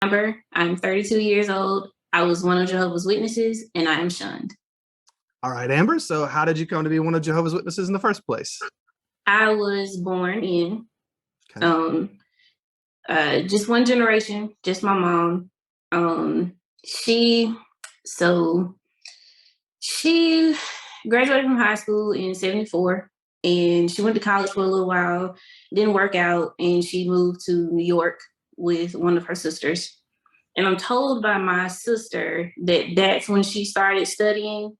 Amber. I'm 32 years old. I was one of Jehovah's Witnesses, and I am shunned. All right, Amber. So how did you come to be one of Jehovah's Witnesses in the first place? I was born in Okay. just one generation, just my mom. She so she graduated from high school in 74, and she went to college for a little while, didn't work out, and she moved to New York with one of her sisters. And I'm told by my sister that that's when she started studying.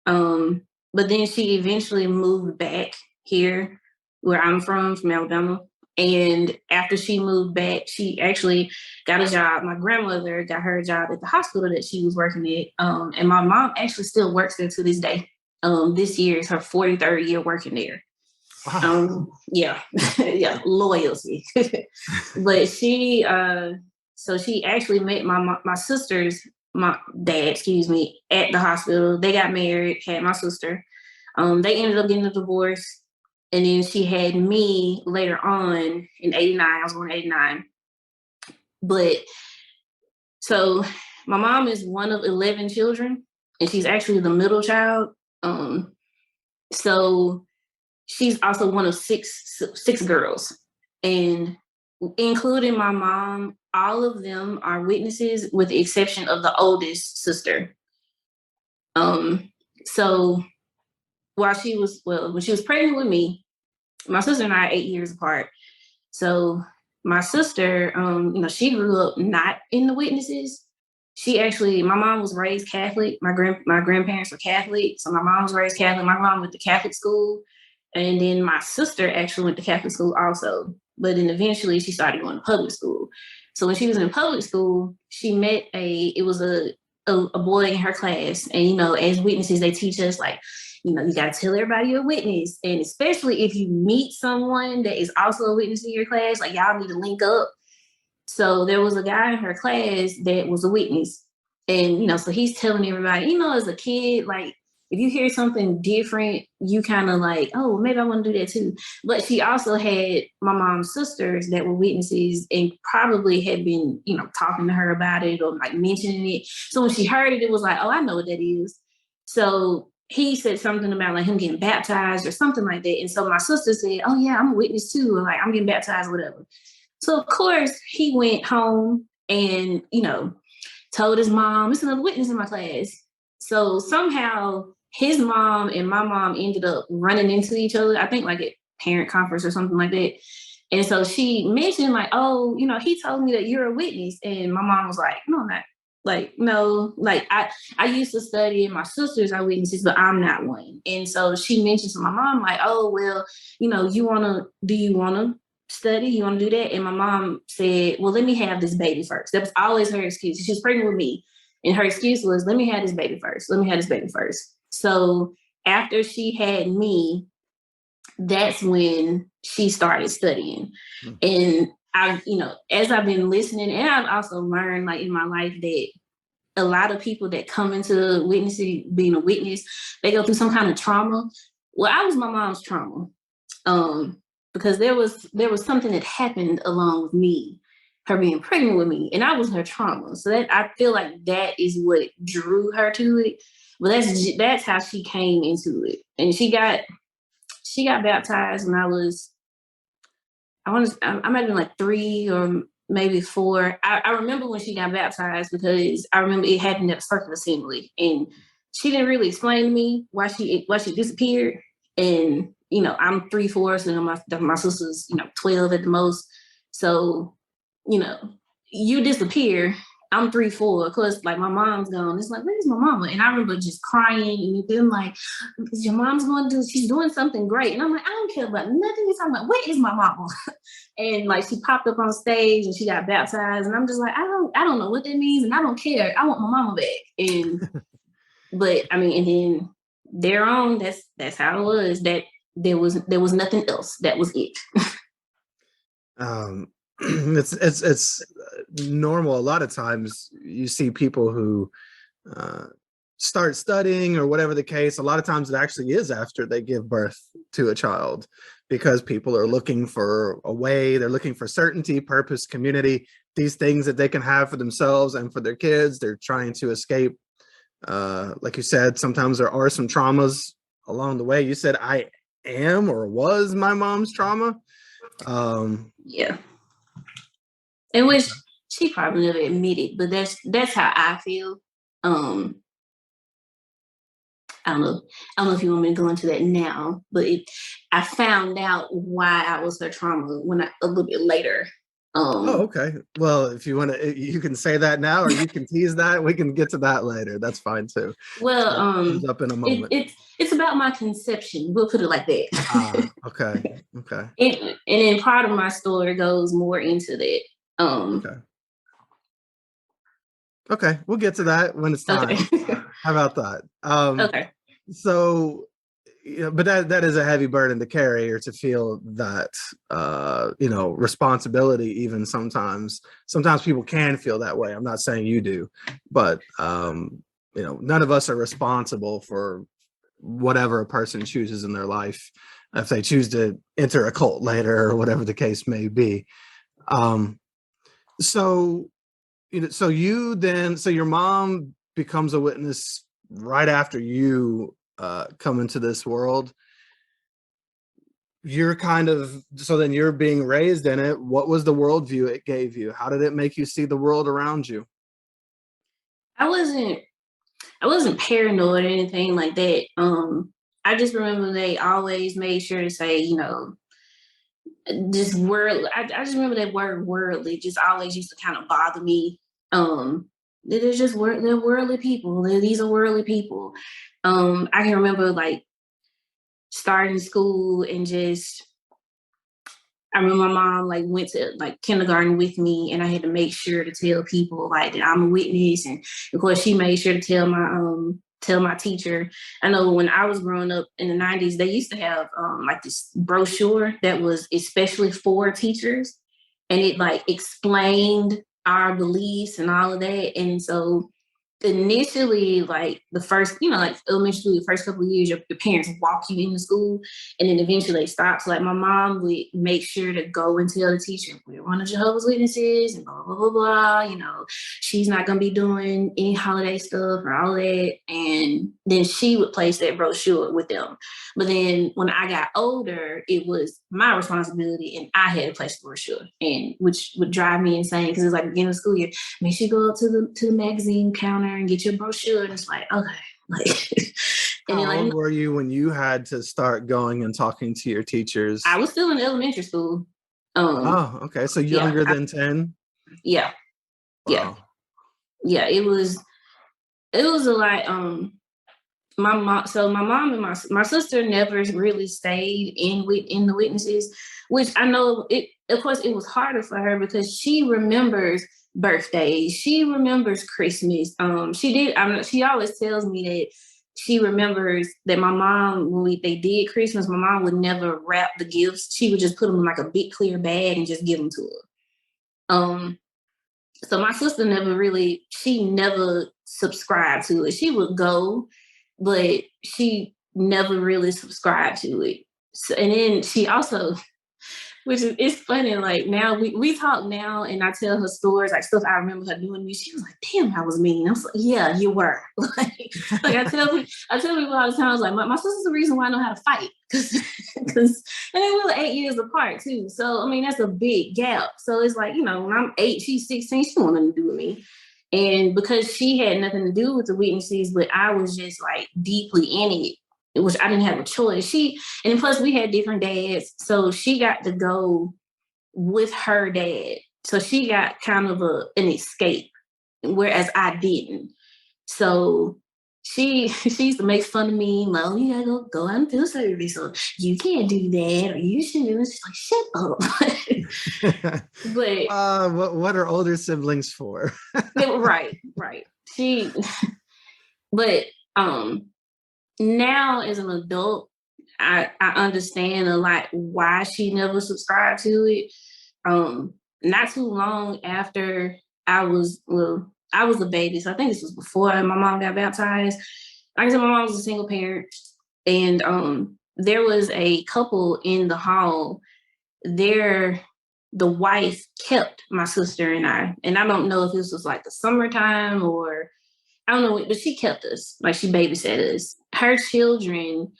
But then she eventually moved back here where I'm from Alabama. And after she moved back, she actually got a job. My grandmother got her a job at the hospital that she was working at. And my mom actually still works there to this day. This year is her 43rd year working there. Wow. Yeah, yeah, loyalty. But so she actually met my sister's my dad, excuse me, at the hospital. They got married, had my sister. They ended up getting a divorce. And then she had me later on in 89. I was born in 89. But so my mom is one of 11 children, and she's actually the middle child. So she's also one of six girls. And including my mom, all of them are witnesses with the exception of the oldest sister. So when she was pregnant with me, my sister and I are 8 years apart. So my sister, she grew up not in the witnesses. My mom was raised Catholic. My grandparents were Catholic. So my mom was raised Catholic. My mom went to Catholic school. And then my sister actually went to Catholic school also. But then eventually she started going to public school. So when she was in public school, she met a boy in her class. And, as witnesses, they teach us like, you got to tell everybody you're a witness. And especially if you meet someone that is also a witness in your class, like y'all need to link up. So there was a guy in her class that was a witness. And, so he's telling everybody, as a kid, like, if you hear something different, you kind of like, oh, maybe I want to do that too. But she also had my mom's sisters that were witnesses and probably had been, talking to her about it or like mentioning it. So when she heard it, it was like, oh, I know what that is. So he said something about like him getting baptized or something like that. And so my sister said, oh yeah, I'm a witness too. Or like, I'm getting baptized or whatever. So of course he went home and, told his mom, there's another witness in my class. So somehow his mom and my mom ended up running into each other, I think like at parent conference or something like that. And so she mentioned like, oh, he told me that you're a witness. And my mom was like, no, I'm not. Like, no, like I used to study and my sisters are witnesses, but I'm not one. And so she mentioned to my mom, like, oh, well, do you want to study? You want to do that? And my mom said, well, let me have this baby first. That was always her excuse. She was pregnant with me. And her excuse was, let me have this baby first. Let me have this baby first. So after she had me, that's when she started studying. Mm-hmm. And I, as I've been listening, and I've also learned like in my life that a lot of people that come into witnessing, being a witness, they go through some kind of trauma. Well, I was my mom's trauma. Because there was something that happened along with me, her being pregnant with me, and I was her trauma. So that I feel like that is what drew her to it. But that's how she came into it, and she got baptized when I might have been like 3 or maybe 4. I remember when she got baptized because I remember it happened at a circle assembly, and she didn't really explain to me why she disappeared. And I'm 3/4, and my sister's 12 at the most. So you disappear. I'm 3/4. Of course, like my mom's gone. It's like, where's my mama? And I remember just crying and then like, because your mom's she's doing something great. And I'm like, I don't care about nothing you're talking about. Where is my mama? And like she popped up on stage and she got baptized. And I'm just like, I don't know what that means, and I don't care. I want my mama back. And but I mean, and then thereon, that's how it was. That there was nothing else. That was it. It's normal. A lot of times you see people who start studying or whatever the case. A lot of times it actually is after they give birth to a child, because people are looking for a way, they're looking for certainty, purpose, community, these things that they can have for themselves and for their kids. They're trying to escape. Like you said, sometimes there are some traumas along the way. You said I am or was my mom's trauma. Yeah. In which she probably never admitted, but that's how I feel. I don't know. I don't know if you want me to go into that now, but I found out why I was her trauma a little bit later. Oh, okay. Well, if you want to, you can say that now, or you can tease that. We can get to that later. That's fine too. Well, So it comes up in a moment. It's about my conception. We'll put it like that. Okay. Okay. And then part of my story goes more into that. Okay. Okay, we'll get to that when it's time. Okay. How about that? Okay. So, but that is a heavy burden to carry, or to feel that responsibility. Even sometimes people can feel that way. I'm not saying you do, but none of us are responsible for whatever a person chooses in their life, if they choose to enter a cult later or whatever the case may be. So your mom becomes a witness right after you come into this world. Then you're being raised in it. What was the worldview it gave you? How did it make you see the world around you? I wasn't paranoid or anything like that. I just remember they always made sure to say, just world. I just remember that word worldly just always used to kind of bother me. They're just they're worldly people. These are worldly people. I can remember like starting school and just I remember my mom like went to like kindergarten with me, and I had to make sure to tell people like that I'm a witness, and of course she made sure to tell my teacher. I know when I was growing up in the 90s, they used to have like this brochure that was especially for teachers, and it like explained our beliefs and all of that, and so initially, like the first, like elementary school, the first couple of years, your parents walk you into school, and then eventually they stop. So, like, my mom would make sure to go and tell the teacher, we're one of Jehovah's Witnesses, and blah, blah, blah, blah. She's not going to be doing any holiday stuff or all that. And then she would place that brochure with them. But then when I got older, it was my responsibility, and I had to place the brochure, and which would drive me insane because it's like beginning of the school year. Make sure you go up to the magazine counter and get your brochure. And it's like, okay, like. And How then, old were you when you had to start going and talking to your teachers? I was still in elementary school. Okay, so younger than 10. Yeah, wow. yeah. It was a lot. My mom and my sister never really stayed in the witnesses, which I know it. Of course, it was harder for her because she remembers birthdays. She remembers Christmas. She did. She always tells me that she remembers that my mom, when they did Christmas, my mom would never wrap the gifts. She would just put them in like a big clear bag and just give them to her. So my sister she never subscribed to it. She would go, but she never really subscribed to it. So, and then she also, which is it's funny, like now we talk now and I tell her stories, like stuff I remember her doing to me. She was like, damn, I was mean. I was like, yeah, you were. like I tell people all the time, I was like, my sister's the reason why I know how to fight. Because and then we were 8 years apart too. So I mean that's a big gap. So it's like, when I'm 8, she's 16, she don't want nothing to do with me. And because she had nothing to do with the witnesses, but I was just like deeply in it, which I didn't have a choice. And plus we had different dads. So she got to go with her dad. So she got kind of an escape, whereas I didn't. So she used to make fun of me, like, oh, you gotta go out and field service, or you can't do that, or you should do this. She's like, shut up. But what are older siblings for? right. But now as an adult, I understand a lot why she never subscribed to it. Not too long after I was a baby, so I think this was before my mom got baptized. Like I said, my mom was a single parent, and there was a couple in the hall. The wife kept my sister and I don't know if this was like the summertime or I don't know, but she kept us, like she babysat us. Her children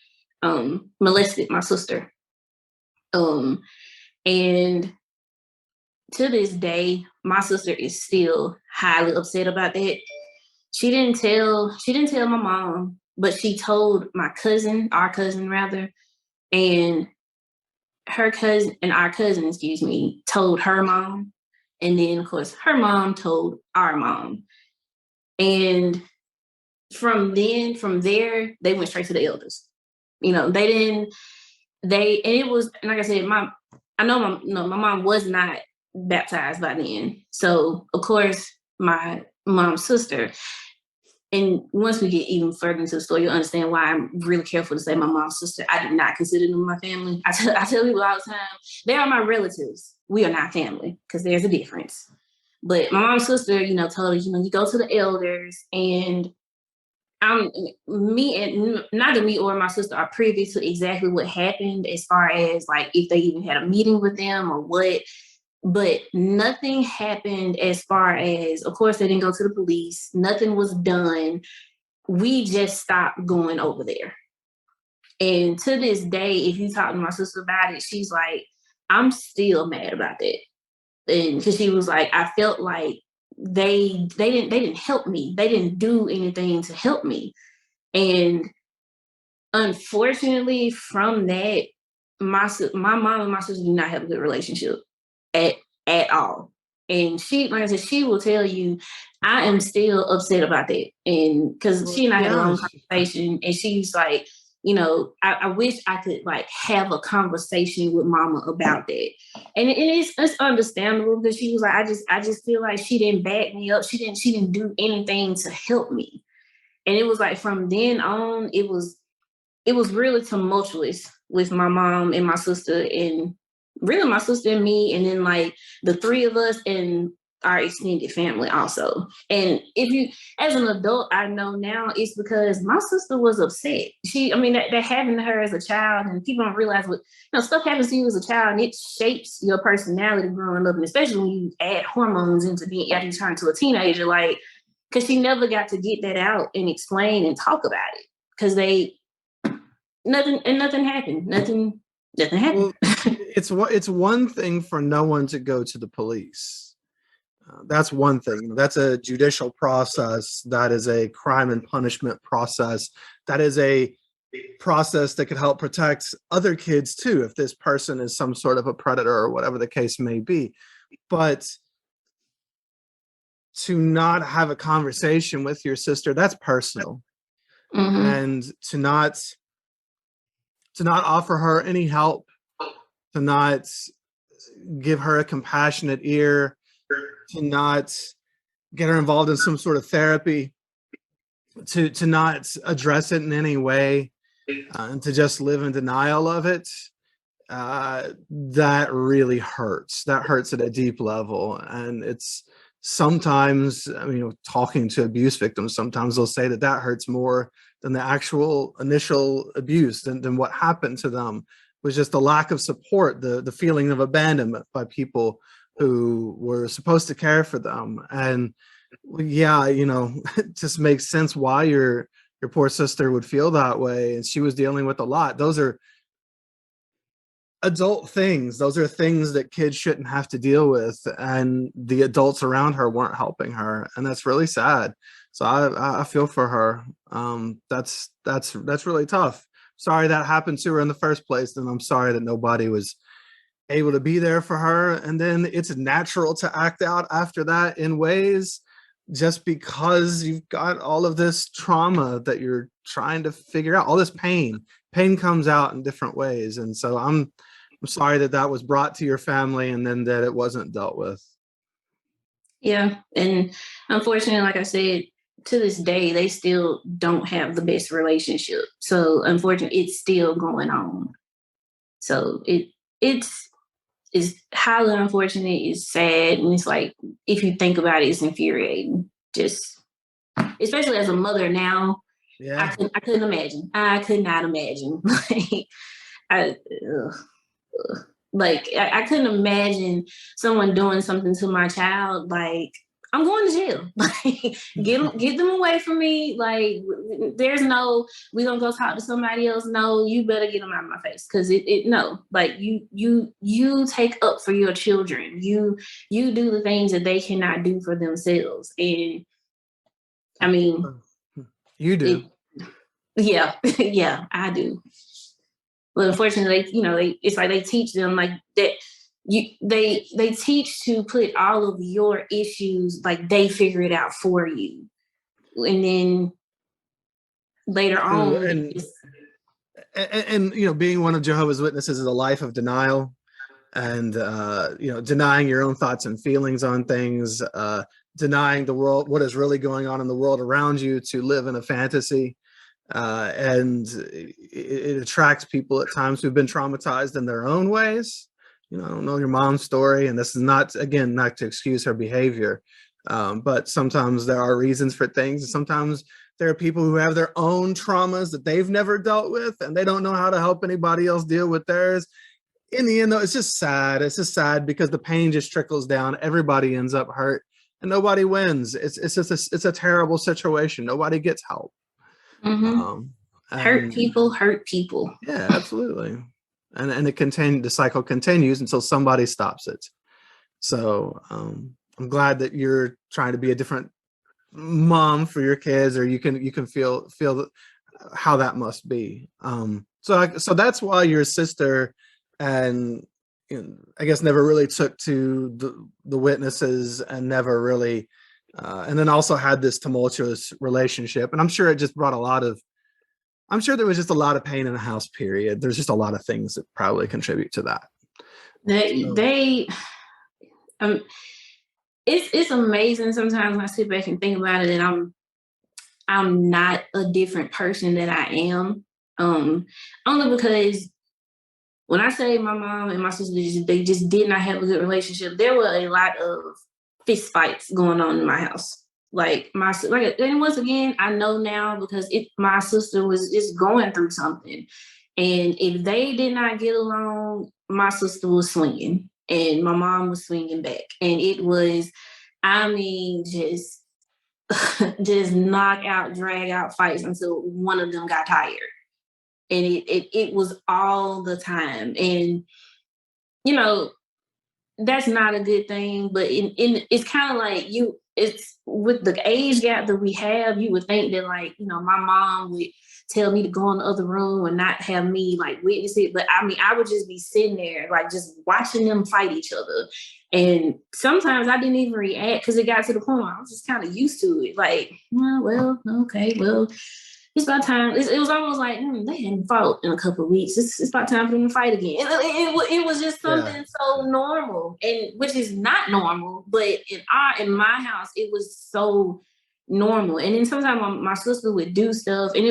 molested my sister. And to this day, my sister is still highly upset about that. She didn't tell my mom, but she told our cousin rather, and our cousin, excuse me, told her mom. And then of course her mom told our mom. And from there, they went straight to the elders. They didn't, and it was, like I said, my mom was not baptized by then. So of course my mom's sister, and once we get even further into the story, you'll understand why I'm really careful to say my mom's sister. I do not consider them my family. I tell people all the time, they are my relatives. We are not family because there's a difference. But my mom's sister, told us, you go to the elders, and neither me or my sister are privy to exactly what happened as far as like if they even had a meeting with them or what. But nothing happened as far as, of course, they didn't go to the police. Nothing was done. We just stopped going over there. And to this day, if you talk to my sister about it, she's like, I'm still mad about that. And because she was like, I felt like they didn't help me. They didn't do anything to help me. And unfortunately, from that, my mom and my sister do not have a good relationship at all. And she, like I said, she will tell you, I am still upset about that. And because she and I had a long conversation, and she's like, I wish I could like have a conversation with mama about that. And it's understandable because she was like, I just feel like she didn't back me up. She didn't do anything to help me. And it was like from then on, it was really tumultuous with my mom and my sister, and really my sister and me, and then like the three of us and our extended family also. And if you, as an adult, I know now it's because my sister was upset. That happened to her as a child, and people don't realize what, stuff happens to you as a child, and it shapes your personality growing up, and especially when you add hormones into being after you turn to a teenager, like, because she never got to get that out and explain and talk about it because nothing happened. Nothing happened. Well, it's one thing for no one to go to the police. That's one thing. That's a judicial process. That is a crime and punishment process. That is a process that could help protect other kids too, if this person is some sort of a predator or whatever the case may be. But to not have a conversation with your sister, that's personal. Mm-hmm. And to not offer her any help, to not give her a compassionate ear, to not get her involved in some sort of therapy, to not address it in any way, and to just live in denial of it, that really hurts. That hurts at a deep level. And it's sometimes, talking to abuse victims, sometimes they'll say that hurts more than the actual initial abuse, than what happened to them, was just the lack of support, the feeling of abandonment by people who were supposed to care for them. And yeah, it just makes sense why your poor sister would feel that way. And she was dealing with a lot. Those are adult things. Those are things that kids shouldn't have to deal with. And the adults around her weren't helping her. And that's really sad. So I feel for her. That's really tough. Sorry that happened to her in the first place. And I'm sorry that nobody was able to be there for her. And then it's natural to act out after that in ways, just because you've got all of this trauma that you're trying to figure out, all this pain comes out in different ways. And so I'm sorry that was brought to your family and then that it wasn't dealt with. Yeah. And unfortunately, like I said, to this day, they still don't have the best relationship. So unfortunately, it's still going on. So it's highly unfortunate. It's sad. And it's like, if you think about it, it's infuriating. Just, especially as a mother now, Yeah. I couldn't imagine. I could not imagine. Like, I, ugh, like I couldn't imagine someone doing something to my child. Like, I'm going to jail. Like, get them away from me. Like, there's no, we gonna go talk to somebody else. No, you better get them out of my face, because no, like, you take up for your children. You do the things that they cannot do for themselves. And I mean, You it, do. yeah, yeah, I do. But unfortunately, it's like they teach them like that. They teach to put all of your issues, like, they figure it out for you, and then later True. on, And being one of Jehovah's Witnesses is a life of denial, and denying your own thoughts and feelings on things, denying the world, what is really going on in the world around you, to live in a fantasy. And it attracts people at times who've been traumatized in their own ways. I don't know your mom's story, and this is not, again, not to excuse her behavior, but sometimes there are reasons for things, and sometimes there are people who have their own traumas that they've never dealt with, and they don't know how to help anybody else deal with theirs. In the end, though, it's just sad. It's just sad because the pain just trickles down. Everybody ends up hurt, and nobody wins. It's just it's a terrible situation. Nobody gets help. mm-hmm. Um, Hurt and people hurt people. yeah, absolutely. And the cycle continues until somebody stops it. So I'm glad that you're trying to be a different mom for your kids, or you can feel how that must be. So that's why your sister and I guess never really took to the witnesses, and never really and then also had this tumultuous relationship. And I'm sure it just brought I'm sure there was just a lot of pain in the house, period. There's just a lot of things that probably contribute to that. They um it's amazing sometimes when I sit back and think about it, and I'm not a different person that I am. Only because when I say my mom and my sister, they just did not have a good relationship, there were a lot of fist fights going on in my house. And once again, I know now because my sister was just going through something, and if they did not get along, my sister was swinging, and my mom was swinging back, and it was, I mean, just knock out, drag out fights until one of them got tired, and it was all the time. And you know that's not a good thing, but it's kind of like it's with the age gap that we have, you would think that, like, my mom would tell me to go in the other room and not have me, like, witness it. But I mean, I would just be sitting there, like, just watching them fight each other. And sometimes I didn't even react because it got to the point where I was just kind of used to it. Like, well, okay, well, it's about time. It was almost like they hadn't fought in a couple of weeks. It's about time for them to fight again. It was just something so normal, and which is not normal. But in my house, it was so normal. And then sometimes my sister would do stuff, and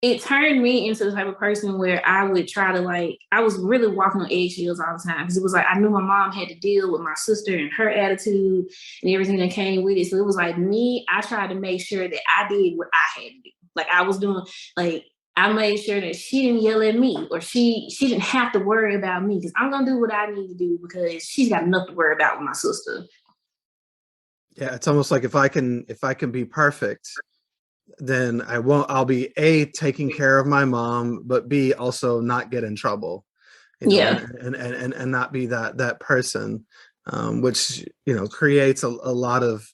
it turned me into the type of person where I would try to, like, I was really walking on eggshells all the time, because it was like I knew my mom had to deal with my sister and her attitude and everything that came with it. So it was like me, I tried to make sure that I did what I had to do. Like, I was doing, like, I made sure that she didn't yell at me, or she didn't have to worry about me, because I'm gonna do what I need to do because she's got enough to worry about with my sister. Yeah, it's almost like if I can be perfect, then I'll be A, taking care of my mom, but B, also not get in trouble, Yeah. and not be that person, which creates a lot of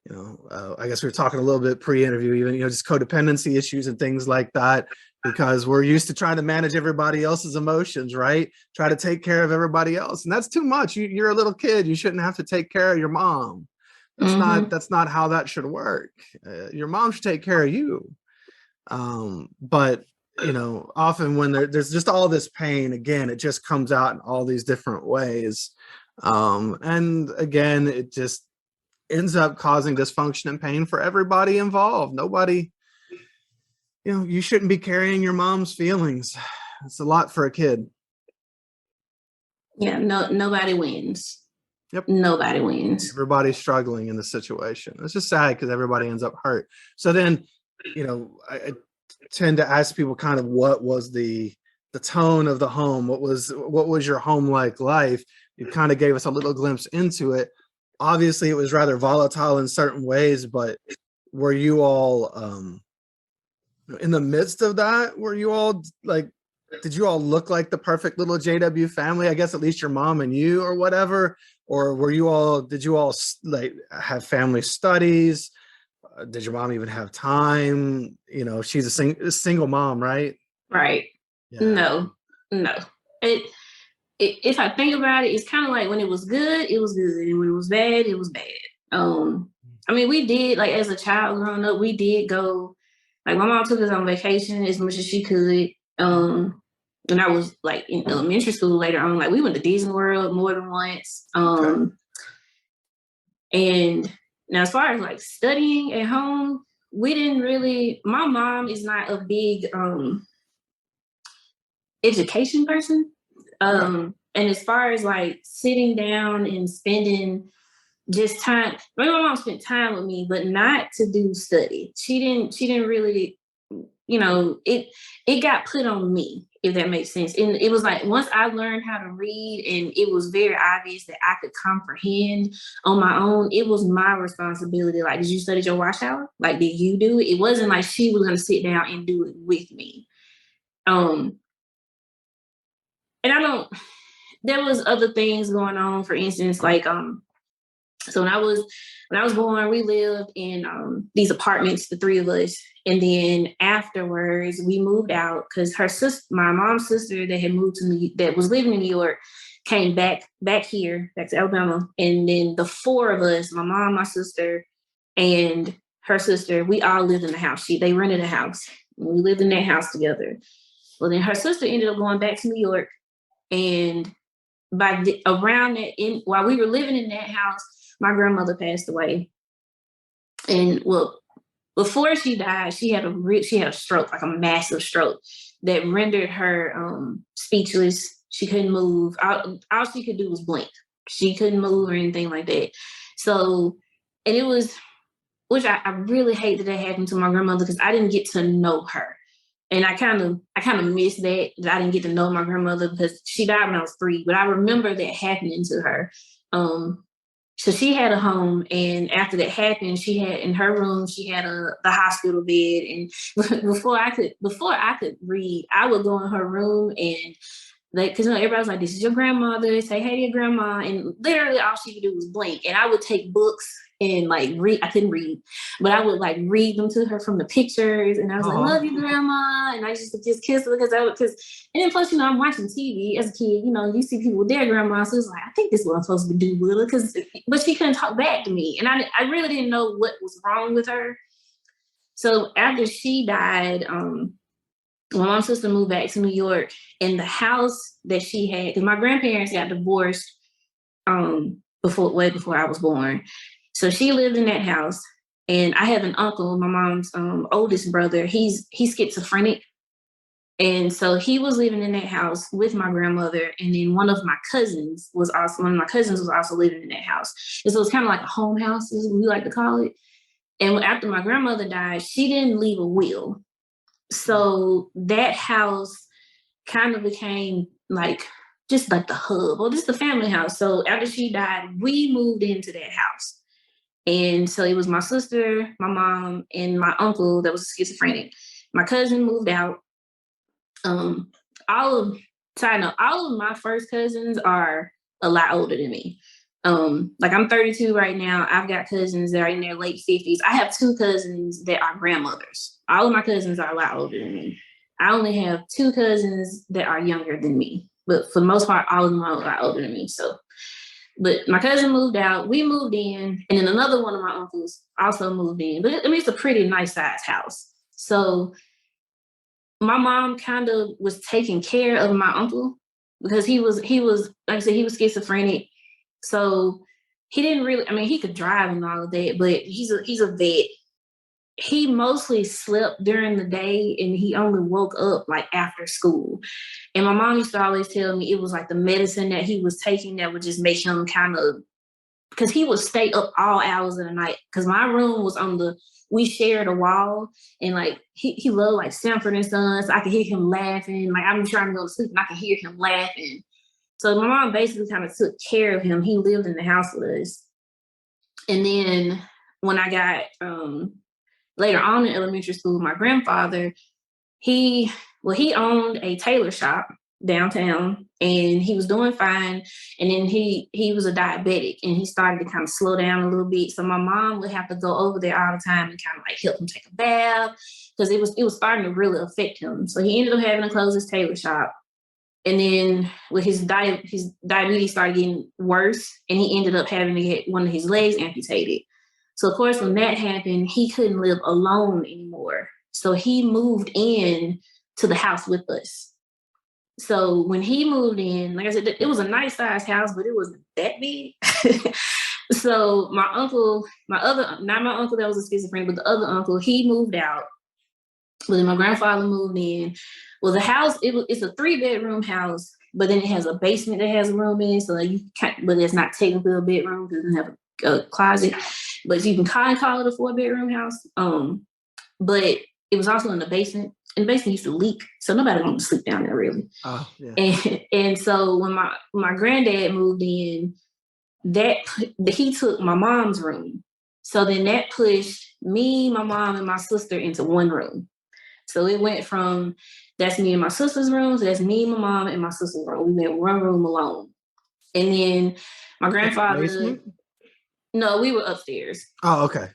I guess we were talking a little bit pre-interview, even just codependency issues and things like that, because we're used to trying to manage everybody else's emotions, right? Try to take care of everybody else, and that's too much. You're a little kid. You shouldn't have to take care of your mom. That's not how that should work. Your mom should take care of you. But often when there's just all this pain, again, it just comes out in all these different ways, and again, it just ends up causing dysfunction and pain for everybody involved. Nobody, you shouldn't be carrying your mom's feelings. It's a lot for a kid. Yeah, nobody wins. Yep. Nobody wins. Everybody's struggling in the situation. It's just sad because everybody ends up hurt. So then I tend to ask people kind of what was the tone of the home, what was your home like life. You kind of gave us a little glimpse into it. Obviously it was rather volatile in certain ways, but were you all in the midst of that? Were you all like, did you all look like the perfect little JW family? I guess at least your mom and you or whatever. Or did you all like have family studies? Did your mom even have time? She's a single mom, right? Right. Yeah. No, no. If I think about it, it's kind of like when it was good, it was good. And when it was bad, it was bad. I mean, we did, like, as a child growing up, we did go, like, my mom took us on vacation as much as she could. When I was, like, in elementary school later on, like, we went to Disney World more than once. Okay. And now, as far as, like, studying at home, we didn't really, my mom is not a big education person. Okay. And as far as, like, sitting down and spending just time, my mom spent time with me, but not to do study. She didn't really, it got put on me, if that makes sense. And it was like, once I learned how to read and it was very obvious that I could comprehend on my own, it was my responsibility. Like, did you study your wash hour? Like, did you do it? It wasn't like she was going to sit down and do it with me. And there was other things going on. For instance, like, so when I was born, we lived in these apartments, the three of us. And then afterwards, we moved out because my mom's sister that had moved to that was living in New York, came back here, back to Alabama. And then the four of us, my mom, my sister, and her sister, we all lived in the house. They rented a house. And we lived in that house together. Well, then her sister ended up going back to New York, and while we were living in that house, my grandmother passed away. And well, before she died, she had a stroke, like a massive stroke that rendered her speechless. She couldn't move. All she could do was blink. She couldn't move or anything like that. So, and it was, which I really hate that happened to my grandmother, because I didn't get to know her. And I kind of miss that I didn't get to know my grandmother, because she died when I was 3, but I remember that happening to her. So she had a home, and after that happened, she had in her room, she had the hospital bed. And before I could read, I would go in her room, and because everybody was like, "This is your grandmother. Say hey to your grandma." And literally all she could do was blink. And I would take books and, like, read. I couldn't read, but I would, like, read them to her from the pictures. And I was like, "Love you, grandma." And I used to just kiss her because and then plus, I'm watching TV as a kid. You see people with their grandma, so it's like, I think this is what I'm supposed to do with her, but she couldn't talk back to me, and I really didn't know what was wrong with her. So after she died, my mom's sister moved back to New York, and the house that she had, because my grandparents got divorced way before I was born. So she lived in that house, and I have an uncle, my mom's oldest brother. He's schizophrenic, and so he was living in that house with my grandmother, and then one of my cousins was also living in that house. And so it's kind of like a home house, as we like to call it. And after my grandmother died, she didn't leave a will. So that house kind of became like just like the hub, or just the family house. So after she died, we moved into that house. And so it was my sister, my mom, and my uncle that was schizophrenic. My cousin moved out. All of my first cousins are a lot older than me. Like, I'm 32 right now. I've got cousins that are in their late 50s. I have 2 cousins that are grandmothers. All of my cousins are a lot older than me. I only have 2 cousins that are younger than me, but for the most part, all of them are a lot older than me. So, but my cousin moved out, we moved in, and then another one of my uncles also moved in. But it's a pretty nice sized house. So my mom kind of was taking care of my uncle, because he was like I said, he was schizophrenic. So he didn't really, I mean, he could drive and all of that, but he's a vet. He mostly slept during the day, and he only woke up, like, after school. And my mom used to always tell me it was like the medicine that he was taking that would just make him kind of because he would stay up all hours of the night. Because my room was we shared a wall, and like he loved like Sanford and Sons. So I could hear him laughing. Like I'm trying to go to sleep, and I could hear him laughing. So my mom basically kind of took care of him. He lived in the house with us. And then when I got later on in elementary school, my grandfather, he owned a tailor shop downtown, and he was doing fine. And then he was a diabetic, and he started to kind of slow down a little bit. So my mom would have to go over there all the time and kind of like help him take a bath, because it was starting to really affect him. So he ended up having to close his tailor shop. And then with his diabetes started getting worse, and he ended up having to get one of his legs amputated. So of course, when that happened, he couldn't live alone anymore. So he moved in to the house with us. So when he moved in, like I said, it was a nice sized house, but it wasn't that big. So my uncle, not my uncle that was a schizophrenic, but the other uncle, he moved out. But then my grandfather moved in. Well, the house, it's a 3-bedroom house, but then it has a basement that has a room in it. So like but it's not technically a bedroom because it doesn't have a closet. But you can kind of call it a 4-bedroom house. But it was also in the basement. And the basement used to leak. So nobody wanted to sleep down there really. Oh, yeah. And so when my granddad moved in, he took my mom's room. So then that pushed me, my mom, and my sister into one room. So it went from that's me and my sister's room, so that's me, my mom, and my sister's room. We went one room alone. And then my grandfather. No, we were upstairs. Oh, okay.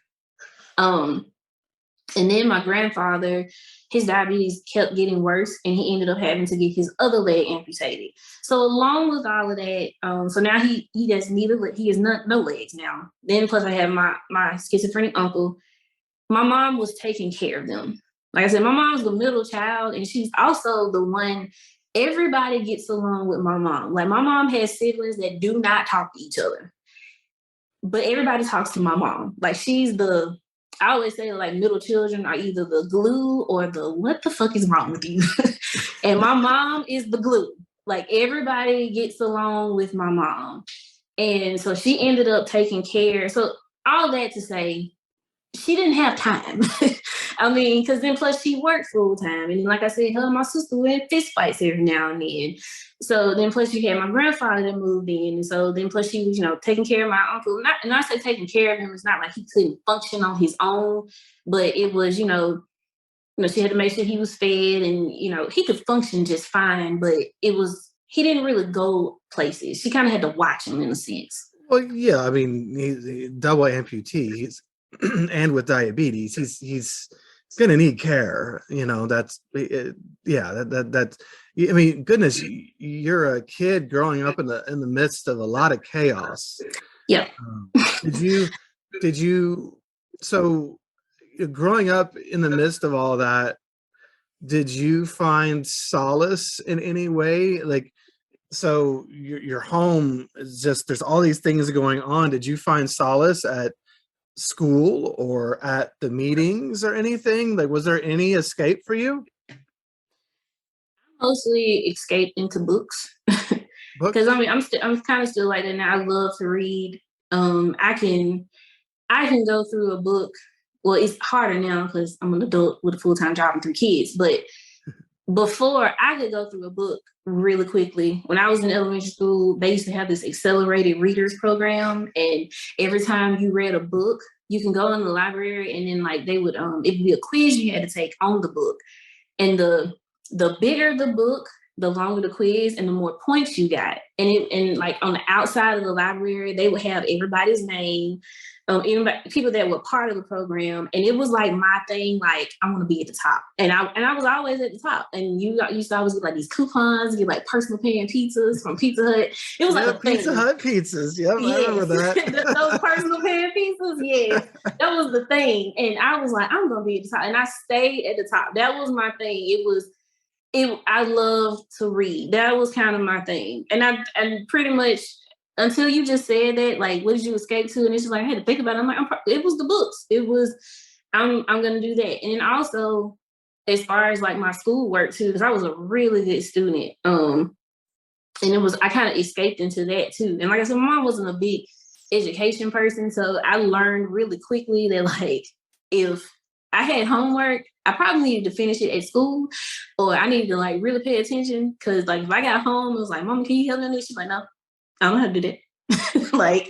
And then my grandfather, his diabetes kept getting worse, and he ended up having to get his other leg amputated. So along with all of that, so now he does neither. He has no legs now. Then plus I have my schizophrenic uncle. My mom was taking care of them. Like I said, my mom's the middle child, and she's also the one everybody gets along with my mom. Like my mom has siblings that do not talk to each other, but everybody talks to my mom. Like I always say like middle children are either the glue or the what the fuck is wrong with you? And my mom is the glue. Like everybody gets along with my mom. And so she ended up taking care. So all that to say, she didn't have time. I mean, because then plus she worked full time. And like I said, her and my sister were in fist fights every now and then. So then plus she had my grandfather that moved in. And so then plus she was, taking care of my uncle. And I say taking care of him, it's not like he couldn't function on his own, but it was, she had to make sure he was fed and, he could function just fine, but he didn't really go places. She kind of had to watch him in a sense. Well, yeah, I mean, he's double amputee. And with diabetes, he's going to need care. That's that's. I mean, goodness, you're a kid growing up in the midst of a lot of chaos. Yeah. Did you? So, growing up in the midst of all that, did you find solace in any way? Like, so your home is just there's all these things going on. Did you find solace at school or at the meetings or anything? Like, was there any escape for you? Mostly escape into books. Because I mean, I'm kind of still like that now. I love to read. I can go through a book. Well, it's harder now because I'm an adult with a full-time job and 3 kids. But before, I could go through a book really quickly. When I was in elementary school, they used to have this accelerated readers program, and every time you read a book, you can go in the library, and then like they would it would be a quiz you had to take on the book, and the bigger the book, the longer the quiz, and the more points you got. And like on the outside of the library, they would have everybody's name, even people that were part of the program. And it was like my thing, like I want to be at the top. And I was always at the top. And you used to always get like these coupons, get like personal pan pizzas from Pizza Hut. It was like a Pizza thing. Hut pizzas. Yep, yes. I remember that. Those personal pan pizzas, yes. That was the thing. And I was like, I'm gonna be at the top. And I stayed at the top. That was my thing. I love to read. That was kind of my thing. And pretty much until you just said that, like, what did you escape to? And it's just like, I had to think about it. I'm like, it was the books. It was, I'm going to do that. And then also, as far as like my schoolwork too, because I was a really good student. And I kind of escaped into that too. And like I said, my mom wasn't a big education person. So I learned really quickly that like if I had homework, I probably needed to finish it at school, or I needed to like really pay attention. Cause like if I got home, it was like, Mama, can you help me on this? She's like, no, I don't know how to do that. Like,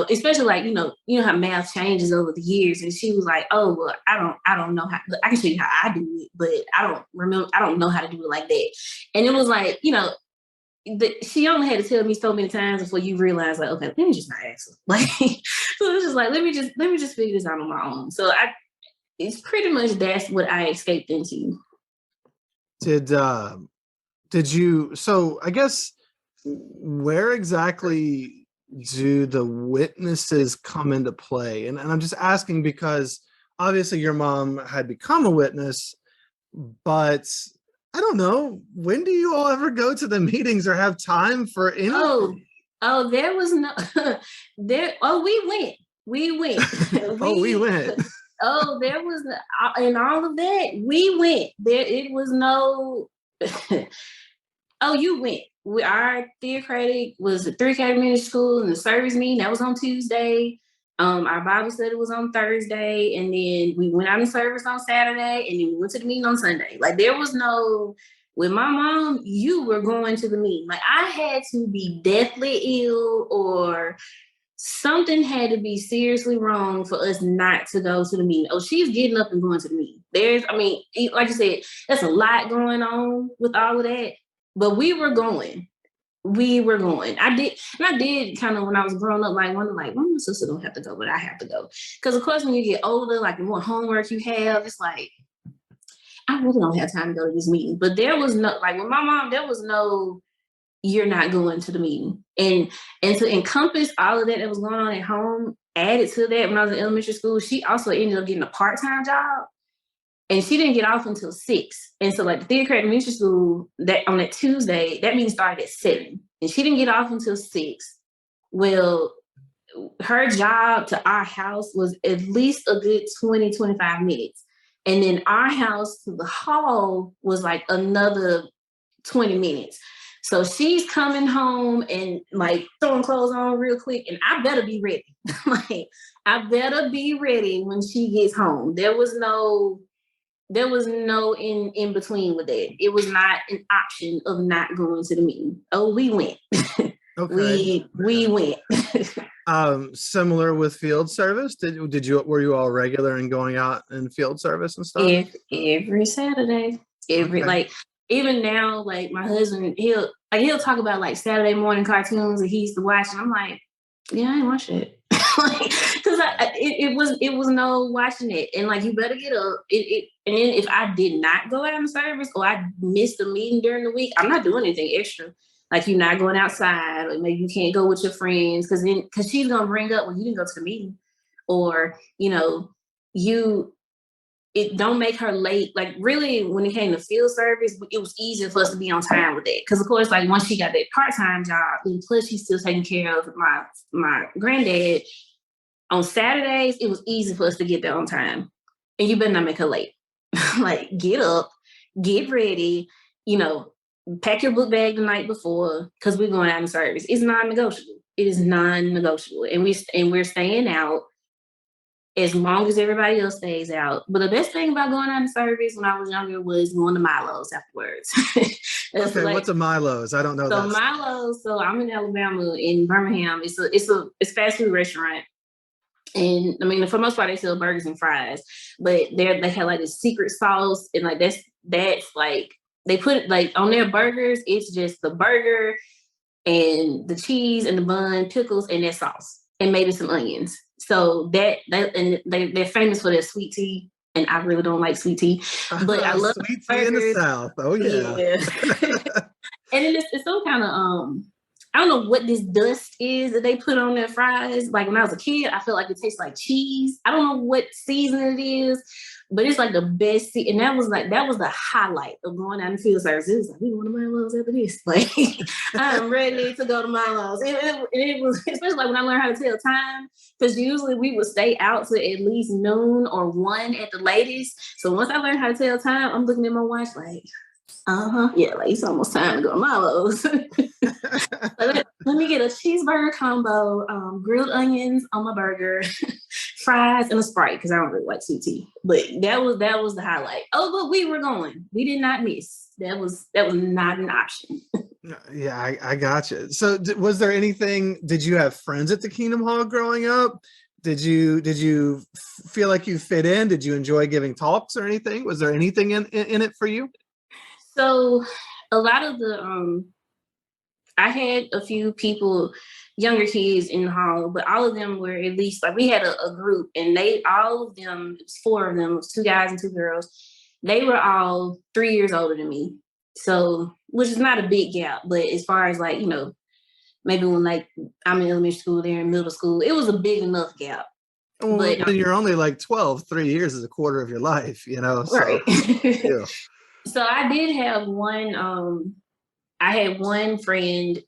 especially like, how math changes over the years. And she was like, oh, well, I don't know how, I can show you how I do it, but I don't know how to do it like that. And it was like, she only had to tell me so many times before you realize like, okay, let me just not ask her. Like, so it's just like, let me just figure this out on my own. So it's pretty much that's what I escaped into. Did you, so I guess, where exactly do the witnesses come into play? And I'm just asking because obviously your mom had become a witness, but I don't know, when do you all ever go to the meetings or have time for anything? There was no we went We went. there was in all of that we went there. It was no oh, you went. Our theocratic was a 3 academy school, and the service meeting that was on Tuesday. Our Bible study was on Thursday, and then we went out in service on Saturday, and then we went to the meeting on Sunday. Like there was no. With my mom, you were going to the meeting. Like I had to be deathly ill or something had to be seriously wrong for us not to go to the meeting. Oh, she's getting up and going to the meeting. Like you said, there's a lot going on with all of that. But we were going. I did kind of when I was growing up, like wonder, like, well, my sister don't have to go, but I have to go. Because of course, when you get older, like the more homework you have, it's like I really don't have time to go to this meeting. But there was no, like with my mom, there was no, you're not going to the meeting. And to encompass all of that was going on at home, added to that when I was in elementary school, she also ended up getting a part-time job. And she didn't get off until 6. And so like the theater elementary school that on that Tuesday, that meeting started at 7. And she didn't get off until 6. Well, her job to our house was at least a good 20, 25 minutes. And then our house to the hall was like another 20 minutes. So she's coming home and like throwing clothes on real quick. And I better be ready. Like, I better be ready when she gets home. There was no in between with that. It was not an option of not going to the meeting. Oh, we went. Okay. we went. Similar with field service. Were you all regular in going out in field service and stuff? Every Saturday. Like even now, like my husband, he'll talk about like Saturday morning cartoons that he used to watch, and I'm like, yeah, I ain't watch it. Because it was no watching it, and like you better get up. And then if I did not go out in service or I missed a meeting during the week, I'm not doing anything extra. Like you're not going outside, or maybe you can't go with your friends because she's gonna bring up, well, you didn't go to the meeting, or it don't make her late. Like really, when it came to field service, it was easier for us to be on time with that. Because of course, like once she got that part-time job, and plus she's still taking care of my granddad. On Saturdays, it was easy for us to get there on time. And you better not make her late. Like get up, get ready, pack your book bag the night before because we're going out in service. It's non-negotiable. It is non-negotiable. And we're staying out as long as everybody else stays out. But the best thing about going out in service when I was younger was going to Milo's afterwards. Okay, what's a Milo's? I don't know. So Milo's. So I'm in Alabama, in Birmingham. It's a fast food restaurant. And I mean, for the most part, they sell burgers and fries, but they have like this secret sauce, and like that's like they put it like on their burgers. It's just the burger and the cheese and the bun, pickles, and that sauce, and maybe some onions. So and they're famous for their sweet tea, and I really don't like sweet tea, but I love sweet tea in the South. Oh yeah. And it's some kind of I don't know what this dust is that they put on their fries. Like when I was a kid, I felt like it tastes like cheese. I don't know what season it is, but it's like the best. And that was the highlight of going out in field service. It was like, we want to Milo's after this. Like I'm ready to go to Milo's. It was, especially like when I learned how to tell time, because usually we would stay out to at least noon or 1 at the latest. So once I learned how to tell time, I'm looking at my watch like, Yeah, like it's almost time to go to Malo's. Let me get a cheeseburger combo, grilled onions on my burger, fries, and a Sprite because I don't really like sweet tea. But that was the highlight. Oh, but we were going. We did not miss. That was not an option. Yeah, I gotcha. So was there anything, did you have friends at the Kingdom Hall growing up? Did you feel like you fit in? Did you enjoy giving talks or anything? Was there anything in it for you? So a lot of the I had a few people, younger kids in the hall, but all of them were at least like we had a group, and they all of them, it was four of them, it was two guys and two girls. They were all 3 years older than me. So, which is not a big gap, but as far as like, maybe when like I'm in elementary school, they're in middle school, it was a big enough gap. Well, But when you're only like 12, 3 years is a quarter of your life, so right. yeah. So I did have one, I had one friend.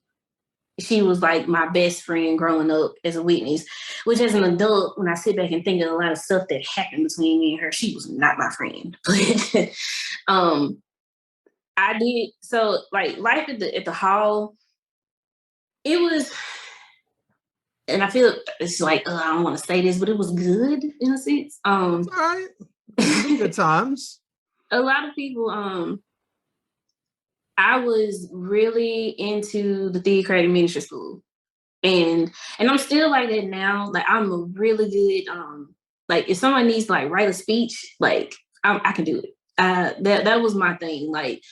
She was like my best friend growing up as a witness, which as an adult, when I sit back and think of a lot of stuff that happened between me and her, she was not my friend. But I did, so like life at the hall, it was, and I feel it's like I don't want to say this, but it was good in a sense. All right. Good times. A lot of people, I was really into the theocratic ministry school. And I'm still like that now. Like I'm a really good, like if someone needs to like write a speech, like I can do it. That was my thing. Like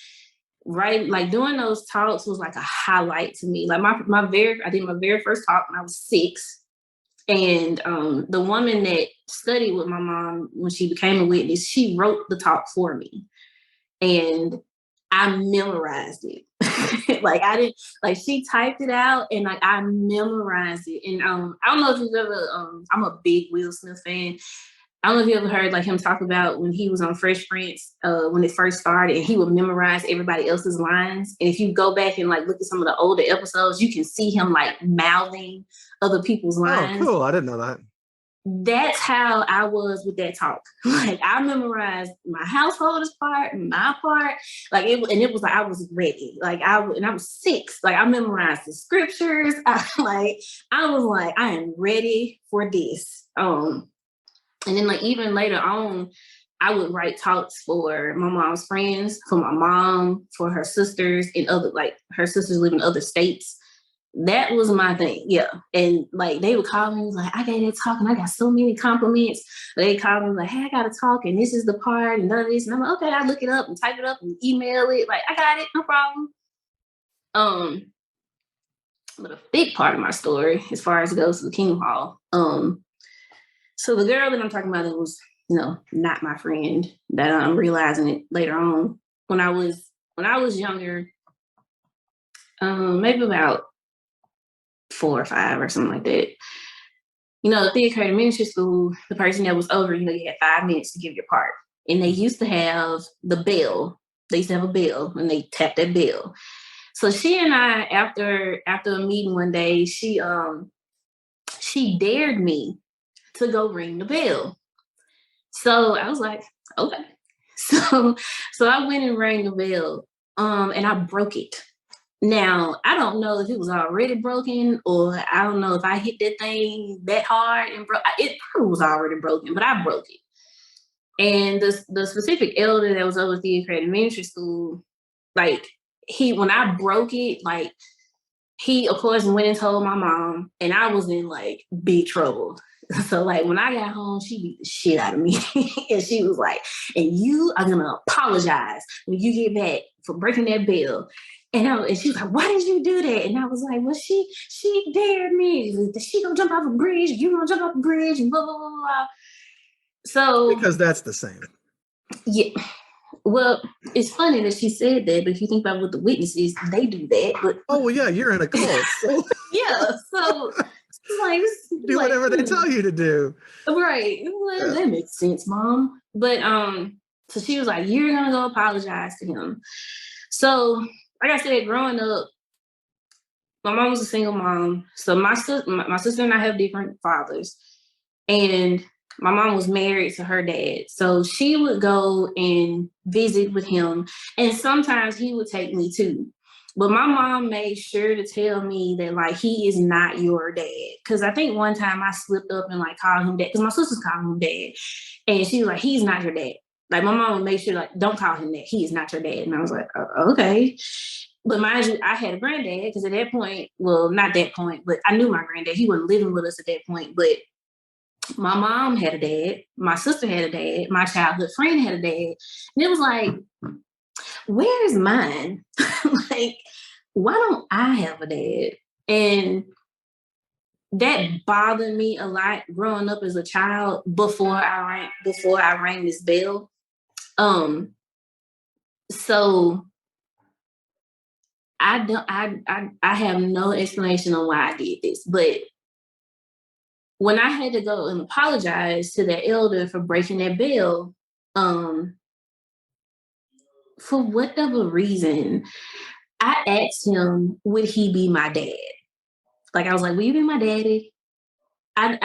like doing those talks was like a highlight to me. Like I did my very first talk when I was 6. And the woman that studied with my mom when she became a witness, she wrote the talk for me. And I memorized it. Like I didn't, like she typed it out and like I memorized it. And I don't know if you've ever I'm a big Will Smith fan. I don't know if you ever heard like him talk about when he was on Fresh Prince, when it first started, and he would memorize everybody else's lines. And if you go back and like look at some of the older episodes, you can see him like mouthing other people's lines. Oh, cool. I didn't know that. That's how I was with that talk. Like I memorized my householder's part, my part, like it was like I was ready. Like I was 6. Like I memorized the scriptures. I was like, I am ready for this. And then like even later on, I would write talks for my mom's friends, for my mom, for her sisters, and other like her sisters live in other states. That was my thing, yeah. And like they would call me like, I gave that talk and I got so many compliments. They called me like, hey, I got to talk and this is the part and none of this. And I'm like, okay, I look it up and type it up and email it. Like I got it, no problem. But a big part of my story, as far as it goes to the Kingdom Hall. So the girl that I'm talking about that was, not my friend, that I'm realizing it later on. When I was younger, maybe about 4 or 5 or something like that. The theocratic ministry school, the person that was over, you had 5 minutes to give your part. And they used to have the bell. They used to have a bell and they tapped that bell. So she and I, after a meeting one day, she dared me to go ring the bell. So I was like, okay. So I went and rang the bell, and I broke it. Now, I don't know if it was already broken or I don't know if I hit that thing that hard and broke. It probably was already broken, but I broke it. And the specific elder that was over at theocratic ministry school, like when I broke it, like he of course went and told my mom, and I was in like big trouble. So like when I got home, she beat the shit out of me. And she was like, and you are gonna apologize when you get back for breaking that bell. And she was like, why did you do that? And I was like, well, she dared me. She gonna jump off a bridge, you gonna jump off a bridge, and blah, blah, blah, blah. So because that's the same. Yeah. Well, it's funny that she said that, but if you think about what the witnesses, they do that. But well, yeah, you're in a cult. So yeah, so like do whatever they tell you to do. Right. Well, yeah. That makes sense, Mom. But so she was like, you're gonna go apologize to him. So, like I said, growing up, my mom was a single mom. So my sister and I have different fathers. And my mom was married to her dad. So she would go and visit with him. And sometimes he would take me too. But my mom made sure to tell me that like he is not your dad. Cause I think one time I slipped up and like called him dad. Cause my sister's calling him dad. And she was like, he's not your dad. Like my mom would make sure like, don't call him that. He is not your dad. And I was like, okay. But mind you, I had a granddad because at that point, well, not that point, but I knew my granddad. He wasn't living with us at that point. But my mom had a dad, my sister had a dad, my childhood friend had a dad. And it was like, where is mine? Like, why don't I have a dad? And that bothered me a lot growing up as a child before I rang this bell. So I have no explanation on why I did this, but when I had to go and apologize to that elder for breaking that bell, for whatever reason, I asked him, would he be my dad? Like I was like, will you be my daddy? I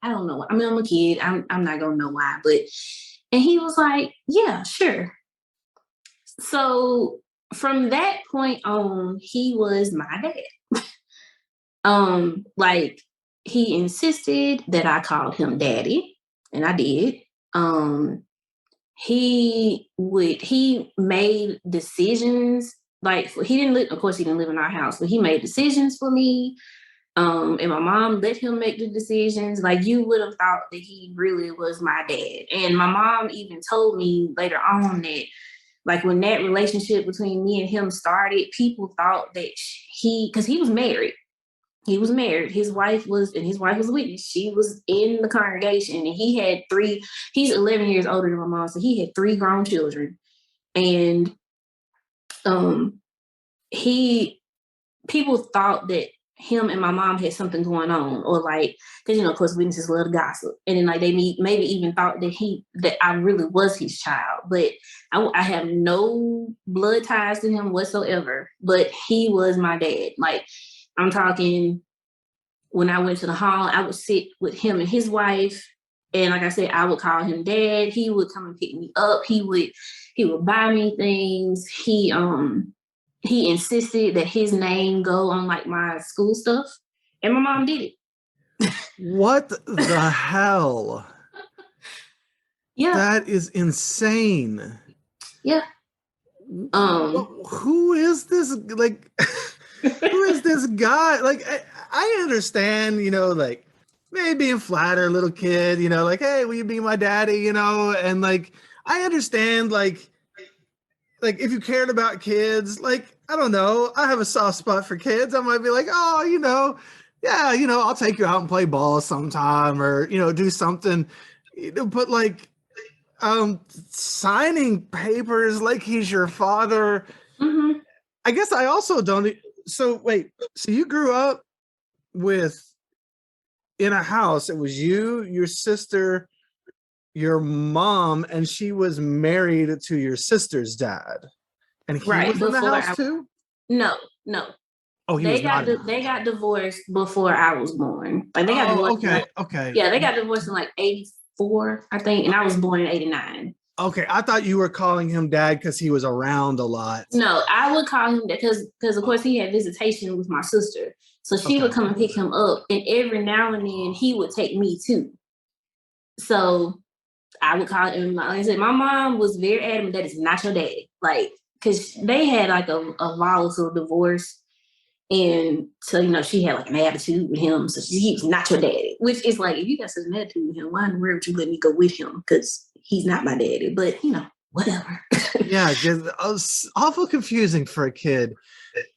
don't know. I mean, I'm a kid. I'm not gonna know why, but and he was like, yeah, sure. So from that point on, he was my dad. Like he insisted that I called him daddy, and I did. He made decisions like he didn't live, of course he didn't live in our house, but he made decisions for me. And my mom let him make the decisions. Like you would have thought that he really was my dad. And my mom even told me later on that like when that relationship between me and him started, people thought that because he was married. He was married. His wife was a witness. She was in the congregation, and he had three. He's 11 years older than my mom, so he had three grown children. And he people thought that him and my mom had something going on, or like because of course witnesses love to gossip, and then like they maybe even thought that I really was his child, but I have no blood ties to him whatsoever. But he was my dad. Like I'm talking. When I went to the hall, I would sit with him and his wife. And like I said, I would call him dad. He would come and pick me up. He would buy me things. He insisted that his name go on like my school stuff. And my mom did it. What the hell? Yeah. That is insane. Yeah. Who is this? Like, who is this guy? Like, I understand, like maybe being flattered, little kid, like, hey, will you be my daddy? And like, I understand, like if you cared about kids, like, I don't know, I have a soft spot for kids. I might be like, oh, yeah, I'll take you out and play ball sometime, or do something, but like signing papers like he's your father. Mm-hmm. I guess I also don't. So wait, so you grew up in a house. It was you, your sister, your mom, and she was married to your sister's dad, and he Right. was in the house too. No. Oh, he was not. They got divorced before I was born. Like they got divorced. Okay. Yeah, they got divorced in like 84, I think, and I was born in 89. Okay, I thought you were calling him dad because he was around a lot. No, I would call him that because of course he had visitation with my sister, so she would come and pick him up, and every now and then he would take me too. So I would call him. Like I said, my mom was very adamant that it's not your daddy, like because they had like a volatile divorce. And so, she had like an attitude with him. So he's not your daddy, which is like, if you got such an attitude with him, why in the world would you let me go with him? Because he's not my daddy, but whatever. Yeah, because awful confusing for a kid.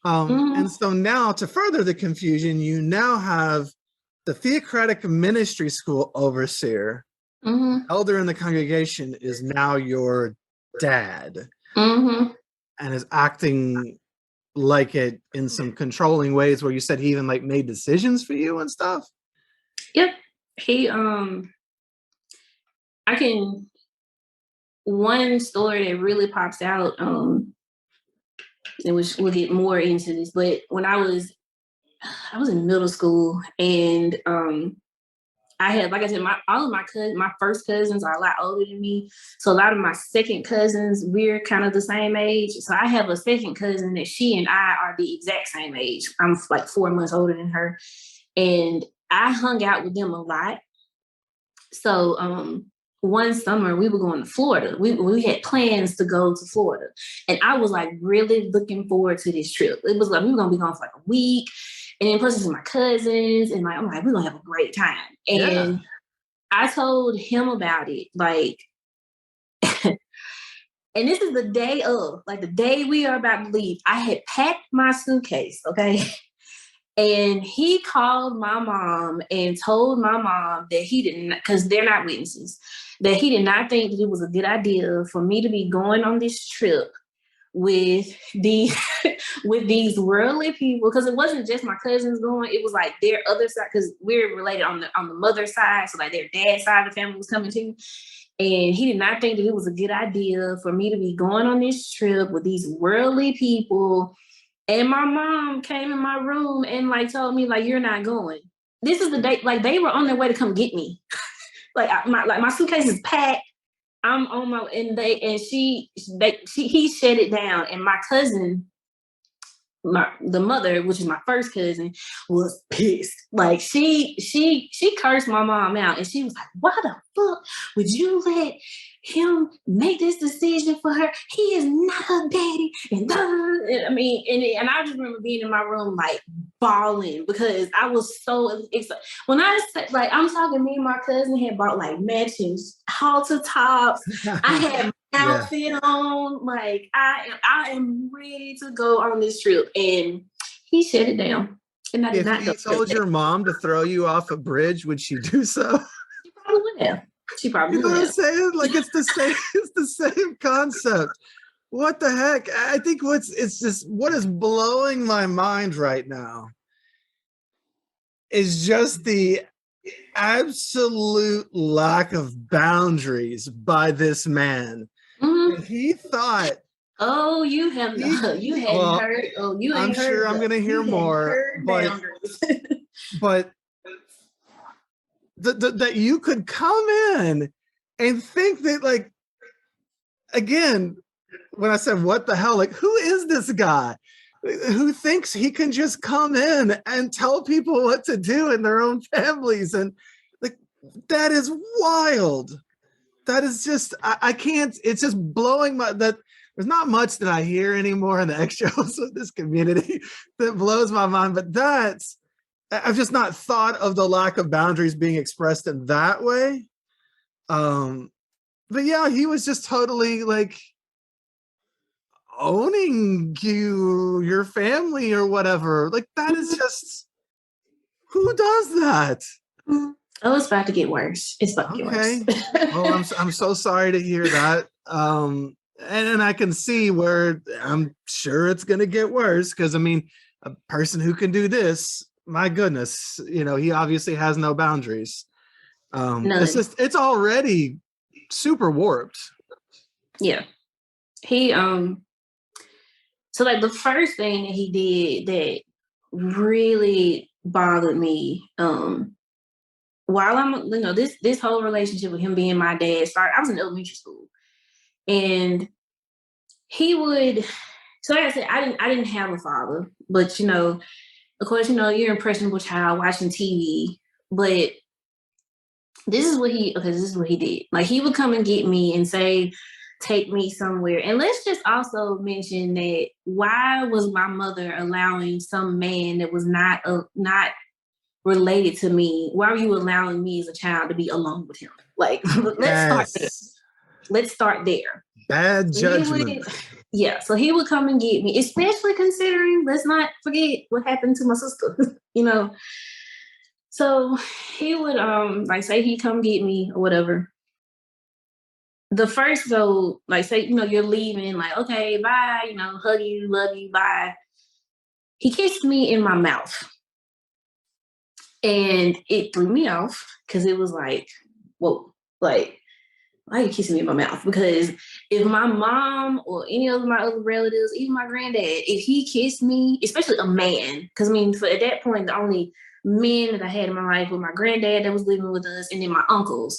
And so now to further the confusion, you now have the theocratic ministry school overseer, elder in the congregation is now your dad, and is acting like it in some controlling ways where you said he even like made decisions for you and stuff. Yep. One story that really pops out, and we'll get more into this, but when I was in middle school, and I had, like I said, all of my cousins, my first cousins are a lot older than me. So a lot of my second cousins, we're kind of the same age. So I have a second cousin that she and I are the exact same age. I'm like 4 months older than her. And I hung out with them a lot. So one summer we were going to Florida. We had plans to go to Florida. And I was like really looking forward to this trip. It was like we were gonna be gone for like a week. And then plus it's my cousins, and like I'm like, we're gonna have a great time. Yeah. And I told him about it, like, and this is the day of, like the day we are about to leave. I had packed my suitcase, okay? And he called my mom and told my mom that he didn't, because they're not witnesses, that he did not think that it was a good idea for me to be going on this trip with these with these worldly people, because it wasn't just my cousins going, it was like their other side, because we're related on the mother's side, so like their dad's side of the family was coming too. And he did not think that it was a good idea for me to be going on this trip with these worldly people. And my mom came in my room and like told me, like, you're not going. This is the day, like they were on their way to come get me. Like my suitcase is packed. I'm on my, and he shut it down. And my cousin, the mother, which is my first cousin, was pissed. Like she cursed my mom out, and she was like, "Why the fuck would you let him make this decision for her? He is not her daddy." And I mean, and I just remember being in my room like bawling because I was so excited. When I said, like, I'm talking, me and my cousin had bought like matching halter tops. I had outfit on, like I am ready to go on this trip, and he shut it down. And I did not go. If he told your mom to throw you off a bridge, would she do so? She probably would have. She probably You know would what I'm have. saying? Like it's the same. It's the same concept. What the heck? I think it's just what is blowing my mind right now is just the absolute lack of boundaries by this man. Mm-hmm. He thought, Oh, you have you hadn't well, heard. Oh, you ain't I'm heard. sure I'm going to hear more, but that you could come in and think that, like, again, when I said, what the hell, like, who is this guy who thinks he can just come in and tell people what to do in their own families? And like, that is wild. That is just, I can't, it's just blowing that there's not much that I hear anymore in the ex-JWs of this community that blows my mind, but I've just not thought of the lack of boundaries being expressed in that way. But yeah, he was just totally like owning your family or whatever. Like that is just, who does that? Oh, it's about to get worse. It's about to get worse. Oh, I'm so sorry to hear that. And I can see where I'm sure it's going to get worse, because I mean, a person who can do this, my goodness, he obviously has no boundaries. It's already super warped. Yeah. He so like the first thing that he did that really bothered me, while I'm, this whole relationship with him being my dad started, I was in elementary school. And he would, so like I said, I didn't have a father, but of course, you're an impressionable child watching TV. But this is what he did. Like he would come and get me and say, take me somewhere. And let's just also mention that why was my mother allowing some man that was not related to me? Why were you allowing me as a child to be alone with him? Like, let's start there. Bad judgment. So he would come and get me, especially considering, let's not forget what happened to my sister, So he would like say he'd come get me or whatever. The first go, like say, you're leaving, like, okay, bye, hug you, love you, bye. He kissed me in my mouth. And it threw me off because it was like, whoa, like, why are you kissing me in my mouth? Because if my mom or any of my other relatives, even my granddad, if he kissed me, especially a man, because I mean, at that point, the only men that I had in my life with my granddad that was living with us, and then my uncles.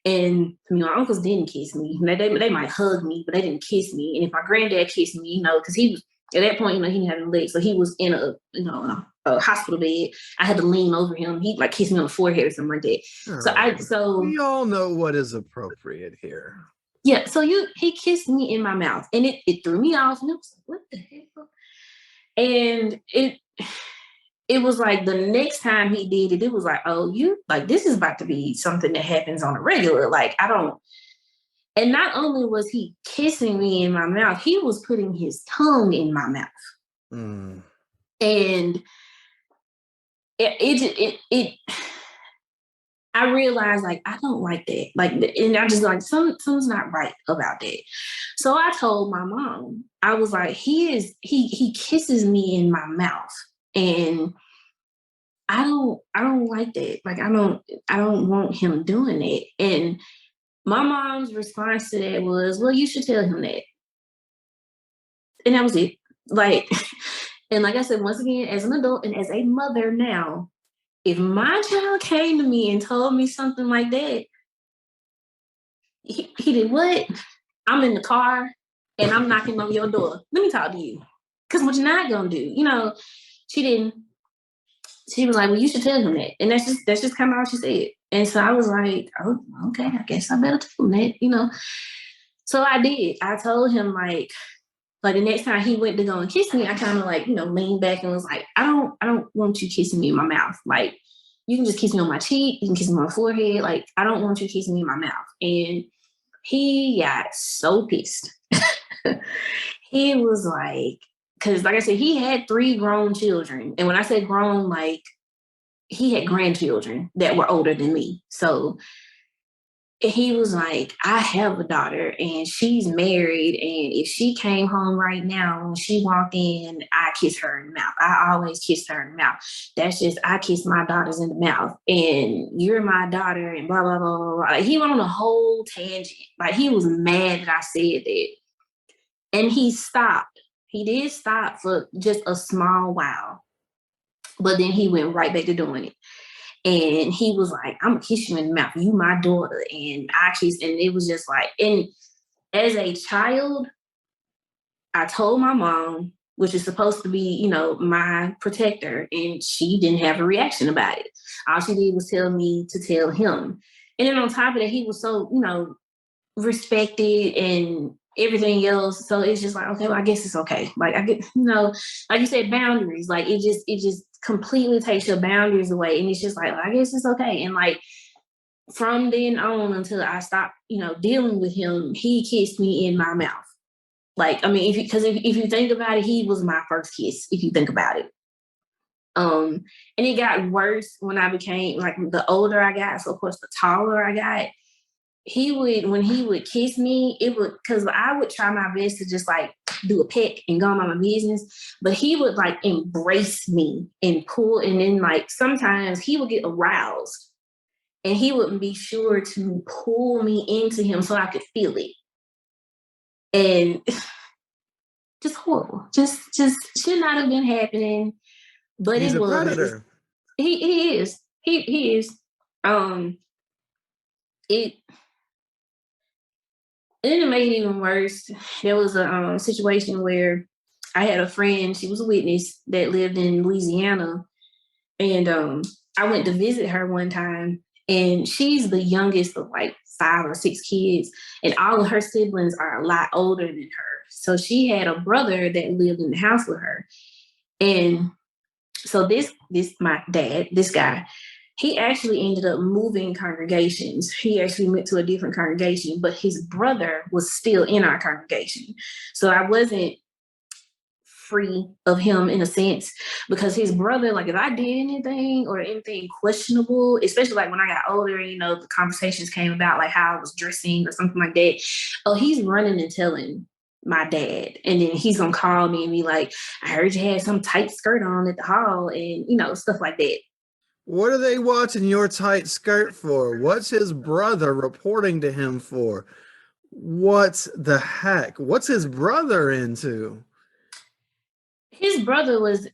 And my uncles didn't kiss me. They might hug me, but they didn't kiss me. And if my granddad kissed me, because he was at that point, he didn't have any legs, so he was in a hospital bed. I had to lean over him. He like kissed me on the forehead or something like that. So we all know what is appropriate here. Yeah, so he kissed me in my mouth, and it threw me off, and it was like, what the hell? And it was like the next time he did it, it was like, oh, you like this is about to be something that happens on a regular. Like I don't. And not only was he kissing me in my mouth, he was putting his tongue in my mouth, and it I realized like I don't like that. Like, and I just like something's not right about that. So I told my mom, I was like, he kisses me in my mouth, and I don't like that. Like I don't want him doing it. And my mom's response to that was, well, you should tell him that. And that was it. Like, and like I said, once again, as an adult and as a mother now, if my child came to me and told me something like that, he did what? I'm in the car and I'm knocking on your door. Let me talk to you. Because what you're not going to do, she didn't. She was like, well, you should tell him that. And that's just kind of all she said. And so I was like, oh, okay, I guess I better tell him that, So I did. I told him like the next time he went to go and kiss me, I kind of like, leaned back and was like, I don't want you kissing me in my mouth. Like, you can just kiss me on my cheek. You can kiss me on my forehead. Like, I don't want you kissing me in my mouth. And he got so pissed. He was like, because like I said, he had 3 grown children. And when I say grown, like he had grandchildren that were older than me. So he was like, I have a daughter and she's married. And if she came home right now, when she walked in, I kiss her in the mouth. I always kiss her in the mouth. That's just, I kiss my daughters in the mouth. And you're my daughter and blah, blah, blah, blah, blah. Like, he went on a whole tangent. Like he was mad that I said that. And he stopped. He did stop for just a small while. But then he went right back to doing it. And he was like, I'm gonna kiss you in the mouth. You my daughter. And I kissed, and it was just like, and as a child, I told my mom, which is supposed to be, my protector, and she didn't have a reaction about it. All she did was tell me to tell him. And then on top of that, he was so, respected and everything else. So it's just like, okay, well, I guess it's okay. Like I get, like you said, boundaries. Like it just completely takes your boundaries away. And it's just like, well, I guess it's okay. And like from then on until I stopped, dealing with him, he kissed me in my mouth. Like, I mean, if you think about it, he was my first kiss, if you think about it. And it got worse when I became like the older I got. So of course, the taller I got, when he would kiss me, because I would try my best to just like do a peck and go on my business, but he would like embrace me and pull, and then like sometimes he would get aroused and he wouldn't be sure to pull me into him so I could feel it. And just horrible. Just should not have been happening, but He's it a was. predator. He is. He is. And it made it even worse. There was a situation where I had a friend, she was a witness that lived in Louisiana. And I went to visit her one time, and she's the youngest of like 5 or 6 kids. And all of her siblings are a lot older than her. So she had a brother that lived in the house with her. And so this my dad, this guy, he actually ended up moving congregations. He actually went to a different congregation, but his brother was still in our congregation. So I wasn't free of him in a sense, because his brother, like if I did anything or anything questionable, especially like when I got older, the conversations came about like how I was dressing or something like that. Oh, he's running and telling my dad. And then he's gonna call me and be like, I heard you had some tight skirt on at the hall, and stuff like that. What are they watching your tight skirt for? What's his brother reporting to him for? What the heck? What's his brother into? His brother was,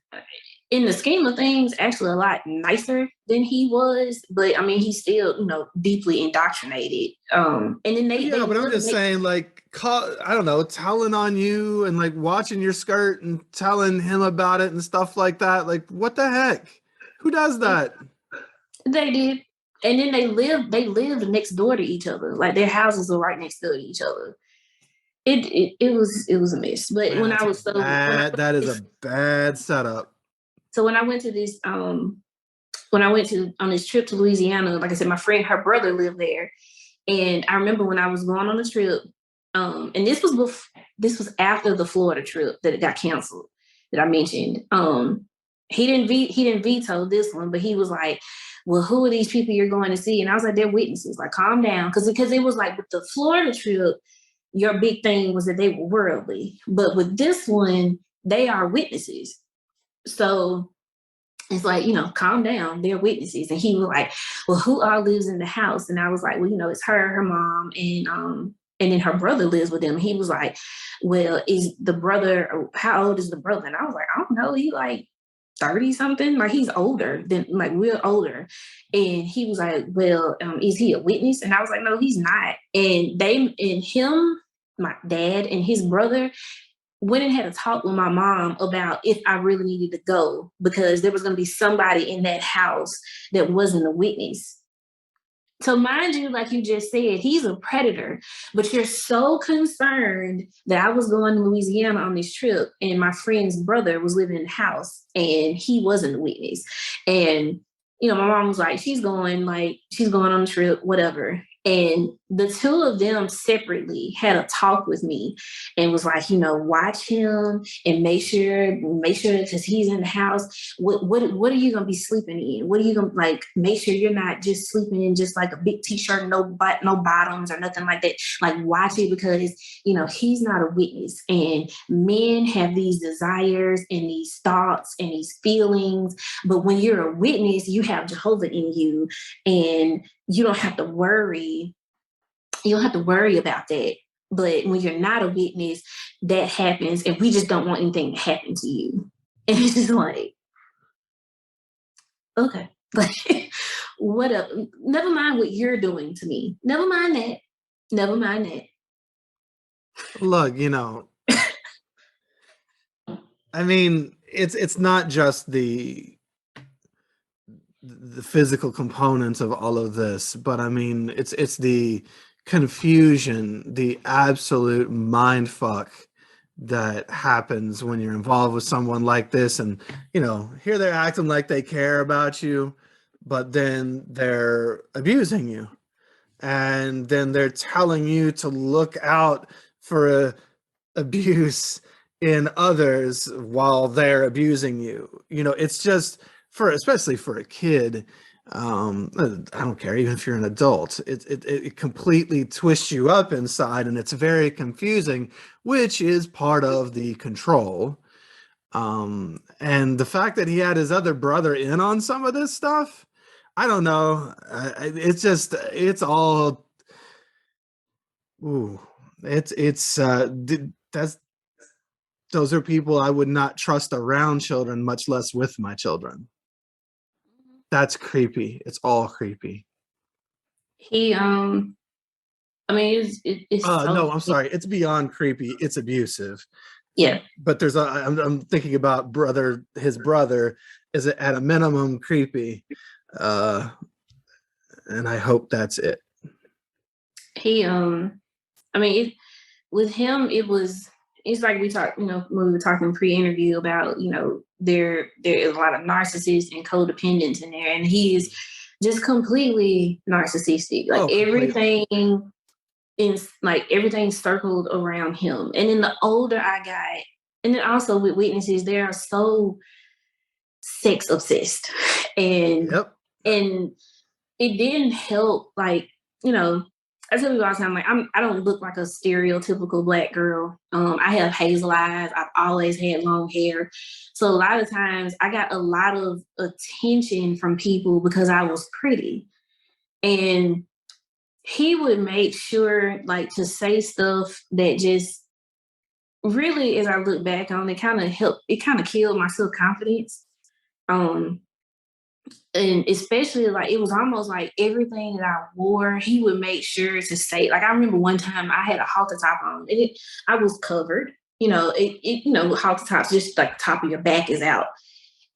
in the scheme of things, actually a lot nicer than he was. But I mean, he's still, deeply indoctrinated. And then they Yeah, but I'm live just saying, like, I don't know, telling on you and like watching your skirt and telling him about it and stuff like that. Like, what the heck? Who does that? They did. And then they lived next door to each other. Like their houses were right next door to each other. It was a mess. But Man, when I was that is a bad setup. so when I went to this when I went to on this trip to Louisiana, like I said, my friend, her brother lived there. And I remember when I was going on the trip, and this was after the Florida trip that it got canceled that I mentioned. He didn't veto this one, but he was like, "Well, who are these people you're going to see?" And I was like, "They're witnesses. Like, calm down," because it was like with the Florida trip, your big thing was that they were worldly, but with this one, they are witnesses. So it's like, calm down, they're witnesses. And he was like, "Well, who all lives in the house?" And I was like, "Well, it's her mom, and then her brother lives with them." And he was like, "Well, is the brother, how old is the brother?" And I was like, "I don't know, he like 30 something, like he's older than, like, we're older." And he was like, "Well, is he a witness?" And I was like, "No, he's not." My dad and his brother went and had a talk with my mom about if I really needed to go, because there was going to be somebody in that house that wasn't a witness. So mind you, like you just said, he's a predator, but you're so concerned that I was going to Louisiana on this trip and my friend's brother was living in the house and he wasn't a witness. And, my mom was like, she's going on the trip, whatever. And the two of them separately had a talk with me and was like, watch him and make sure, because he's in the house. What are you gonna be sleeping in? What are you gonna, like, make sure you're not just sleeping in just like a big t-shirt, no bottoms or nothing like that. Like, watch it, because he's not a witness. And men have these desires and these thoughts and these feelings, but when you're a witness, you have Jehovah in you, and you don't have to worry. You don't have to worry about that. But when you're not a witness, that happens, and we just don't want anything to happen to you." And it's just like, okay, like, what up? Never mind what you're doing to me. Never mind that. Never mind that. Look, I mean, it's not just the physical components of all of this, but I mean, it's the confusion, the absolute mind fuck that happens when you're involved with someone like this. And here they're acting like they care about you, but then they're abusing you, and then they're telling you to look out for abuse in others while they're abusing you. It's just, especially for a kid, I don't care, even if you're an adult, it completely twists you up inside, and it's very confusing, which is part of the control. And the fact that he had his other brother in on some of this stuff, I don't know. It's all, ooh, that's those are people I would not trust around children, much less with my children. That's creepy. It's all creepy. He, I mean, it's so, No, I'm sorry. It's beyond creepy. It's abusive. yeah. But I'm thinking about his brother is at a minimum creepy. And I hope that's it. He, I mean, with him, it's like we talked, when we were talking pre-interview about, there is a lot of narcissists and codependents in there, and he is just completely narcissistic. Like, Completely. everything circled around him. And then the older I got, and then also with witnesses, they are so sex obsessed, and Yep. and it didn't help. Like, I tell you all the time, like, I don't look like a stereotypical Black girl. I have hazel eyes. I've always had long hair. So a lot of times I got a lot of attention from people because I was pretty. And he would make sure, like, to say stuff that just really, as I look back on it, kind of killed my self-confidence. And especially like it was almost like everything that I wore, he would make sure to say. Like I remember one time I had a halter top on, and I was covered. Halter tops just like the top of your back is out.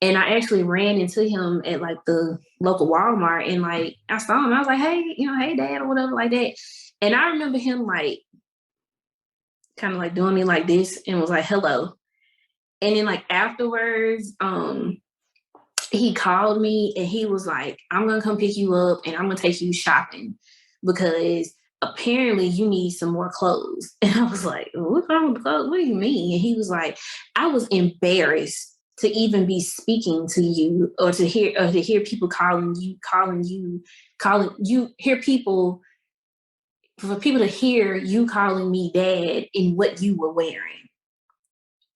And I actually ran into him at like the local Walmart, and like I saw him. I was like, hey, hey, dad, or whatever, like that. And I remember him like kind of like doing me like this and was like, hello. And then like afterwards, he called me and he was like, I'm gonna come pick you up and I'm gonna take you shopping because apparently you need some more clothes. And I was like, what's wrong with the clothes? What do you mean? And he was like, I was embarrassed to even be speaking to you or to hear people for people to hear you calling me dad in what you were wearing.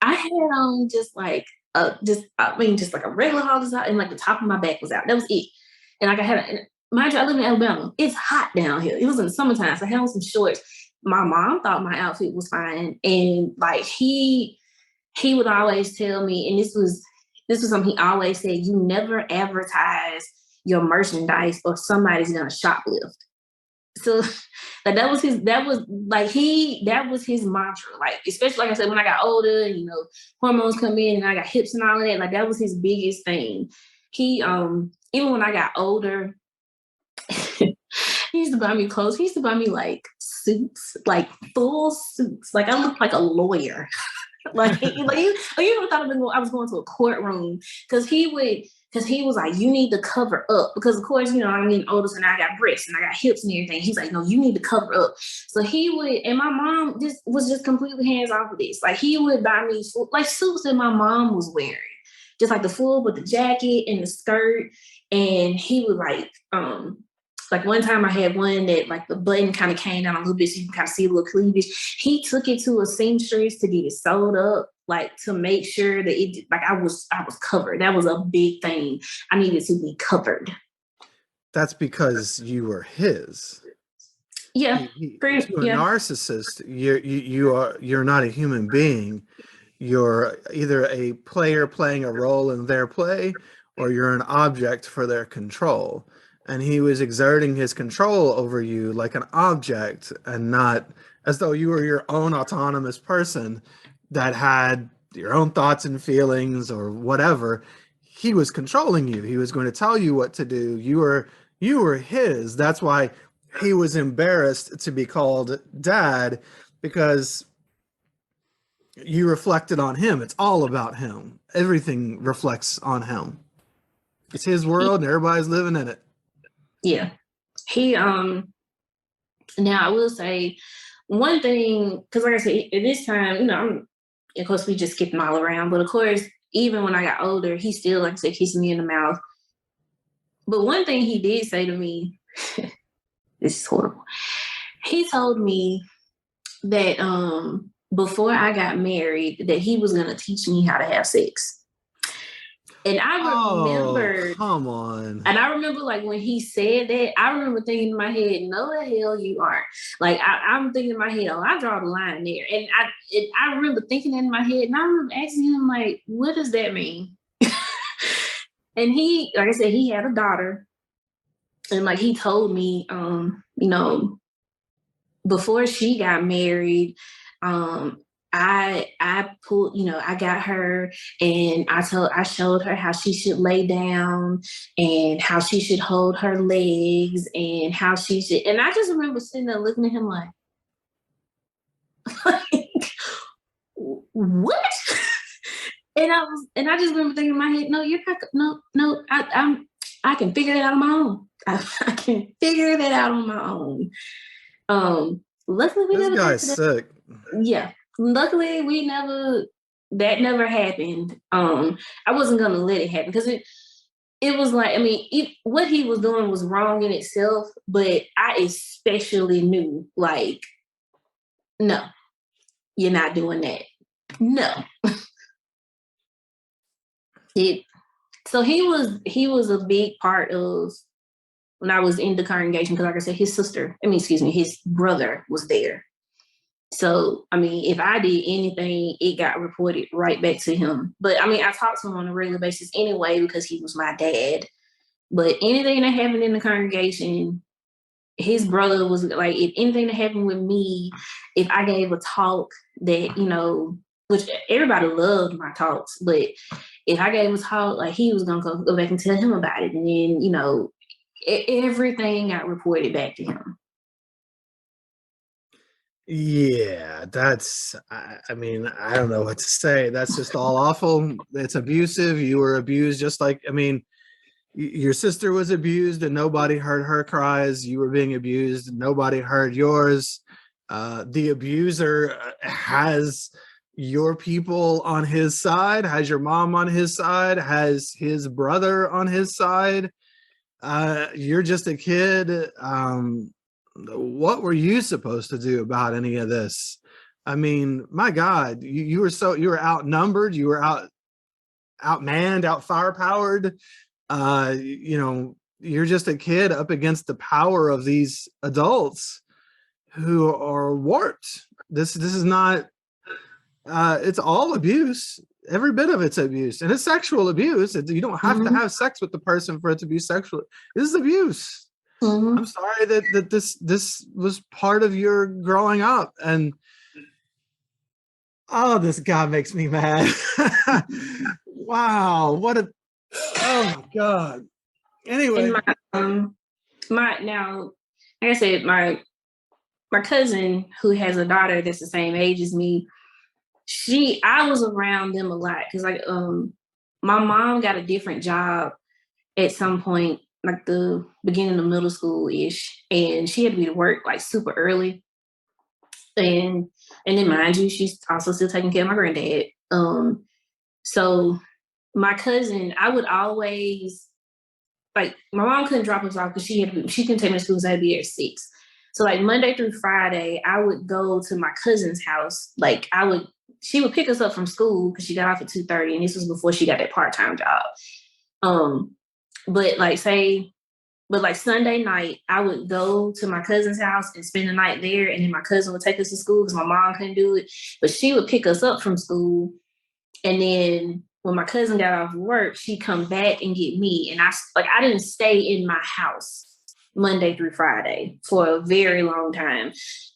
I had on just like just like a regular halter top, and like the top of my back was out. That was it. And like mind you, I live in Alabama. It's hot down here. It was in the summertime, so I had on some shorts. My mom thought my outfit was fine, and like he would always tell me, and this was something he always said: you never advertise your merchandise, or somebody's gonna shoplift. So like that was his mantra. Like, especially like I said, when I got older, hormones come in and I got hips and all of that, like that was his biggest thing. He even when I got older, he used to buy me clothes. He used to buy me like suits, like full suits. Like I looked like a lawyer. Like you never thought I was going to a courtroom because he was like, you need to cover up because of course, I'm getting older and I got breasts and I got hips and everything. He's like, no, you need to cover up. So he would, and my mom was completely hands off with this. Like he would buy me like suits that my mom was wearing, just like the full with the jacket and the skirt. And he would like one time I had one that like the button kind of came down a little bit so you can kind of see a little cleavage. He took it to a seamstress to get it sewed up, like to make sure that it like I was covered. That was a big thing. I needed to be covered. That's because you were his. Yeah. To a narcissist, you're not a human being. You're either a player playing a role in their play, or you're an object for their control. And he was exerting his control over you like an object and not as though you were your own autonomous person that had your own thoughts and feelings or whatever. He was controlling you. He was going to tell you what to do. You were his. That's why he was embarrassed to be called dad, because you reflected on him. It's all about him. Everything reflects on him. It's his world and everybody's living in it. Yeah. He now I will say one thing, because like I said, at this time, of course we just skipped all around, but of course, even when I got older, he still, like I said, kissed me in the mouth. But one thing he did say to me, this is horrible. He told me that before I got married, that he was gonna teach me how to have sex. And I remember, come on. And I remember, like, when he said that, I remember thinking in my head, no, the hell you aren't. Like, I'm thinking in my head, oh, I draw the line there. And I remember thinking in my head, and I remember asking him, like, what does that mean? And he, like I said, he had a daughter. And, like, he told me, before she got married, I pulled, I got her and I showed her how she should lay down and how she should hold her legs and how she should, and I just remember sitting there looking at him like what? And I just remember thinking in my head, no, you're not, no, I can figure that out on my own. I can figure that out on my own. Luckily we never got to that. Sick. Yeah. Luckily that never happened. I wasn't gonna let it happen because it was like, I mean, what he was doing was wrong in itself, but I especially knew, like, no, you're not doing that. No. So he was a big part of when I was in the congregation, because like I said, his brother was there. So, I mean, if I did anything, it got reported right back to him. But I mean, I talked to him on a regular basis anyway because he was my dad. But anything that happened in the congregation, his brother was like, if anything that happened with me, if I gave a talk that, which everybody loved my talks, but if I gave a talk, like he was going to go back and tell him about it. And then, everything got reported back to him. Yeah, I mean, I don't know what to say. That's just all awful. It's abusive. You were abused just like, I mean, your sister was abused and nobody heard her cries. You were being abused and nobody heard yours. The abuser has your people on his side, has your mom on his side, has his brother on his side. You're just a kid. What were you supposed to do about any of this? I mean, my God, you were outnumbered, you were outmanned, out firepowered. You're just a kid up against the power of these adults who are warped. This is not it's all abuse. Every bit of it's abuse, and it's sexual abuse. You don't have to have sex with the person for it to be sexual. This is abuse. I'm sorry that this was part of your growing up, and oh, this guy makes me mad. Wow, oh my God. Anyway, and now, like I said, my cousin who has a daughter that's the same age as me, I was around them a lot because my mom got a different job at some point, like the beginning of middle school ish, and she had to be to work like super early. And then mind you, she's also still taking care of my granddad. So my cousin, I would always like my mom couldn't drop us off because she couldn't take me to school, so I had to be there at 6. So like Monday through Friday, I would go to my cousin's house. Like she would pick us up from school because she got off at 2:30, and this was before she got that part-time job. But Sunday night, I would go to my cousin's house and spend the night there, and then my cousin would take us to school because my mom couldn't do it. But she would pick us up from school, and then when my cousin got off work, she'd come back and get me. And I didn't stay in my house Monday through Friday for a very long time.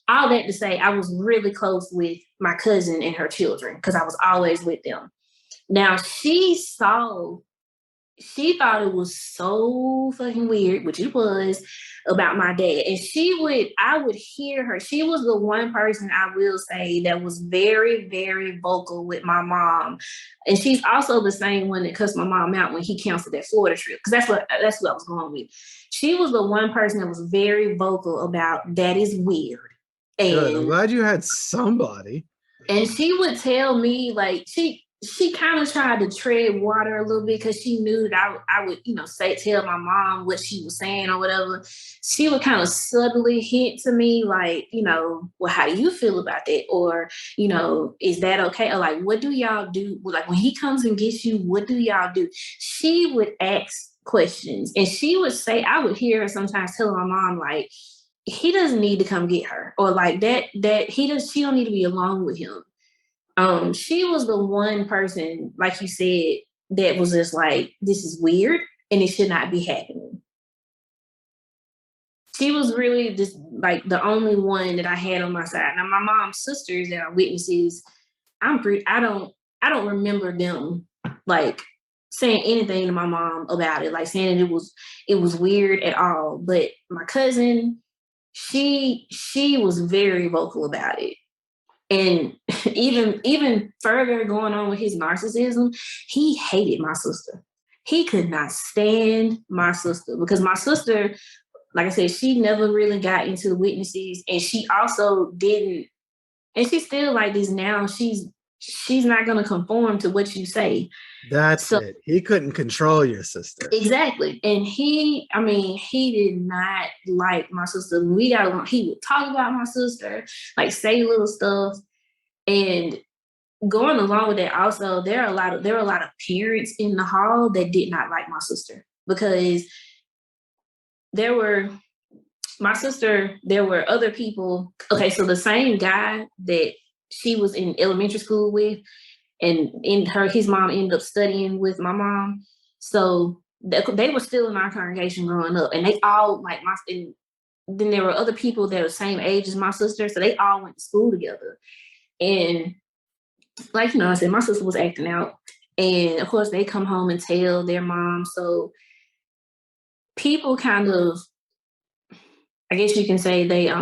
All that to say, I was really close with my cousin and her children because I was always with them. Now, she thought it was so fucking weird, which it was, about my dad. And I would hear her. She was the one person I will say that was very, very vocal with my mom. And she's also the same one that cussed my mom out when he canceled that Florida trip. Because that's what I was going with. She was the one person that was very vocal about that is weird. And good. I'm glad you had somebody. And she would tell me, like, she kind of tried to tread water a little bit because she knew that I would, tell my mom what she was saying or whatever. She would kind of subtly hint to me, like, well, how do you feel about that? Or, is that okay? Or like, what do y'all do? Like, when he comes and gets you, what do y'all do? She would ask questions, and she would say, I would hear her sometimes telling my mom, like, he doesn't need to come get her, or like that she don't need to be alone with him. She was the one person, like you said, that was just like, this is weird and it should not be happening. She was really just like the only one that I had on my side. Now my mom's sisters that are witnesses, I don't remember them like saying anything to my mom about it, like saying that it was weird at all. But my cousin, she was very vocal about it. And even further going on with his narcissism, he hated my sister. He could not stand my sister because my sister, like I said, she never really got into the witnesses, and she also didn't, and she's still like this now. She's not going to conform to what you say. That's it. He couldn't control your sister. Exactly. And he did not like my sister. He would talk about my sister, like say little stuff. And going along with that, also, there were a lot of parents in the hall that did not like my sister because there were my sister, there were other people. Okay, so the same guy that she was in elementary school with, and his mom ended up studying with my mom. So they were still in our congregation growing up, and they all like and then there were other people that were the same age as my sister, so they all went to school together. And like I said, my sister was acting out, and of course they come home and tell their mom. So people kind of, I guess you can say, they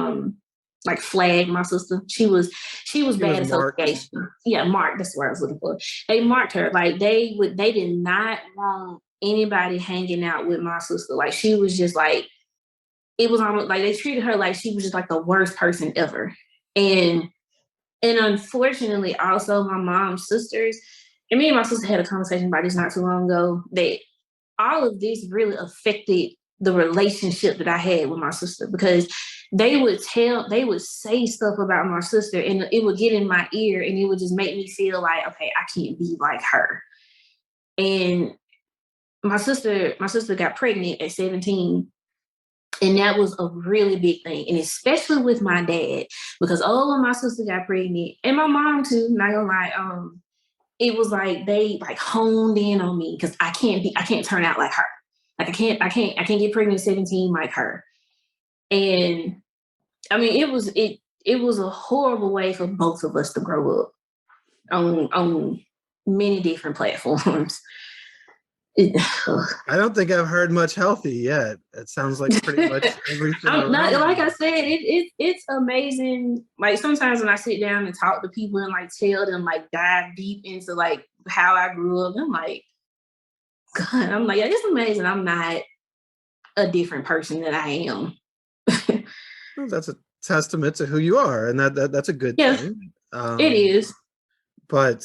like flagged my sister. She was He was bad marked. association. Yeah, marked. That's what I was looking for. They marked her. Like they did not want anybody hanging out with my sister. Like she was just like, it was almost like they treated her like she was just like the worst person ever. And unfortunately, also my mom's sisters, and me and my sister had a conversation about this not too long ago, that all of this really affected the relationship that I had with my sister, because they would say stuff about my sister, and it would get in my ear, and it would just make me feel like, okay, I can't be like her. And my sister got pregnant at 17. And that was a really big thing. And especially with my dad, because when my sister got pregnant, and my mom too, not gonna lie, it was like they like honed in on me, because I can't turn out like her. Like I can't get pregnant at 17 like her. And I mean, it was a horrible way for both of us to grow up on many different platforms. I don't think I've heard much healthy yet. It sounds like pretty much everything Not, around like you. I said, it's amazing. Like sometimes when I sit down and talk to people and like tell them, like dive deep into like how I grew up, I'm like, God, I'm like, yeah, it's amazing. I'm not a different person than I am. Well, that's a testament to who you are, and that's a good Yeah, thing. it is. But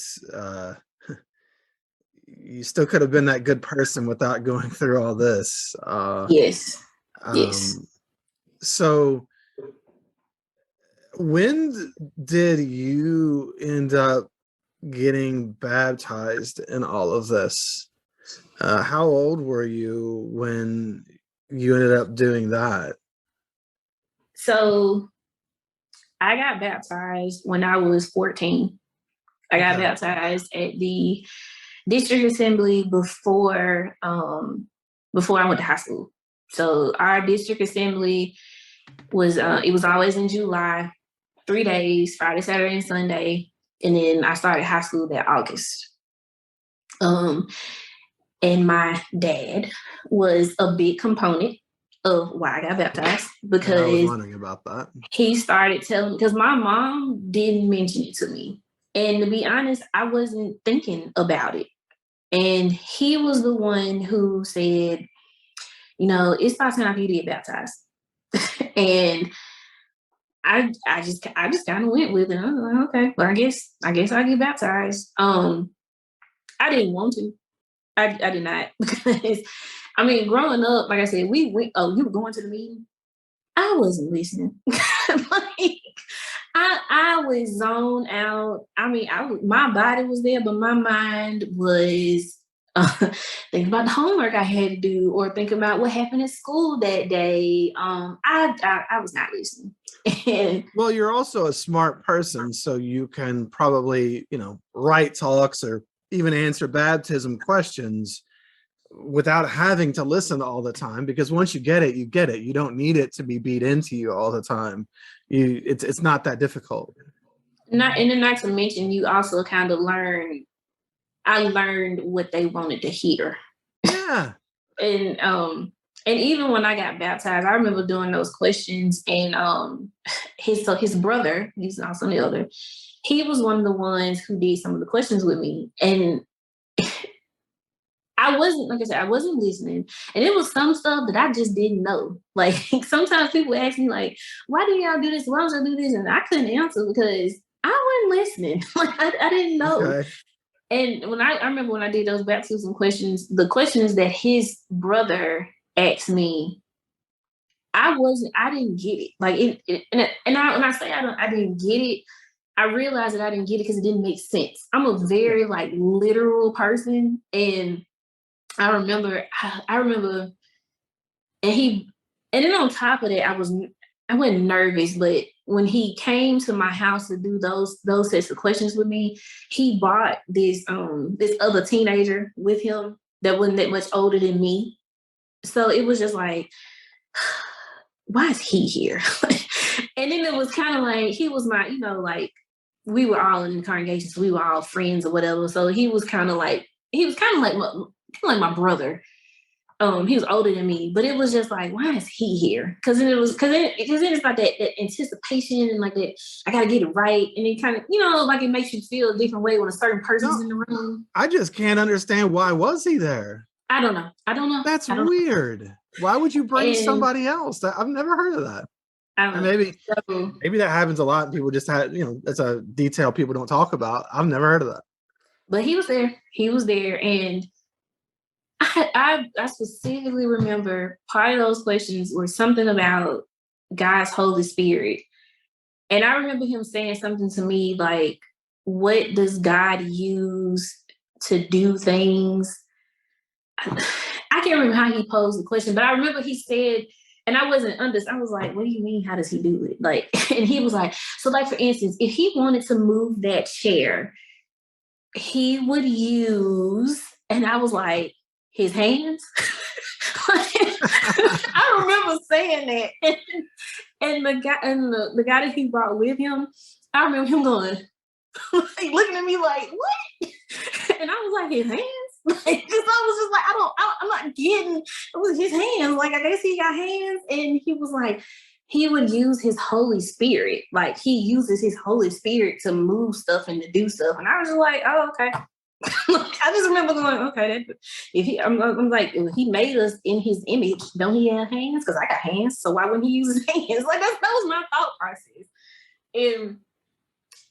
you still could have been that good person without going through all this. Yes. Yes. Um, so when did you end up getting baptized in all of this? How old were you when you ended up doing that? So I got baptized when I was 14. I got Okay. baptized at the district assembly before I went to high school. So our district assembly was it was always in July, 3 days, Friday, Saturday, and Sunday. And then I started high school that August. And my dad was a big component of why I got baptized, Yeah, I was because wondering about that. he started telling me, because my mom didn't mention it to me. And to be honest, I wasn't thinking about it. And he was the one who said, it's about time for you to get baptized. And I just kind of went with it. I was like, okay, well, I guess I'll get baptized. I didn't want to. I did not, because I mean, growing up, like I said, we went. Oh, you were going to the meeting. I wasn't listening. Like, I was zoned out. I mean, my body was there, but my mind was thinking about the homework I had to do, or thinking about what happened at school that day. I was not listening. And Well, you're also a smart person, so you can probably, write talks or even answer baptism questions without having to listen all the time, because once you get it, you get it. You don't need it to be beat into you all the time. It's not that difficult. not to mention, you also kind of learn. I learned what they wanted to hear. Yeah. And even when I got baptized, I remember doing those questions, and his brother, he's also the elder, he was one of the ones who did some of the questions with me. And I wasn't, like I said, I wasn't listening. And it was some stuff that I just didn't know. Like sometimes people ask me, like, why do y'all do this? Why don't y'all do this? And I couldn't answer, because I wasn't listening. Like I didn't know. Okay. And when I remember when I did those baptism questions, the questions that his brother asked me, I didn't get it. Like when I say I didn't get it, I realized that I didn't get it because it didn't make sense. I'm a very like literal person, and I remember, and And then on top of that, I wasn't nervous, but when he came to my house to do those sets of questions with me, he brought this other teenager with him that wasn't that much older than me. So it was just like, why is he here? And then it was kind of like, he was my, like, we were all in the congregation, so we were all friends or whatever. So he was kind of like my brother. He was older than me, but it was just like, why is he here? Because then it's like that anticipation and like that I gotta get it right, and it kind of like it makes you feel a different way when a certain person's in the room. I just can't understand, why was he there? I don't know. That's weird. Why would you bring somebody else? I've never heard of that. And maybe that happens a lot. People just had, that's a detail people don't talk about. I've never heard of that. But he was there, and I specifically remember part of those questions were something about God's Holy Spirit. And I remember him saying something to me like, what does God use to do things? I can't remember how he posed the question, but I remember he said, and I wasn't I was like, what do you mean? How does he do it? Like, and he was like, so like, for instance, if he wanted to move that chair, he would use, and I was like, his hands. I remember saying that, and the guy that he brought with him, I remember him going, like, looking at me like, what? And I was like, his hands. Like, because I was just like, I'm not getting. It was his hands. Like, I guess he got hands, and he was like, he would use his Holy Spirit. Like, he uses his Holy Spirit to move stuff and to do stuff. And I was just like, oh, okay. I just remember going, okay, I'm like, he made us in his image. Don't he have hands? Because I got hands, so why wouldn't he use his hands? Like, that was my thought process. And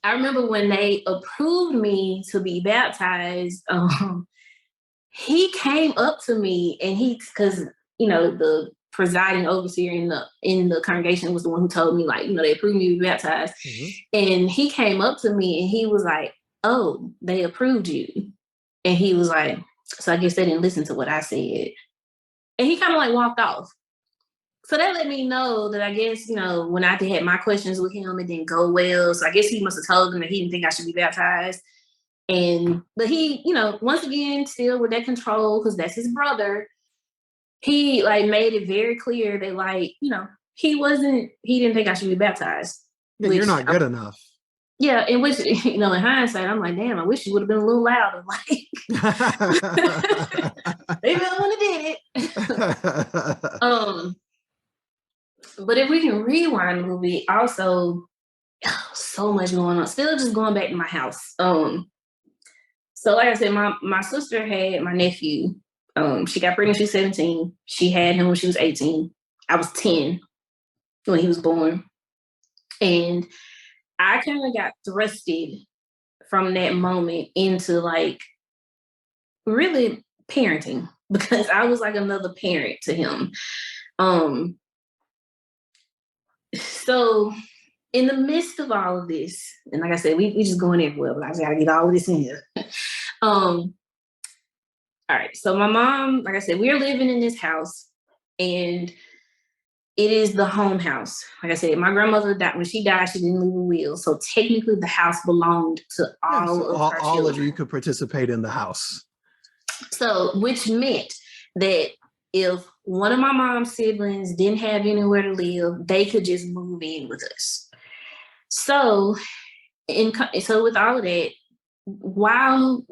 I remember when they approved me to be baptized, he came up to me, and because the presiding overseer in the congregation was the one who told me, like, they approved me to be baptized. Mm-hmm. And he came up to me and he was like, oh, they approved you. And he was like, so I guess they didn't listen to what I said. And he kind of like walked off. So that let me know that I guess, when I had my questions with him, it didn't go well. So I guess he must have told them that he didn't think I should be baptized. But he, once again, still with that control, because that's his brother, he like made it very clear that, like, he didn't think I should be baptized. Yeah, you're not good enough. Yeah, in which, in hindsight, I'm like, damn, I wish you would have been a little louder. Like, maybe I wouldn't have did it. But if we can rewind the movie, also, so much going on. Still just going back to my house. So like I said, my sister had my nephew. She got pregnant when she was 17. She had him when she was 18. I was 10 when he was born. And I kind of got thrusted from that moment into, like, really parenting, because I was like another parent to him. So in the midst of all of this, and like I said, we just going everywhere, but I just got to get all of this in here. All right. So my mom, like I said, we're living in this house, and it is the home house. Like I said, my grandmother died. When she died, she didn't leave a will. So technically the house belonged to all of you could participate in the house. So, which meant that if one of my mom's siblings didn't have anywhere to live, they could just move in with us. So with all of that, while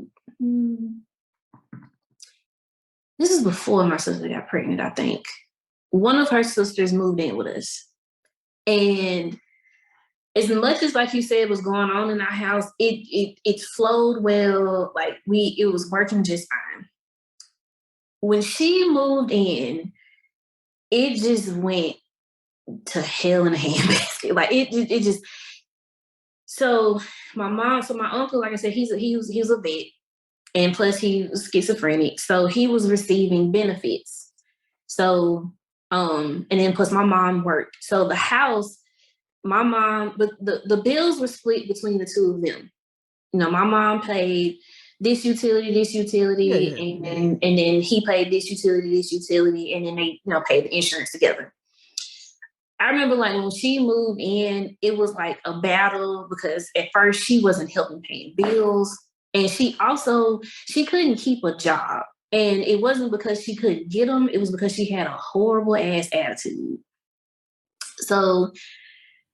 this is before my sister got pregnant, I think, one of her sisters moved in with us. And as much as, like you said, was going on in our house, it flowed well. Like, it was working just fine. When she moved in, it just went to hell in a handbasket. Like, it just. So my uncle, like I said, he was a vet, and plus he was schizophrenic, so he was receiving benefits. So and then plus my mom worked. So the house, my mom, but the bills were split between the two of them. My mom paid this utility, and then he paid this utility, and then they, paid the insurance together. I remember like when she moved in, it was like a battle because at first she wasn't helping paying bills. And she couldn't keep a job. And it wasn't because she couldn't get them. It was because she had a horrible ass attitude. So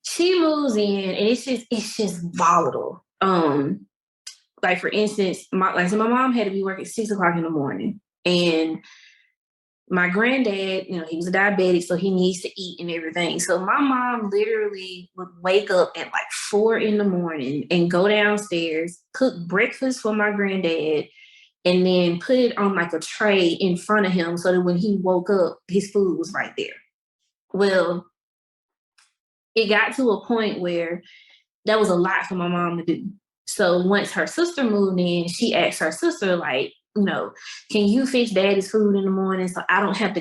she moves in and it's just volatile. Like for instance, my mom had to be working at 6 o'clock in the morning. And my granddad, he was a diabetic, so he needs to eat and everything. So my mom literally would wake up at like 4 in the morning and go downstairs, cook breakfast for my granddad, and then put it on like a tray in front of him so that when he woke up, his food was right there. Well, it got to a point where that was a lot for my mom to do. So once her sister moved in, she asked her sister, like, can you fix daddy's food in the morning so I don't have to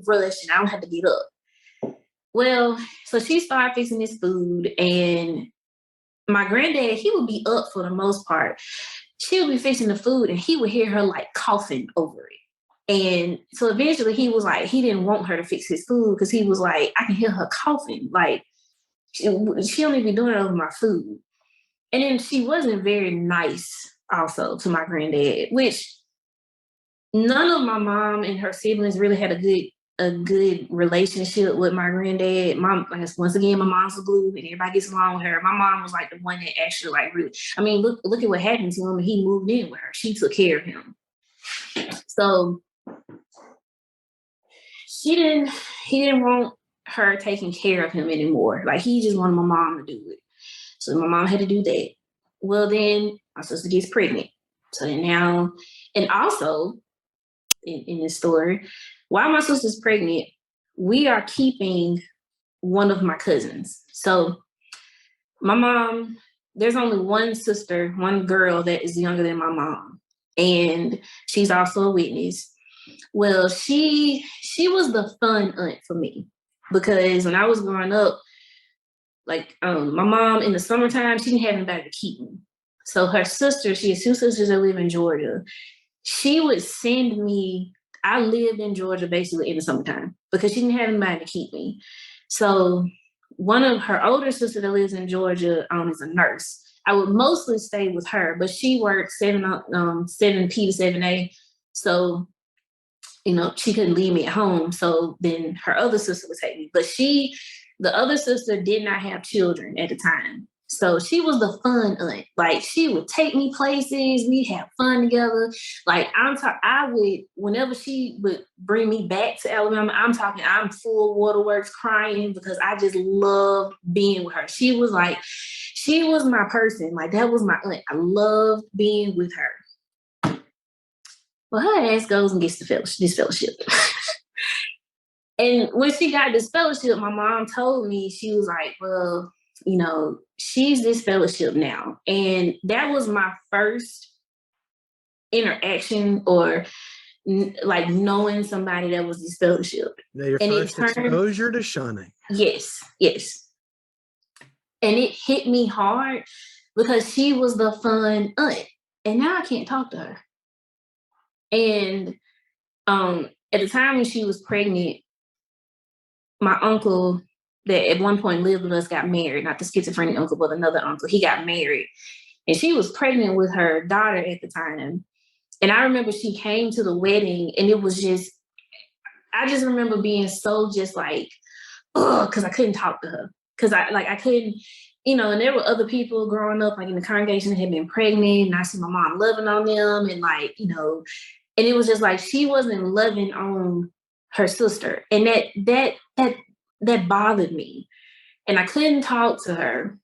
rush and I don't have to get up. Well, so she started fixing his food, and my granddad, he would be up for the most part. She would be fixing the food and he would hear her like coughing over it. And so eventually he was like, he didn't want her to fix his food because he was like, I can hear her coughing. Like, she only be doing it over my food. And then she wasn't very nice also to my granddad, which none of my mom and her siblings really had a good relationship with my granddad. Mom, I guess once again, my mom's a glue and everybody gets along with her. My mom was like the one that actually like really, I mean, look at what happened to him when he moved in with her. She took care of him. So he didn't want her taking care of him anymore. Like he just wanted my mom to do it. So my mom had to do that. Well, then my sister gets pregnant. So then now, and also in this story, while my sister's pregnant, we are keeping one of my cousins. So my mom, there's only one girl that is younger than my mom. And she's also a witness. Well, she was the fun aunt for me because when I was growing up, like my mom in the summertime, she didn't have anybody to keep me. So her sister, she has two sisters that live in Georgia. She would send me, I lived in Georgia basically in the summertime because she didn't have anybody to keep me. So one of her older sister that lives in Georgia is a nurse. I would mostly stay with her, but she worked 7P to 7A. So, she couldn't leave me at home. So then her other sister would take me. But the other sister did not have children at the time. So she was the fun aunt. Like she would take me places, we'd have fun together. Like I would, whenever she would bring me back to Alabama, I'm full waterworks crying because I just loved being with her. She was my person. Like that was my aunt. I loved being with her. Well, her ass goes and gets this fellowship. And when she got this fellowship, my mom told me, she was like, well, she's this fellowship now. And that was my first interaction or like knowing somebody that was this fellowship. Yeah, your first exposure to shunning. Yes. And it hit me hard because she was the fun aunt. And now I can't talk to her. And at the time when she was pregnant, my uncle that at one point lived with us got married, not the schizophrenic uncle, but another uncle. He got married and she was pregnant with her daughter at the time. And I remember she came to the wedding and it was I just remember being so just like, ugh, because I couldn't talk to her. Because I couldn't, and there were other people growing up like in the congregation that had been pregnant and I see my mom loving on them and like, and it was just like she wasn't loving on her sister. And that bothered me. And I couldn't talk to her.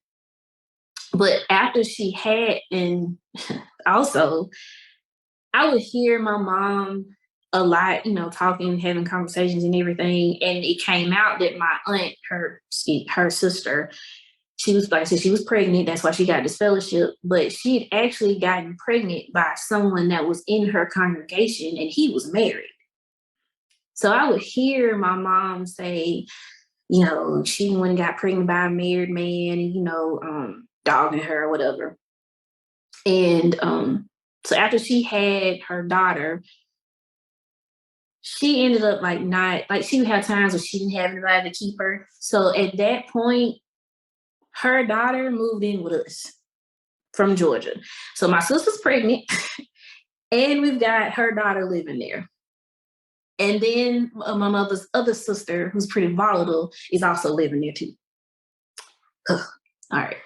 But after she had, and also I would hear my mom a lot, talking, having conversations and everything. And it came out that my aunt, her sister, she was like, so she was pregnant. That's why she got this fellowship. But she had actually gotten pregnant by someone that was in her congregation and he was married. So I would hear my mom say, she went and got pregnant by a married man and, dogging her or whatever. And so after she had her daughter, she ended up like not, like she would have times where she didn't have anybody to keep her. So at that point, her daughter moved in with us from Georgia. So my sister's pregnant and we've got her daughter living there. And then my mother's other sister, who's pretty volatile, is also living there too. Ugh. All right.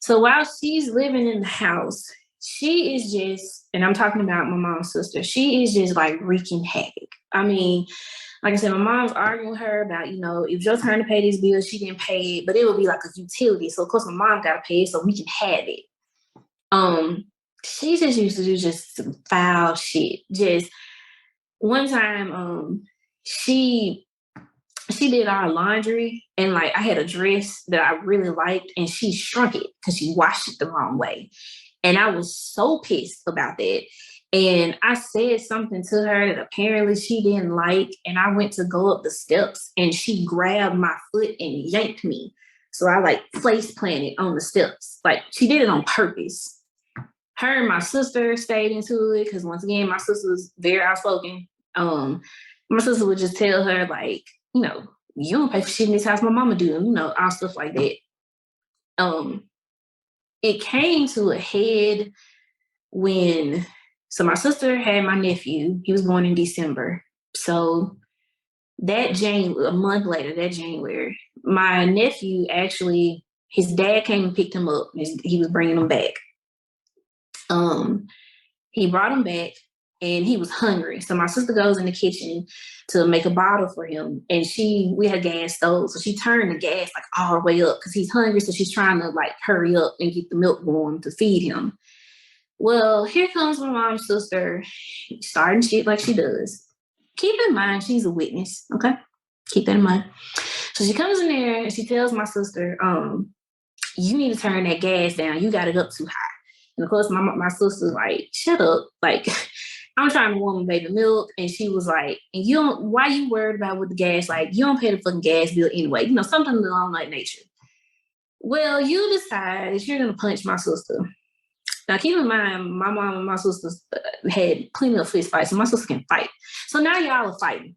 So while she's living in the house, she is just, and I'm talking about my mom's sister, she is just like wreaking havoc. I mean, like I said, my mom's arguing with her about, if your turn to pay these bills, she didn't pay it, but it would be like a utility. So of course my mom got to pay it so we can have it. She just used to do just some foul shit. Just one time, she did our laundry and like I had a dress that I really liked and she shrunk it because she washed it the wrong way. And I was so pissed about that. And I said something to her that apparently she didn't like. And I went to go up the steps and she grabbed my foot and yanked me. So I like place planted on the steps. Like she did it on purpose. Her and my sister stayed into it because once again, my sister was very outspoken. My sister would just tell her like, you don't pay for shit in this house, my mama do, all stuff like that. It came to a head so my sister had my nephew, he was born in December. So a month later, that January, my nephew actually, his dad came and picked him up. He was bringing him back. He brought him back and he was hungry. So my sister goes in the kitchen to make a bottle for him. And we had gas stove. So she turned the gas like all the way up because he's hungry. So she's trying to like hurry up and get the milk warm to feed him. Well, here comes my mom's sister starting shit like she does. Keep in mind, she's a witness. Okay. Keep that in mind. So she comes in there and she tells my sister, you need to turn that gas down. You got it up too high. And of course, my sister's like, shut up. Like, I'm trying to warm baby milk. And she was like, why you worried about with the gas? Like, you don't pay the fucking gas bill anyway. Something along that nature. Well, you decide that you're going to punch my sister. Now, keep in mind, my mom and my sisters had plenty of fist fights, and my sister can fight. So now y'all are fighting.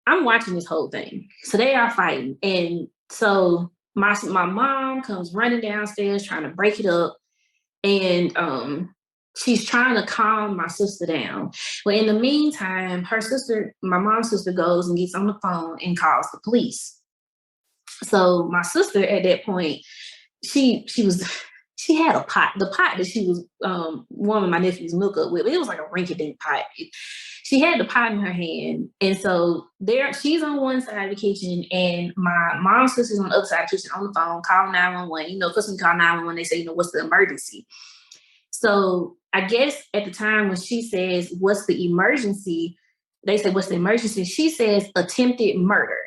I'm watching this whole thing. So they are fighting. And so my mom comes running downstairs trying to break it up. And she's trying to calm my sister down. But in the meantime, my mom's sister goes and gets on the phone and calls the police. So my sister at that point, she had a pot, the pot that she was warming my nephew's milk up with. It was like a rinky-dink pot. She had the pot in her hand. And so she's on one side of the kitchen and my mom's sister's on the other side of the kitchen on the phone, calling 911. Because when we call 911, they say, what's the emergency? So I guess at the time when she says, what's the emergency? They say, what's the emergency? She says, attempted murder.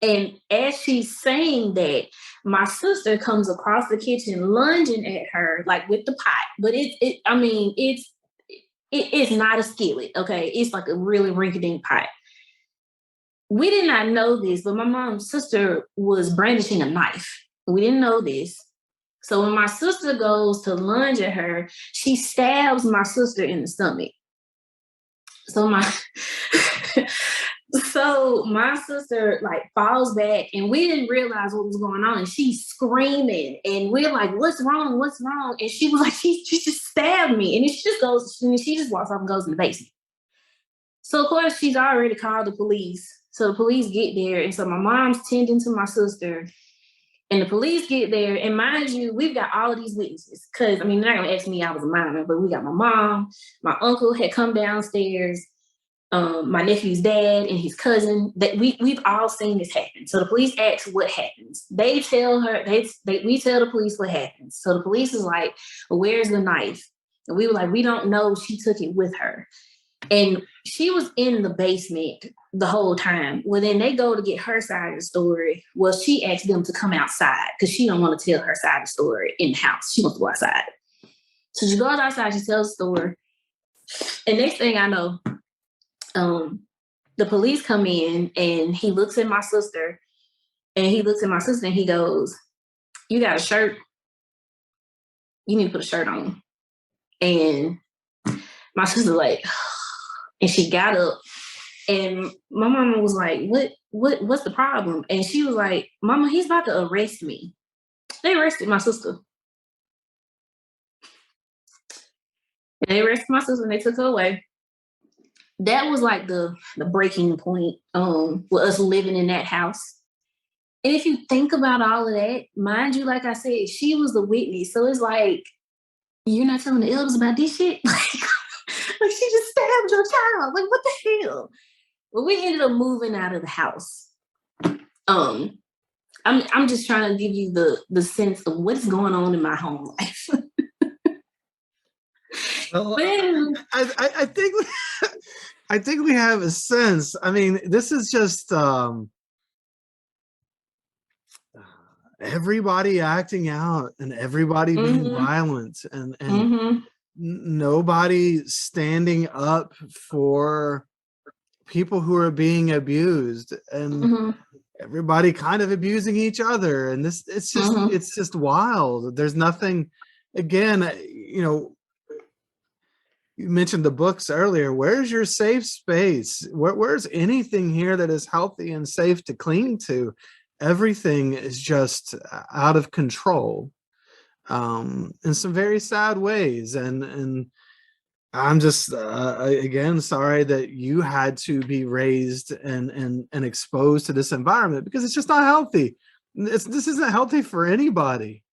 And as she's saying that, my sister comes across the kitchen lunging at her, like with the pot. But it's not a skillet, okay? It's like a really rinky-dink pot. We did not know this, but my mom's sister was brandishing a knife. We didn't know this. So when my sister goes to lunge at her, she stabs my sister in the stomach. So my sister like falls back and we didn't realize what was going on. And she's screaming and we're like, what's wrong? What's wrong? And she was like, she just stabbed me. And she just walks off and goes in the basement. So of course she's already called the police. So the police get there. And so my mom's tending to my sister and the police get there. And mind you, we've got all of these witnesses. Cause they're not gonna ask me, I was a minor, but we got my mom, my uncle had come downstairs. My nephew's dad and his cousin, that we've all seen this happen. So the police ask what happens. They tell her, we tell the police what happens. So the police is like, well, where's the knife? And we were like, we don't know. She took it with her. And she was in the basement the whole time. Well, then they go to get her side of the story. Well, she asked them to come outside because she don't want to tell her side of the story in the house. She wants to go outside. So she goes outside, she tells the story. And next thing I know, the police come in and he looks at my sister and he goes, you got a shirt? You need to put a shirt on. And my sister like, and she got up And my mama was like, what's the problem? And she was like, Mama, he's about to arrest me. They arrested my sister. And they arrested my sister and they took her away. That was like the breaking point with us living in that house. And if you think about all of that, mind you, like I said, she was the witness. So it's like, you're not telling the elders about this shit? Like she just stabbed your child. Like, what the hell? Well, we ended up moving out of the house. I'm just trying to give you the sense of what's going on in my home life. Well, I think I think we have a sense. I mean, this is just everybody acting out and everybody being violent and nobody standing up for people who are being abused and everybody kind of abusing each other. And this, it's just wild. There's nothing, again, you know, you mentioned the books earlier. Where's your safe space? Where's anything here that is healthy and safe to cling to? Everything is just out of control in some very sad ways. And I'm just again sorry that you had to be raised and exposed to this environment, because it's just not healthy. This isn't healthy for anybody.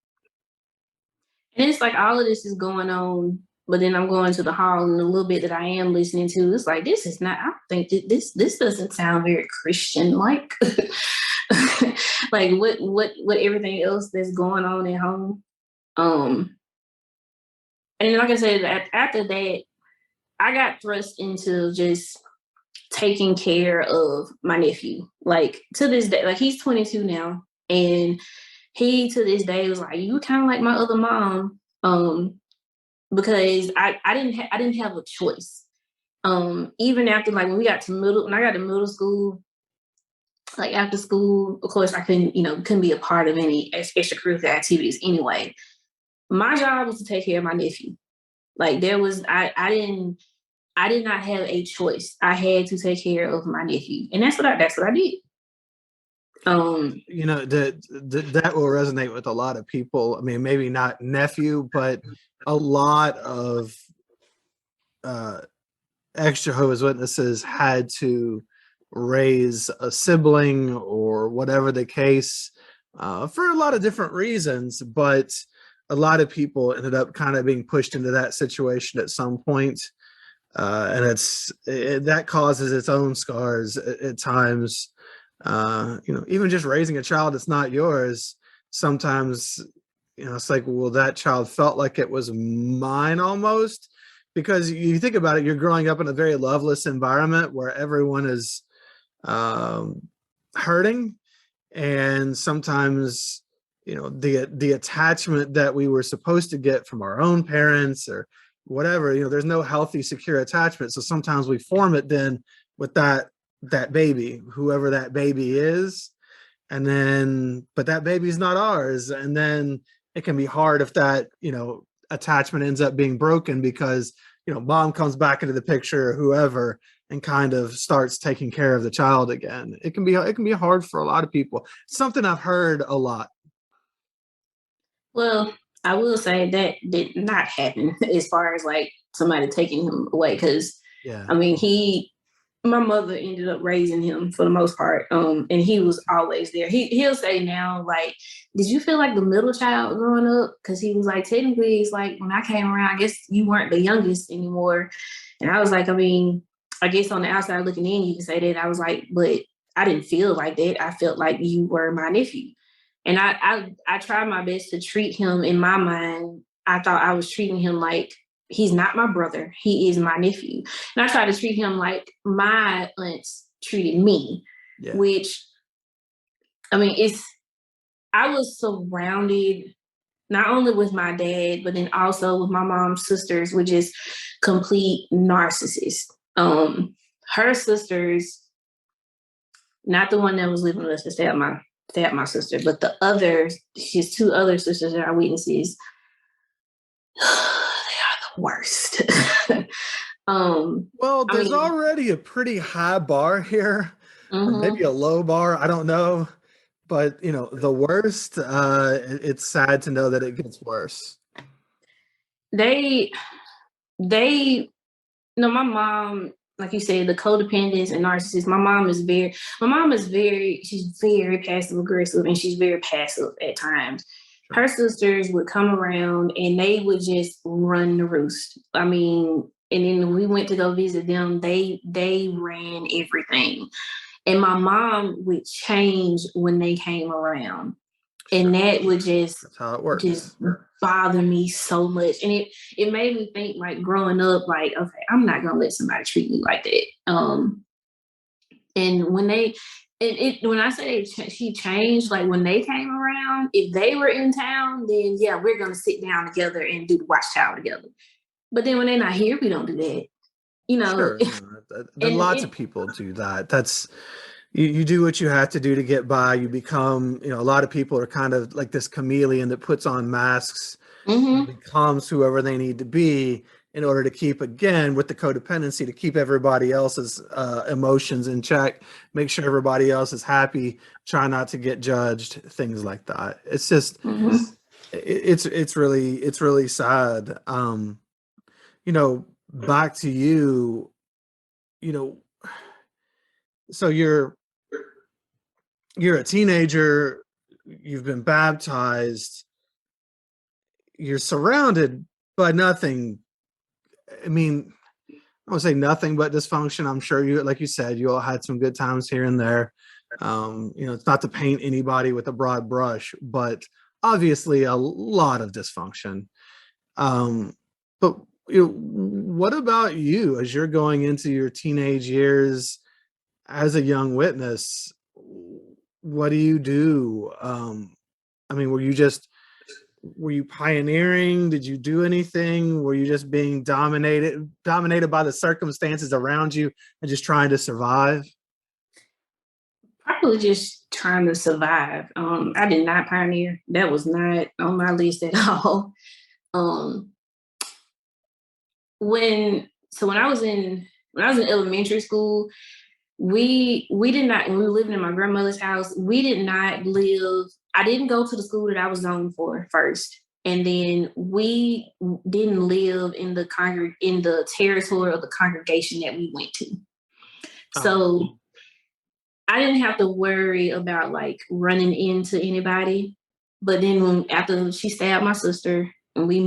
And it's like all of this is going on, but then I'm going to the hall and a little bit that I am listening to, it's like, this is not, I don't think this doesn't sound very Christian like. Like what everything else that's going on at home. And like I said, after that, I got thrust into just taking care of my nephew. Like to this day, like he's 22 now, and he to this day was like, you kind of like my other mom, because I didn't have a choice. Even after, like when I got to middle school, like after school, of course I couldn't be a part of any extracurricular activities anyway. My job was to take care of my nephew. Like I did not have a choice. I had to take care of my nephew, and that's what I did. You know, that will resonate with a lot of people. I mean, maybe not nephew, but a lot of ex-Jehovah's Witnesses had to raise a sibling or whatever the case for a lot of different reasons, but a lot of people ended up kind of being pushed into that situation at some point. And that causes its own scars at times. You know, even just raising a child that's not yours, sometimes, you know, it's like, well, that child felt like it was mine almost, because you think about it, you're growing up in a very loveless environment where everyone is hurting. And sometimes, you know, the attachment that we were supposed to get from our own parents or whatever, you know, there's no healthy, secure attachment. So sometimes we form it then with that baby, whoever that baby is. And then, but that baby's not ours. And then it can be hard if that, you know, attachment ends up being broken because, you know, mom comes back into the picture or whoever and kind of starts taking care of the child again. It can be hard for a lot of people. It's something I've heard a lot. Well, I will say that did not happen as far as like somebody taking him away, because Yeah. I mean my mother ended up raising him for the most part, and he was always there. He'll say now, like, did you feel like the middle child growing up? Because he was like, technically, it's like when I came around, I guess you weren't the youngest anymore. And I was like, I mean, I guess on the outside looking in, you can say that. I was like, but I didn't feel like that. I felt like you were my nephew. And I tried my best to treat him, in my mind, I thought I was treating him like he's not my brother. He is my nephew. And I tried to treat him like my aunts treated me, which, I mean, I was surrounded not only with my dad, but then also with my mom's sisters, which is complete narcissists. Her sisters, not the one that was living with us, to stay at my sister, but the others, his two other sisters that are witnesses, they are the worst. Well, I there's mean, already a pretty high bar here, or maybe mhm. a low bar. I don't know. But, the worst, it's sad to know that it gets worse. they they no, my mom, like you said, the codependence and narcissist. She's very passive aggressive and she's very passive at times. Sure. Her sisters would come around and they would just run the roost. I mean, and then when we went to go visit them, they ran everything. And my mom would change when they came around. And Sure. that would just That's how it just works. bother me so much. And it made me think, like, growing up, like, okay, I'm not gonna let somebody treat me like that. And when I say she changed, like when they came around, if they were in town, then yeah, we're gonna sit down together and do the watchtower together. But then when they're not here, we don't do that. You know, Sure. Lots of and people do that. That's you do what you have to do to get by. You become, a lot of people are kind of like this chameleon that puts on masks and mhm, becomes whoever they need to be in order to keep, again, with the codependency, to keep everybody else's emotions in check, make sure everybody else is happy, try not to get judged, things like that. It's just, mhm. it's really sad. Back to you, you know, so you're a teenager, you've been baptized, you're surrounded by nothing. I mean, I would say nothing but dysfunction. I'm sure you, like you said, you all had some good times here and there. It's not to paint anybody with a broad brush, but obviously a lot of dysfunction. But what about you as you're going into your teenage years as a young witness? What do you do? I mean, were you pioneering? Did you do anything? Were you just being dominated by the circumstances around you and just trying to survive? Probably just trying to survive. I did not pioneer. That was not on my list at all. Um, when I was in elementary school, we did not, when we were living in my grandmother's house, we did not live. I didn't go to the school that I was zoned for first, and then we didn't live in in the territory of the congregation that we went to. Oh, So I didn't have to worry about like running into anybody. But then after she stabbed my sister and we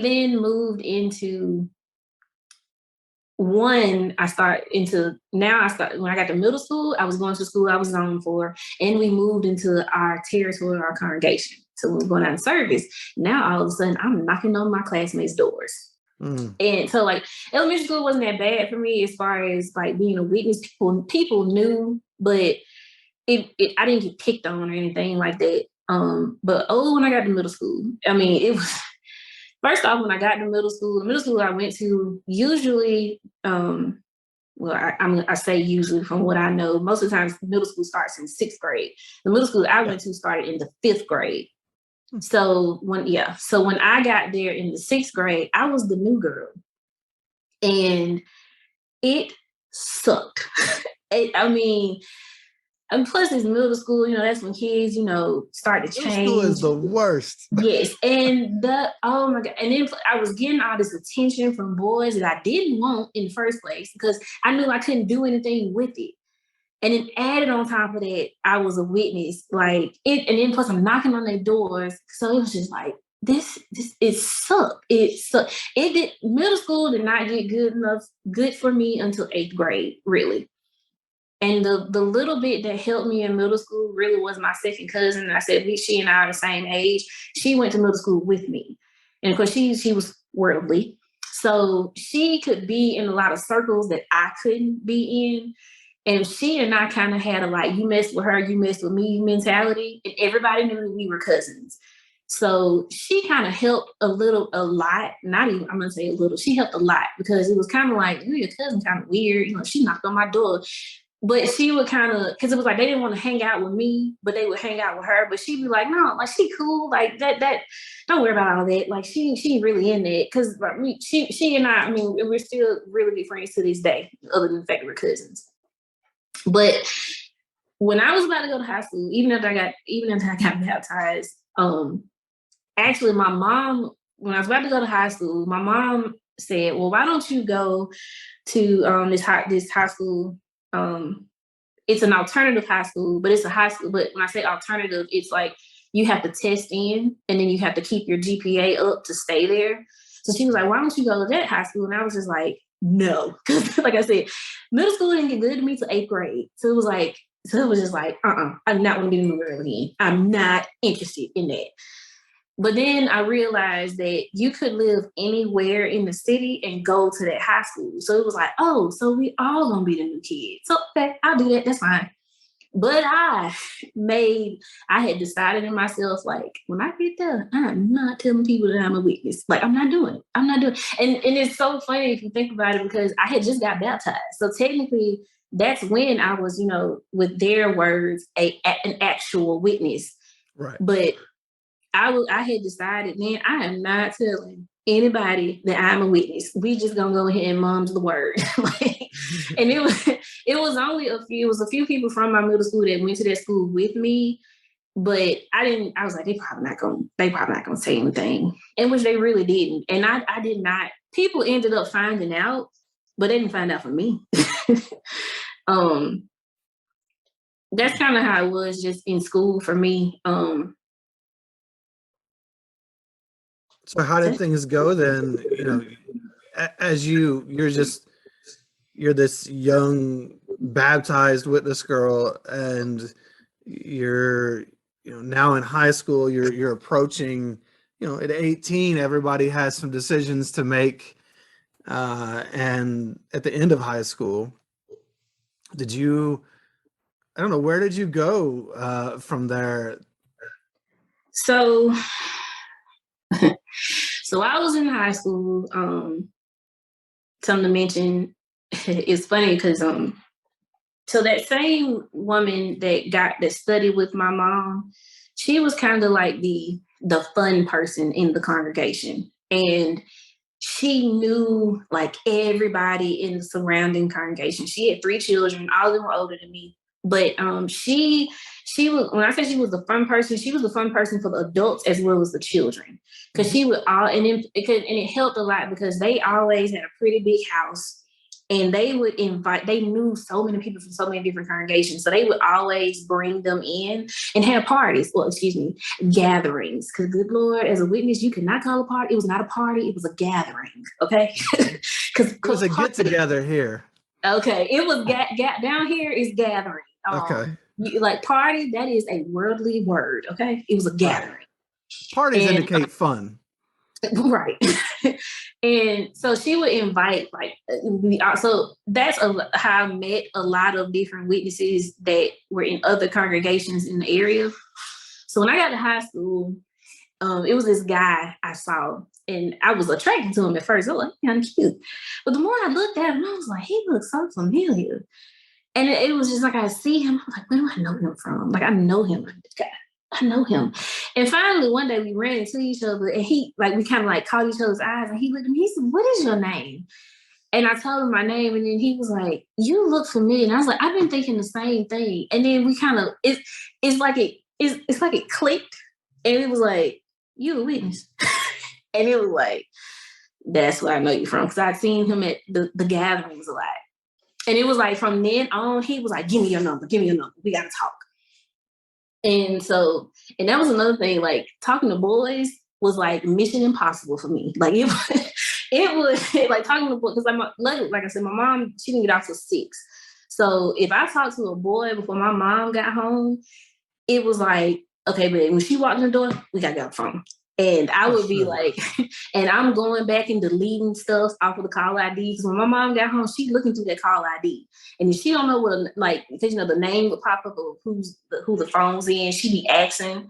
then moved into I start when I got to middle school, I was going to school I was zoned for, and we moved into our territory, our congregation. So we were going out in service. Now all of a sudden I'm knocking on my classmates' doors. mm, And so like elementary school wasn't that bad for me as far as like being a witness. People knew, but I didn't get picked on or anything like that. But when I got to middle school, I mean, it was first off when I got to the middle school I went to usually, well, I say usually from what I know, most of the times middle school starts in sixth grade. The middle school I yeah. went to started in the fifth grade. So when I got there in the sixth grade, I was the new girl, and it sucked. I mean, and plus it's middle school, that's when kids, start to Middle school is change. the worst. Yes. And oh my God. And then I was getting all this attention from boys that I didn't want in the first place because I knew I couldn't do anything with it. And then added on top of that, I was a witness, like it, and then plus I'm knocking on their doors. So it was just like, it sucked. It sucked. Middle school did not get good for me until eighth grade, really. And the little bit that helped me in middle school really was my second cousin. I said she and I are the same age. She went to middle school with me, and of course she was worldly, so she could be in a lot of circles that I couldn't be in. And she and I kind of had a like, you mess with her, you mess with me mentality, and everybody knew we were cousins. So she kind of helped a lot. Not even I'm gonna say a little. She helped a lot because it was kind of like, your cousin kind of weird. She knocked on my door. but she would kind of, because it was like they didn't want to hang out with me, but they would hang out with her. But she'd be like, no, like she cool, like that. Don't worry about all that. Like she really in it, because she and I mean, we're still really good friends to this day, other than the fact that we're cousins. But when I was about to go to high school, even after I got baptized, actually my mom, when I was about to go to high school, my mom said, well, why don't you go to this high school? It's an alternative high school, but it's a high school. But when I say alternative, it's like you have to test in and then you have to keep your GPA up to stay there. So she was like, why don't you go to that high school? And I was just like, no. Because like I said, middle school didn't get good to me till 8th grade. So it was just like, I'm not going to be in the middle again. I'm not interested in that. But then I realized that you could live anywhere in the city and go to that high school. So it was like, oh, so we all gonna be the new kids. So okay, I'll do that. That's fine. But I had decided in myself, like, when I get there, I'm not telling people that I'm a witness. Like, I'm not doing it. And it's so funny if you think about it, because I had just got baptized. So technically, that's when I was, with their words, an actual witness. Right. But I had decided, man, I am not telling anybody that I'm a witness. We just gonna go ahead and mom's the word. And it was a few people from my middle school that went to that school with me, but I was like, they probably not gonna say anything. And which they really didn't. And I did not, people ended up finding out, but they didn't find out from me. That's kind of how it was just in school for me. So how did things go then? As you're this young baptized witness girl, and you're now in high school. You're approaching, at 18, everybody has some decisions to make, and at the end of high school, I don't know, where did you go from there? So So I was in high school. Something to mention, it's funny because so that same woman that studied with my mom, she was kind of like the fun person in the congregation, and she knew like everybody in the surrounding congregation. She had 3 children, all of them were older than me. But she was, when I say she was the fun person, she was the fun person for the adults as well as the children. Because she would it helped a lot because they always had a pretty big house. And they knew so many people from so many different congregations. So they would always bring them in and have parties. Well, excuse me, gatherings. Because good Lord, as a witness, you could not call a party. It was not a party. It was a gathering. Okay. Because It was a get together here. Okay. It was down here is gathering. Okay. Like party, that is a worldly word. Okay. It was a gathering. Right. Parties indicate fun. Right. And so she would invite, so that's how I met a lot of different witnesses that were in other congregations in the area. So when I got to high school, it was this guy I saw, and I was attracted to him at first. I was like, kind of cute. But the more I looked at him, I was like, he looks so familiar. And it was just like, I see him. I'm like, where do I know him from? Like, I know him. I know him. And finally, one day we ran into each other, and we kind of caught each other's eyes, and he looked at me, he said, what is your name? And I told him my name, and then he was like, you look familiar. And I was like, I've been thinking the same thing. And then we kind of, it's like it clicked, and it was like, you a witness. And it was like, that's where I know you from, because I'd seen him at the gatherings a lot. And it was like, from then on, he was like, give me your number. We got to talk. And that was another thing, like talking to boys was like mission impossible for me. Like it was like talking to boys, because like I said, my mom, she didn't get off till 6. So if I talked to a boy before my mom got home, it was like, okay, but when she walked in the door, we got to get off the phone. And I would be like, and I'm going back and deleting stuff off of the call ID. Because when my mom got home, she looking through that call ID. And if she don't know because the name would pop up of who the phone's in, she'd be asking.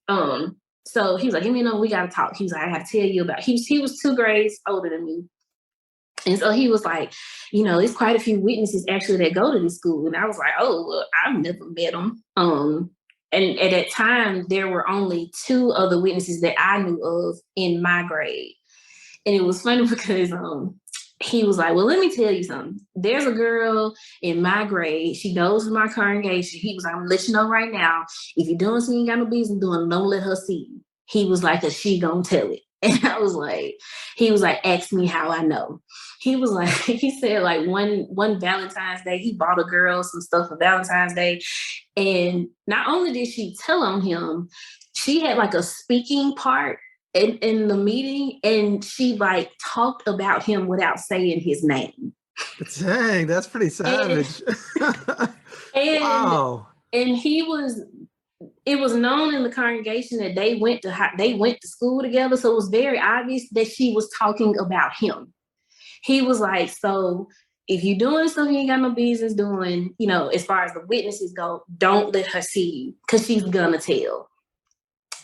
So he was like, give me a number, we got to talk. He was like, I have to tell you about, he was 2 grades older than me. And so he was like, there's quite a few witnesses actually that go to this school. And I was like, oh, well, I've never met them. And at that time, there were only 2 other witnesses that I knew of in my grade. And it was funny because he was like, well, let me tell you something. There's a girl in my grade. She goes to my congregation. He was like, I'm going to let you know right now, if you're doing something you ain't got no business doing, don't let her see you. He was like, cause she gonna tell it. And he was like, ask me how I know. He was like, he said like one Valentine's Day, he bought a girl some stuff for Valentine's Day. And not only did she tell on him, she had like a speaking part in the meeting, and she like talked about him without saying his name. Dang, that's pretty savage. And wow. And it was known in the congregation that they went to school together, so it was very obvious that she was talking about him. He was like, so if you're doing something you ain't got no business doing, as far as the witnesses go, don't let her see you, because she's gonna tell.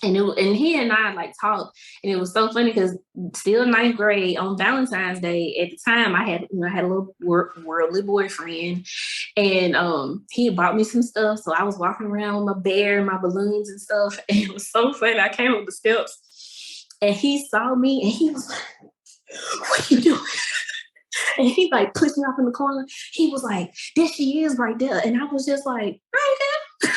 And he and I like talked, and it was so funny because still 9th grade on Valentine's Day at the time, I had a little worldly boyfriend, and he had bought me some stuff. So I was walking around with my bear and my balloons and stuff, and it was so funny. I came up the steps, and he saw me, and he was like, "What are you doing?" And he like pushed me off in the corner. He was like, there she is right there. And I was just like, right there.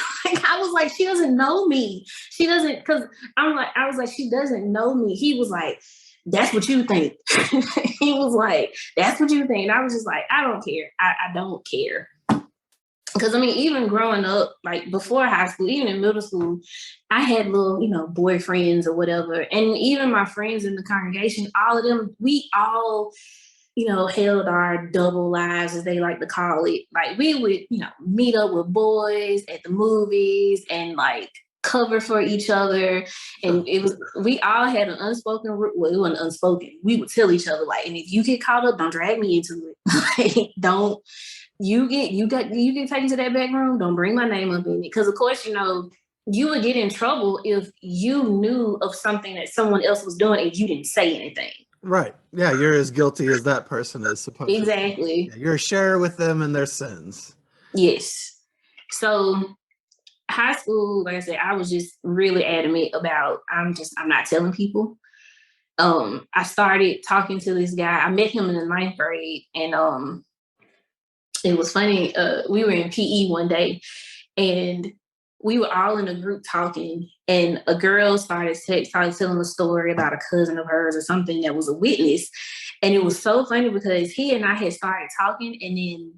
I was like, she doesn't know me. She doesn't, because I was like, she doesn't know me. He was like, that's what you think. He was like, that's what you think. And I was just like, I don't care. I don't care. Because even growing up, like before high school, even in middle school, I had little, boyfriends or whatever. And even my friends in the congregation, all of them, we all held our double lives, as they like to call it. Like we would, meet up with boys at the movies and like cover for each other. And we all had an unspoken, well, it wasn't unspoken. We would tell each other like, and if you get caught up, don't drag me into it. Like, don't, you get taken to that back room, don't bring my name up in it. Cause of course, you would get in trouble if you knew of something that someone else was doing and you didn't say anything. Right. Yeah, you're as guilty as that person is supposed to be. Exactly. Yeah, you're a share with them in their sins. Yes. So high school, like I said, I was just really adamant about I'm not telling people. I started talking to this guy. I met him in the 9th grade, and it was funny. We were in PE one day, and we were all in a group talking, and a girl started telling a story about a cousin of hers or something that was a witness. And it was so funny because he and I had started talking, and then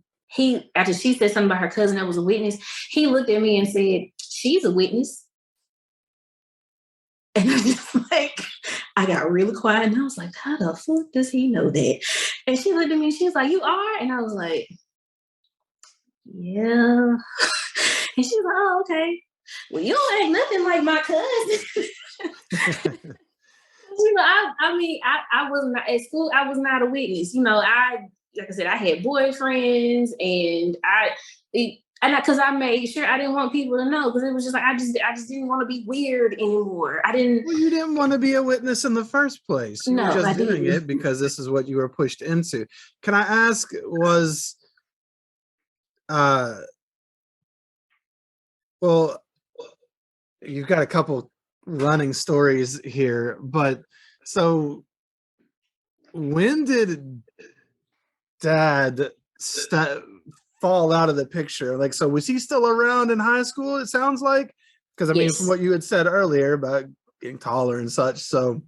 after she said something about her cousin that was a witness, he looked at me and said, she's a witness. And I just I got really quiet, and I was like, how the fuck does he know that? And she looked at me and she was like, you are? And I was like, yeah. And she was like, oh, okay. Well, you don't act nothing like my cousin. I was not at school. I was not a witness. Like I said, I had boyfriends, and because I made sure I didn't want people to know, because it was just like I just didn't want to be weird anymore. I didn't. Well, you didn't want to be a witness in the first place. You were just doing it because this is what you were pushed into. Can I ask? Well, you've got a couple running stories here, but so when did Dad fall out of the picture? Like, so was he still around in high school? It sounds like, because Yes. from what you had said earlier about getting taller and such. So,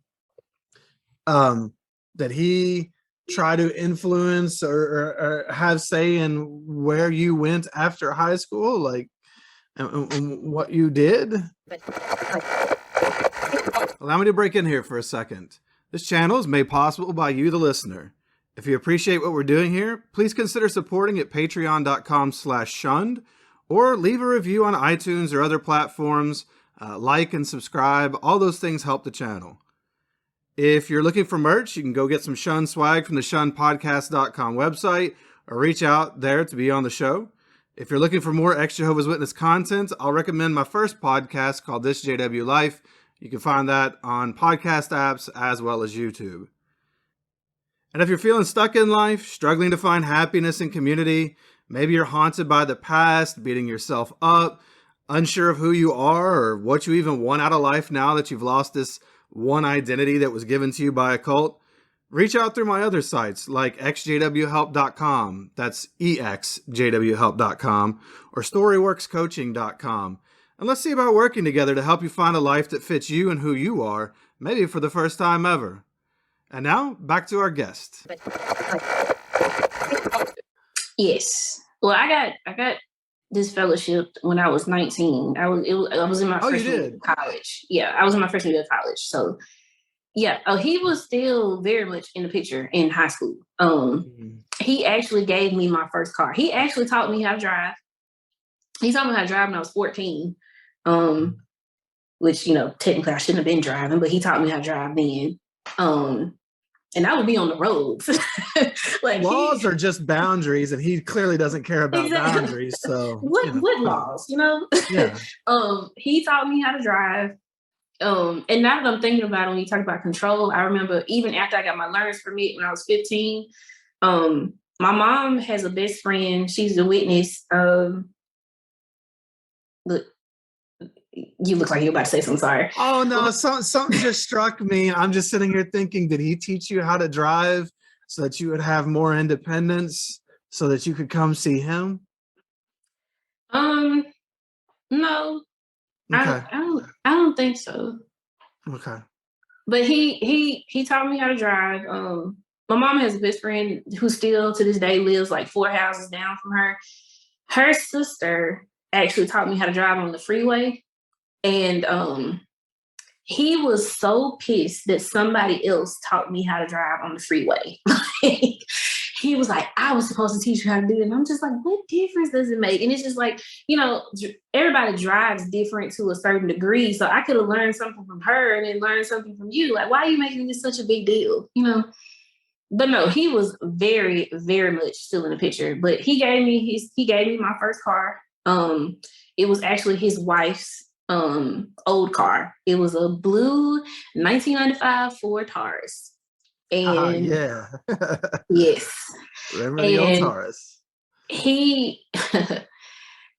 did he try to influence or have say in where you went after high school, like, and what you did? Allow me to break in here for a second. This channel is made possible by you, the listener. If you appreciate what we're doing here, please consider supporting at patreon.com/shunned, or leave a review on iTunes or other platforms. Like and subscribe. All those things help the channel. If you're looking for merch, you can go get some Shunned swag from the shunnedpodcast.com website, or reach out there to be on the show. If you're looking for more ex-Jehovah's Witness content, I'll recommend my first podcast called This JW Life. You can find that on podcast apps as well as YouTube. And if you're feeling stuck in life, struggling to find happiness and community, maybe you're haunted by the past, beating yourself up, unsure of who you are or what you even want out of life now that you've lost this one identity that was given to you by a cult, reach out through my other sites like ex-JWhelp.com, that's exjwhelp.com, or storyworkscoaching.com. And let's see about working together to help you find a life that fits you and who you are, maybe for the first time ever. And now, back to our guest. Yes. Well, I got this fellowship when I was 19. I was in my freshman year of college. Yeah, I was in my freshman year of college. So yeah. Oh, he was still very much in the picture in high school. He actually gave me my first car. He actually taught me how to drive. He taught me how to drive when I was 14. Which, technically I shouldn't have been driving, but he taught me how to drive then. And I would be on the roads. Like laws are just boundaries, and he clearly doesn't care about boundaries. So what laws, Yeah. He taught me how to drive. And now that I'm thinking about it, when you talk about control, I remember even after I got my learner's permit when I was 15, my mom has a best friend. She's a witness. Look, you look like you're about to say something. Sorry. Oh no, something just struck me. I'm just sitting here thinking, did he teach you how to drive so that you would have more independence, so that you could come see him? No. Okay. I don't think so. Okay. But he taught me how to drive. My mom has a best friend who still to this day lives like 4 houses down from her. Her sister actually taught me how to drive on the freeway. And he was so pissed that somebody else taught me how to drive on the freeway. He was like, I was supposed to teach you how to do it. And I'm just like, what difference does it make? And it's just like, everybody drives different to a certain degree. So I could have learned something from her and then learned something from you. Like, why are you making this such a big deal? But no, he was very, very much still in the picture. But he gave me my first car. It was actually his wife's old car. It was a blue 1995 Ford Taurus. And yeah. yes. Remember the old Taurus. There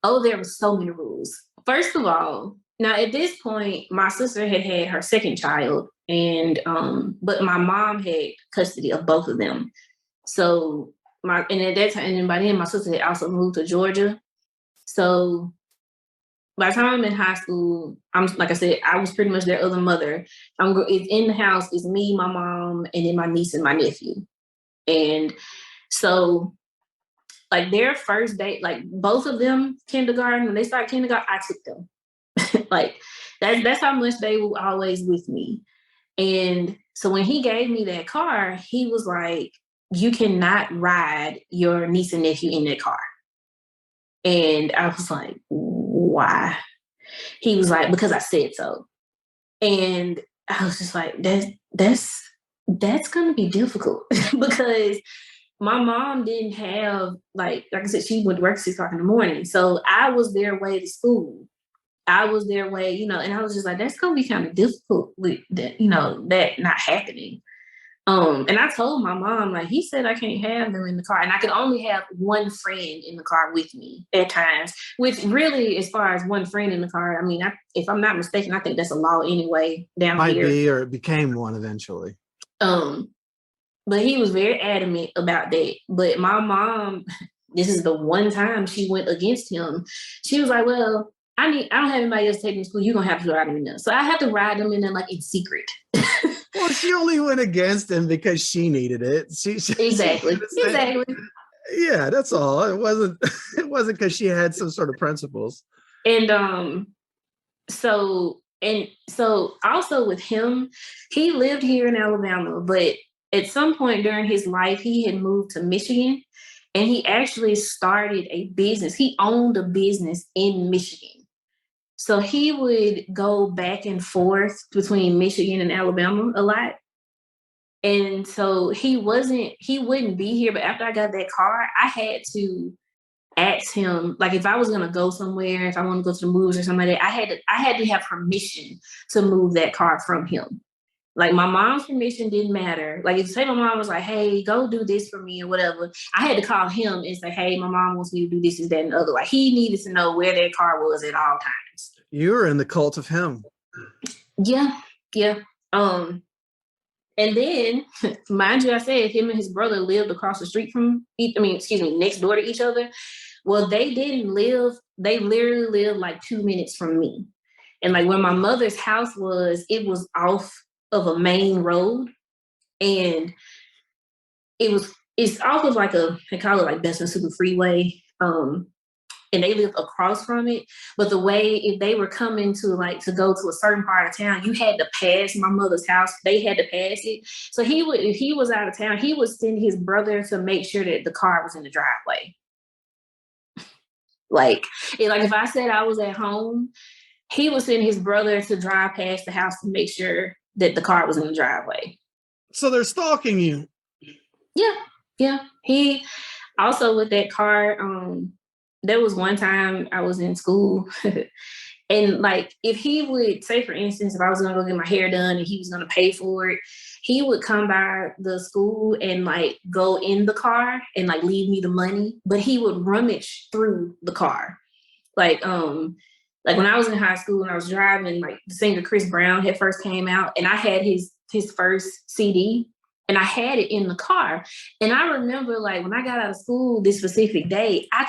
were so many rules. First of all, now at this point, my sister had her second child, and but my mom had custody of both of them. So at that time, and by then my sister had also moved to Georgia. So by the time I'm in high school, I'm like I said, I was pretty much their other mother. It's in the house. It's me, my mom, and then my niece and my nephew. And so, like their first date, like both of them kindergarten, when they started kindergarten, I took them. Like that's how much they were always with me. And so when he gave me that car, he was like, "You cannot ride your niece and nephew in that car." And I was like, why? He was like, because I said so. And I was just like, that's going to be difficult because my mom didn't have, like I said, she went to work 6 o'clock in the morning. So I was their way to school. I was their way, and I was just like, that's going to be kind of difficult with that, that not happening. And I told my mom, like, he said I can't have them in the car. And I could only have one friend in the car with me at times, which really, as far as one friend in the car, I mean, if I'm not mistaken, I think that's a law anyway down here. Might be, or it became one eventually. But he was very adamant about that. But my mom, this is the one time she went against him. She was like, well, I don't have anybody else taking me to school. You're going to have to ride them in there. So I have to ride them in there like in secret. Well, she only went against him because she needed it. Exactly. Yeah, that's all. It wasn't because she had some sort of principles. And so also with him, he lived here in Alabama, but at some point during his life, he had moved to Michigan, and he actually started a business. He owned a business in Michigan. So he would go back and forth between Michigan and Alabama a lot. And so he wouldn't be here. But after I got that car, I had to ask him, like, if I was going to go somewhere, if I want to go to the movies or something like that, I had to have permission to move that car from him. Like my mom's permission didn't matter. Like if say my mom was like, "Hey, go do this for me" or whatever, I had to call him and say, "Hey, my mom wants me to do this, that, and the other." Like he needed to know where that car was at all times. You were in the cult of him. Yeah, yeah. And then, mind you, I said him and his brother lived across the street from, next door to each other. Well, they didn't live, they literally lived like 2 minutes from me. And like where my mother's house was, it was off of a main road. And it's off of like they call it like Besson Super Freeway. And they lived across from it. But the way if they were coming to go to a certain part of town, you had to pass my mother's house. They had to pass it. So if he was out of town, he would send his brother to make sure that the car was in the driveway. Like if I said I was at home, he would send his brother to drive past the house to make sure that the car was in the driveway. So they're stalking you. Yeah. He also with that car, there was one time I was in school and like if he would say, for instance, if I was gonna go get my hair done and he was gonna pay for it, he would come by the school and like go in the car and like leave me the money, but he would rummage through the car. Like when I was in high school and I was driving, like the singer Chris Brown had first came out and I had his first CD and I had it in the car. And I remember like when I got out of school this specific day, I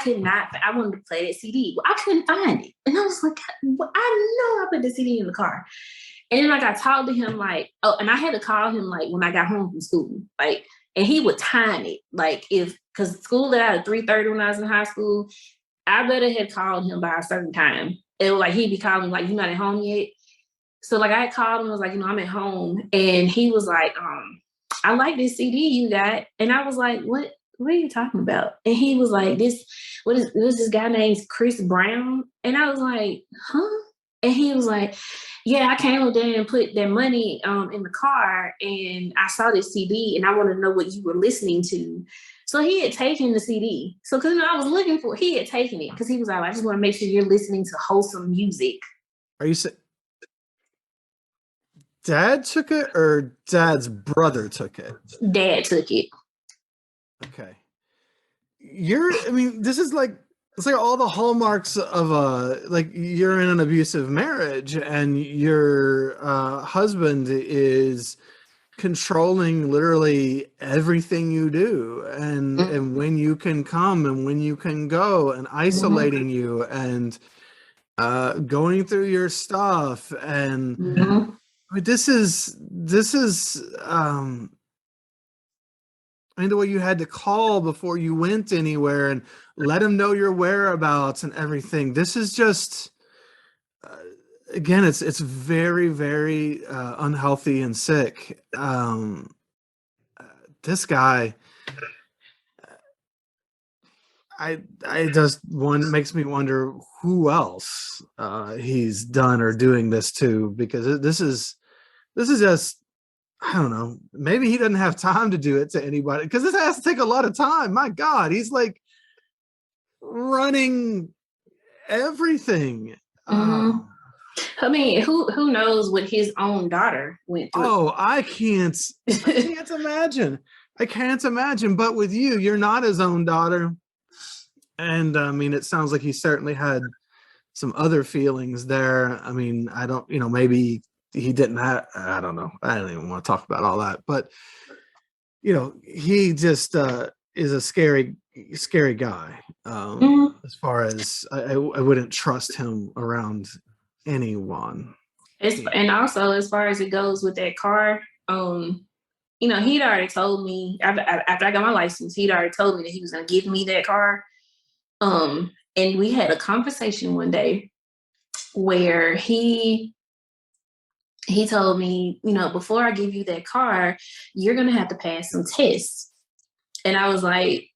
wanted to play that CD. Well, I couldn't find it. And I was like, I know I put the CD in the car. And then like I talked to him and I had to call him like when I got home from school, like, and he would time it. Like because school got out at 3:30 when I was in high school, I better had called him by a certain time. It was like he'd be calling me like, "You not at home yet?" So like I called him, I was like, "I'm at home," and he was like, "I like this CD you got," and I was like, "What? What are you talking about?" And he was like, "This guy named Chris Brown," and I was like, "Huh?" And he was like, "Yeah, I came up there and put that money in the car, and I saw this CD, and I want to know what you were listening to." So he had taken the CD. So because I was looking for, he had taken it because he was like, "I just want to make sure you're listening to wholesome music." Are you saying Dad took it or Dad's brother took it? Dad took it. Okay. This is like it's like all the hallmarks of like you're in an abusive marriage and your husband is controlling literally everything you do and when you can come and when you can go and isolating you and going through your stuff and this is the way you had to call before you went anywhere and let him know your whereabouts and everything. This is just, again, it's very, very unhealthy and sick. This guy, I just one makes me wonder who else he's done or doing this to, because this is just, I don't know. Maybe he doesn't have time to do it to anybody because this has to take a lot of time. My God, he's like running everything. I mean, who knows what his own daughter went through? Oh, I can't imagine. I can't imagine. But with you, you're not his own daughter. And I mean, it sounds like he certainly had some other feelings there. I mean, I don't, maybe he didn't have, I don't know. I don't even want to talk about all that. But, he just is a scary guy. As far as I wouldn't trust him around anyone. And also as far as it goes with that car, he'd already told me after I got my license, he'd already told me that he was going to give me that car. And we had a conversation one day where he told me, before I give you that car, you're going to have to pass some tests. And I was like,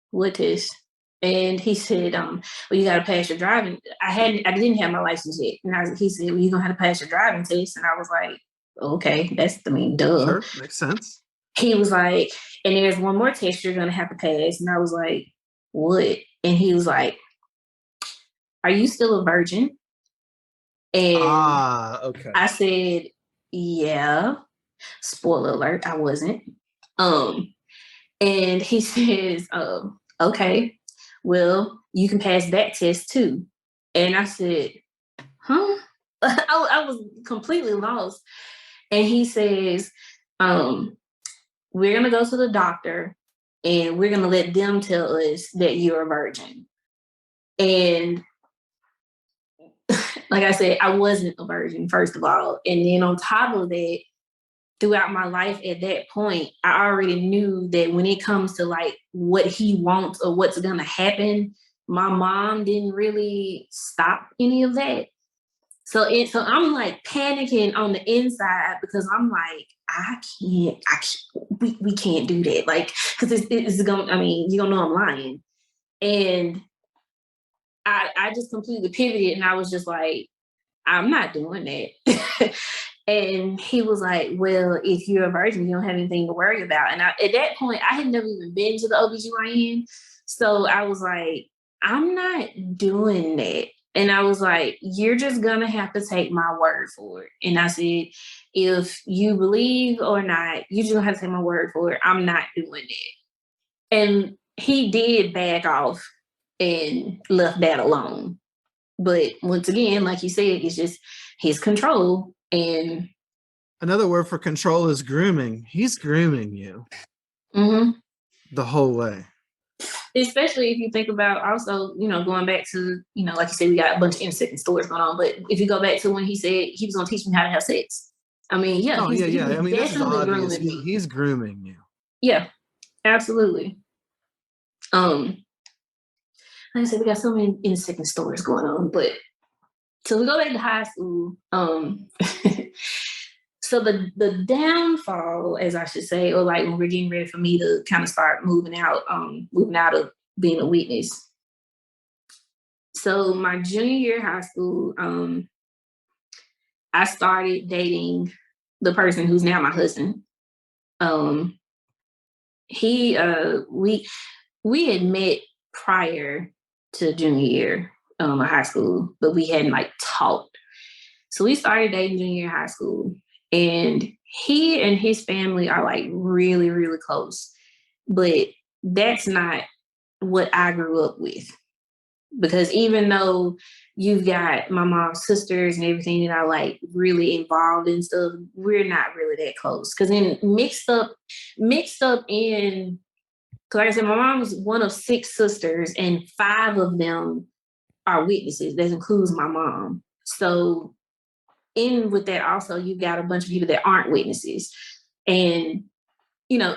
what test? And he said, well, you got to pass your driving. I didn't have my license yet. And he said, well, you're going to have to pass your driving test. And I was like, okay, duh. Sure, makes sense. He was like, and there's one more test you're going to have to pass. And I was like, what? And he was like, are you still a virgin? And okay. I said, yeah. Spoiler alert, I wasn't. Um, and he says, okay, well, you can pass that test too. And I said, huh? I was completely lost. And he says, we're going to go to the doctor and we're going to let them tell us that you're a virgin. And like I said, I wasn't a virgin, first of all. And then on top of that, throughout my life at that point, I already knew that when it comes to like what he wants or what's going to happen, my mom didn't really stop any of that. So I'm like panicking on the inside because I'm like, we can't do that. Like, cause it's going, I mean, you're gonna know I'm lying. And I just completely pivoted and I was just like, I'm not doing that. And he was like, well, if you're a virgin, you don't have anything to worry about. And at that point, I had never even been to the OBGYN. So I was like, I'm not doing that. And I was like, you're just going to have to take my word for it. And I said, if you believe or not, you just have to take my word for it. I'm not doing it. And he did back off and left that alone. But once again, like you said, it's just his control. And another word for control is grooming. He's grooming you the whole way. Especially if you think about also, going back to, like you said, we got a bunch of innocent stories going on. But if you go back to when he said he was going to teach me how to have sex, I mean, yeah, I mean, this is obvious. Grooming me. He's grooming you. Yeah, absolutely. Like I said, we got so many innocent stories going on. But so we go back to high school. So the downfall, as I should say, or like when we're getting ready for me to kind of start moving out of being a witness. So my junior year of high school, I started dating the person who's now my husband. We had met prior to junior year of high school, but we hadn't like talked. So we started dating junior year high school, and he and his family are like really, really close. But that's not what I grew up with. Because even though you've got my mom's sisters and everything that are like really involved in stuff, we're not really that close. Because then mixed up in, because like I said, my mom was one of 6 sisters, and 5 of them are witnesses. That includes my mom. So in with that also, you've got a bunch of people that aren't witnesses. And,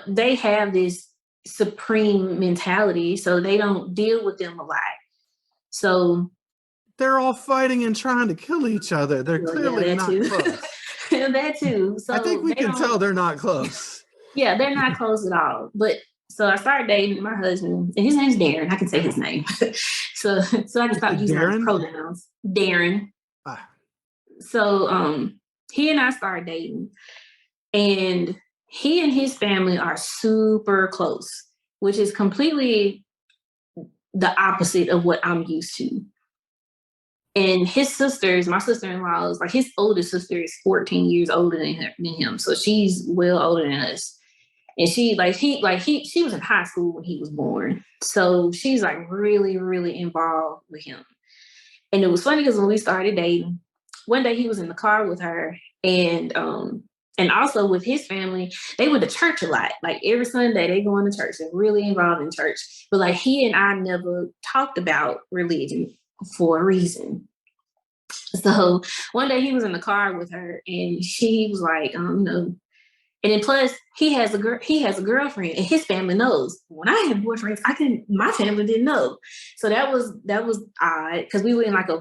they have this supreme mentality, so they don't deal with them a lot. So they're all fighting and trying to kill each other. They're clearly not close. That too. So I think we can tell they're not close. Yeah, they're not close at all. But so I started dating my husband, and his name's Darren. I can say his name. so I can stop using those pronouns. Darren. So he and I started dating, and he and his family are super close, which is completely the opposite of what I'm used to. And his sisters, my sister-in-law, is like his oldest sister is 14 years older than him. So she's well older than us. And she was in high school when he was born. So she's like really, really involved with him. And it was funny because when we started dating, one day he was in the car with her, and also with his family, they went to church a lot. Like every Sunday they go into church. They're really involved in church. But like he and I never talked about religion for a reason. So one day he was in the car with her, and she was like, and then plus he has a girlfriend, and his family knows. When I had boyfriends, my family didn't know. So that was odd because we were in like a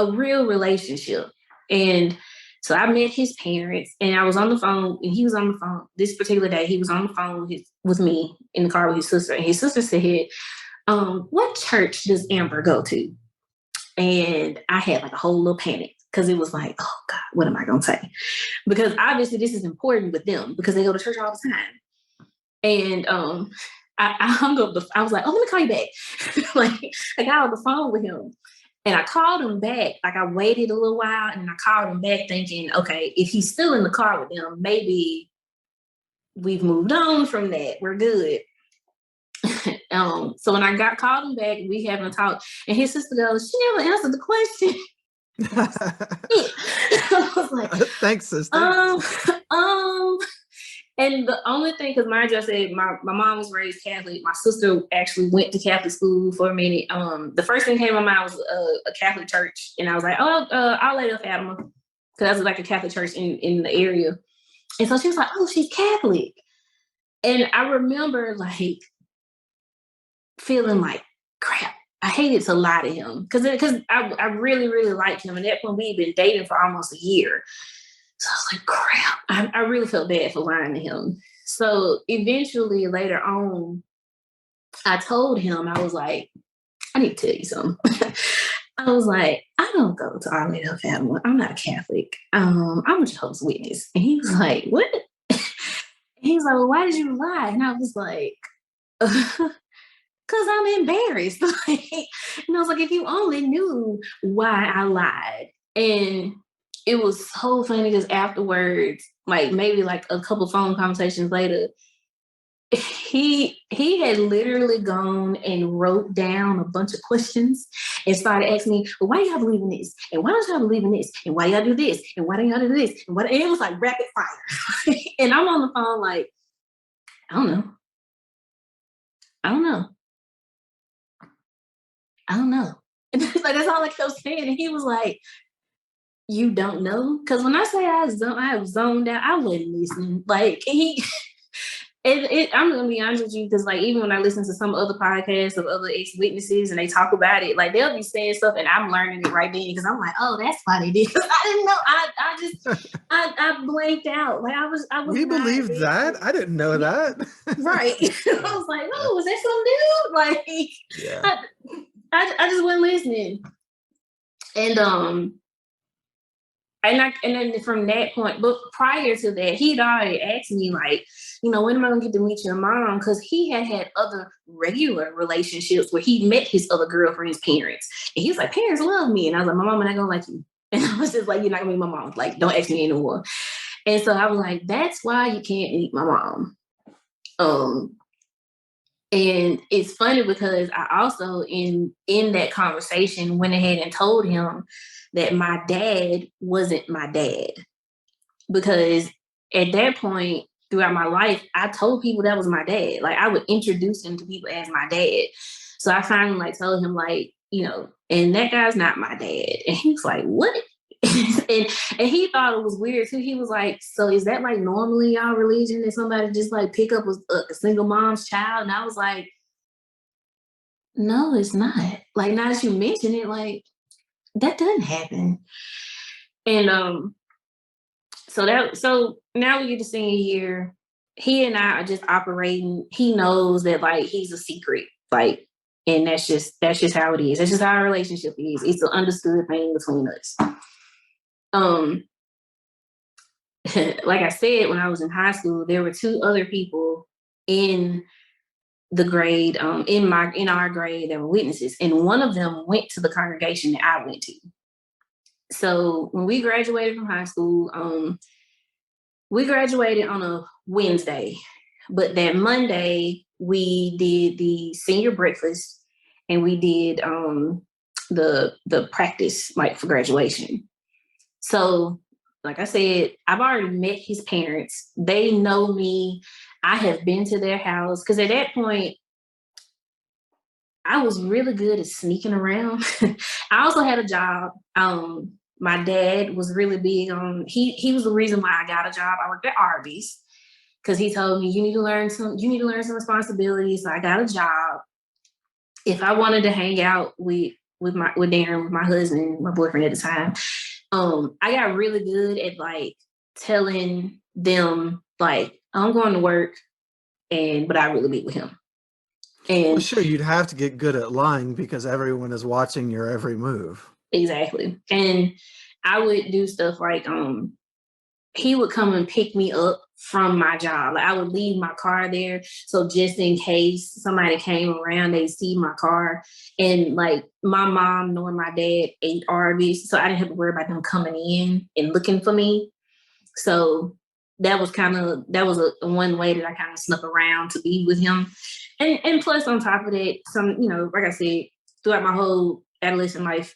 real relationship. And so I met his parents, and I was on the phone, and he was on the phone this particular day. He was on the phone with me in the car with his sister, and his sister said, what church does Amber go to? And I had like a whole little panic because it was like, oh God, what am I going to say? Because obviously this is important with them because they go to church all the time. And I hung up I was like, oh, let me call you back. Like I got on the phone with him. And I called him back. Like, I waited a little while and I called him back thinking, okay, if he's still in the car with them, maybe we've moved on from that. We're good. So when I called him back, we haven't talked, and his sister goes, she never answered the question. I was like, thanks, sister. And the only thing, because mind you, I said my mom was raised Catholic. My sister actually went to Catholic school for a minute. The first thing that came to my mind was a Catholic church, and I was like, oh, I'll let her Fatima, because that's like a Catholic church in the area. And so she was like, oh, she's Catholic. And I remember like feeling like, crap, I hated to lie to him because I really, really liked him. And at that point, we'd been dating for almost a year. So I was like, crap, I really felt bad for lying to him. So eventually later on, I told him, I was like, I need to tell you something. I was like, I don't go to Our Lady of Fatima. I'm not a Catholic. I'm a Jehovah's Witness. And he was like, what? He was like, well, why did you lie? And I was like, because I'm embarrassed. And I was like, if you only knew why I lied. And it was so funny because afterwards, like maybe like a couple phone conversations later, he had literally gone and wrote down a bunch of questions and started asking me, well, why y'all believe in this? And why don't y'all believe in this? And why y'all do this? And why don't y'all do this? And it was like rapid fire. And I'm on the phone like, I don't know. And like, that's all I kept saying. And he was like, you don't know? Because when I say I was zoned out, I wasn't listening. Like, I'm gonna be honest with you, because like even when I listen to some other podcasts of other ex-witnesses and they talk about it, like they'll be saying stuff and I'm learning it right then because I'm like, oh, that's why they did. I didn't know. I just I blanked out. Like I was. We believed that. I didn't know that. Right. I was like, oh, was that some dude? Like, yeah. I just wasn't listening. And then from that point, but prior to that, he'd already asked me, like, you know, when am I gonna get to meet your mom? Because he had other regular relationships where he met his other girlfriend's parents. And he was like, parents love me. And I was like, my mom not gonna like you. And I was just like, you're not gonna meet my mom. Like, don't ask me anymore. And so I was like, that's why you can't meet my mom. And it's funny because I also in that conversation went ahead and told him that my dad wasn't my dad, because at that point throughout my life, I told people that was my dad. Like I would introduce him to people as my dad. So I finally like told him like, you know, and that guy's not my dad. And he was like, what? and he thought it was weird too. He was like, so is that like normally y'all religion that somebody just like pick up a single mom's child? And I was like, no, it's not. Like now that you mention it, like that doesn't happen. And so now we get to senior year. He and I are just operating. He knows that like he's a secret, like, and that's just how it is. That's just how our relationship is. It's an understood thing between us. Like I said, when I was in high school, there were two other people in the grade, in our grade that were witnesses, and one of them went to the congregation that I went to. So when we graduated from high school, we graduated on a Wednesday, but that Monday we did the senior breakfast and we did the practice like for graduation. So like I said, I've already met his parents. They know me. I have been to their house because at that point, I was really good at sneaking around. I also had a job. My dad was really big on, he was the reason why I got a job. I worked at Arby's because he told me you need to learn some responsibilities. So I got a job. If I wanted to hang out with Darren, with my husband, my boyfriend at the time, I got really good at like telling them like I'm going to work, but I really be with him. And well, sure, you'd have to get good at lying because everyone is watching your every move. Exactly. And I would do stuff like he would come and pick me up from my job. Like I would leave my car there. So just in case somebody came around, they'd see my car. And like my mom nor my dad ate Arby's. So I didn't have to worry about them coming in and looking for me. So that was a one way that I kind of snuck around to be with him. And plus on top of that, like I said, throughout my whole adolescent life,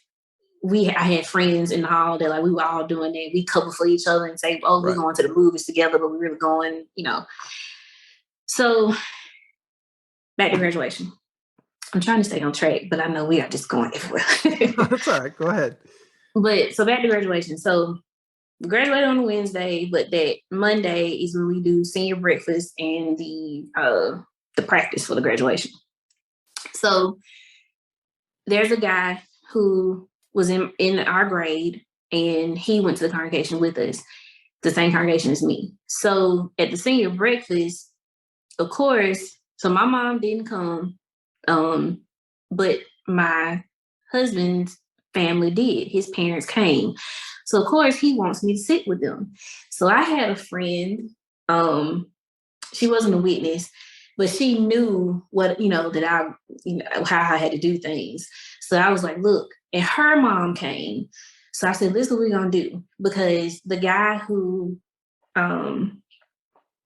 I had friends in the hall that like we were all doing that. We cover for each other and say, "Oh, we're going to the movies together," but we're really going, So back to graduation. I'm trying to stay on track, but I know we are just going everywhere. That's all right. Go ahead. But so back to graduation. So we graduated on a Wednesday, but that Monday is when we do senior breakfast and the practice for the graduation. So there's a guy who was in our grade, and he went to the congregation with us, the same congregation as me. So at the senior breakfast, of course, so my mom didn't come, but my husband's family did. His parents came. So of course he wants me to sit with them. So I had a friend, she wasn't a witness, but she knew what, that how I had to do things. So I was like, look, and her mom came. So I said, this is what we're going to do. Because the guy who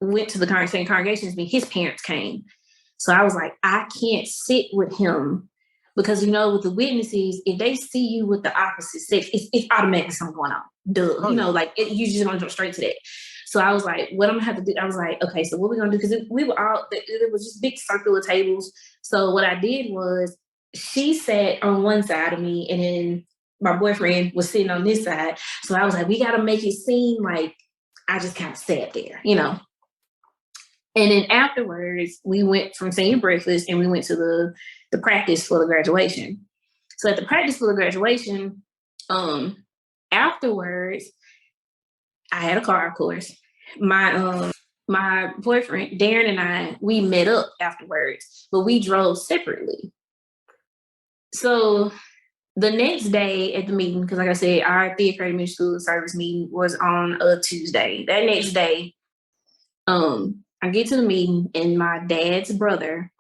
went to the same congregation as me, his parents came. So I was like, I can't sit with him because, with the witnesses, if they see you with the opposite sex, it's automatically something going on. Duh. Oh, yeah. You just want to jump straight to that. So I was like, what I'm going to have to do, I was like, okay, so what we're going to do, because we were all, there was just big circular tables. So what I did was she sat on one side of me and then my boyfriend was sitting on this side. So I was like, we got to make it seem like I just kind of sat there, And then afterwards, we went from senior breakfast and we went to the practice for the graduation. So at the practice for the graduation, afterwards, I had a car, of course. My boyfriend, Darren, and I, we met up afterwards, but we drove separately. So the next day at the meeting, because like I said, our theater academy school service meeting was on a Tuesday. That next day, I get to the meeting and my dad's brother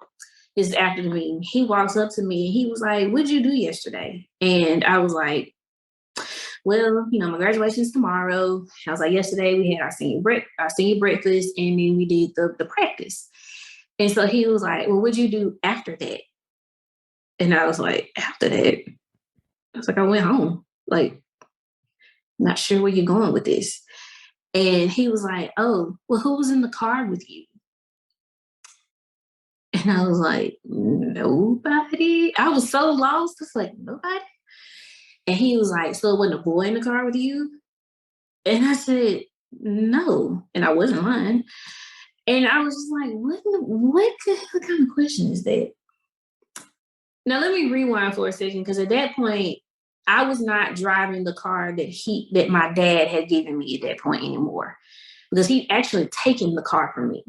is after the meeting. He walks up to me and he was like, "What'd you do yesterday?" And I was like, well, my graduation's tomorrow. I was like, yesterday we had our senior breakfast, and then we did the practice. And so he was like, well, what'd you do after that? And I was like, after that? I was like, I went home. Like, not sure where you're going with this. And he was like, oh, well, who was in the car with you? And I was like, nobody. I was so lost. It's like, nobody. And he was like, so it wasn't a boy in the car with you? And I said, no. And I wasn't lying. And I was just like, what kind of question is that? Now, let me rewind for a second, because at that point, I was not driving the car that my dad had given me at that point anymore, because he'd actually taken the car from me.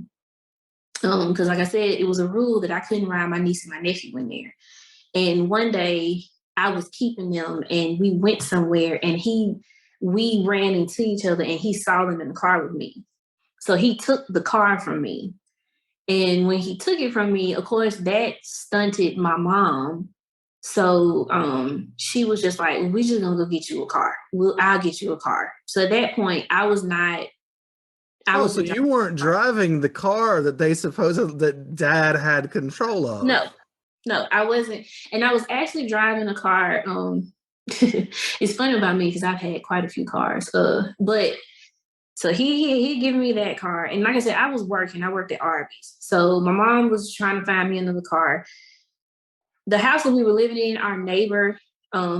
Because like I said, it was a rule that I couldn't ride my niece and my nephew in there. And one day I was keeping them and we went somewhere and we ran into each other and he saw them in the car with me. So he took the car from me. And when he took it from me, of course, that stunted my mom. So she was just like, we're just going to go get you a car. I'll get you a car. So at that point, I was not. So you weren't driving the car that that dad had control of? No, I wasn't. And I was actually driving a car. It's funny about me because I've had quite a few cars. But so he given me that car. And like I said, I was working. I worked at Arby's. So my mom was trying to find me another car. The house that we were living in, our neighbor,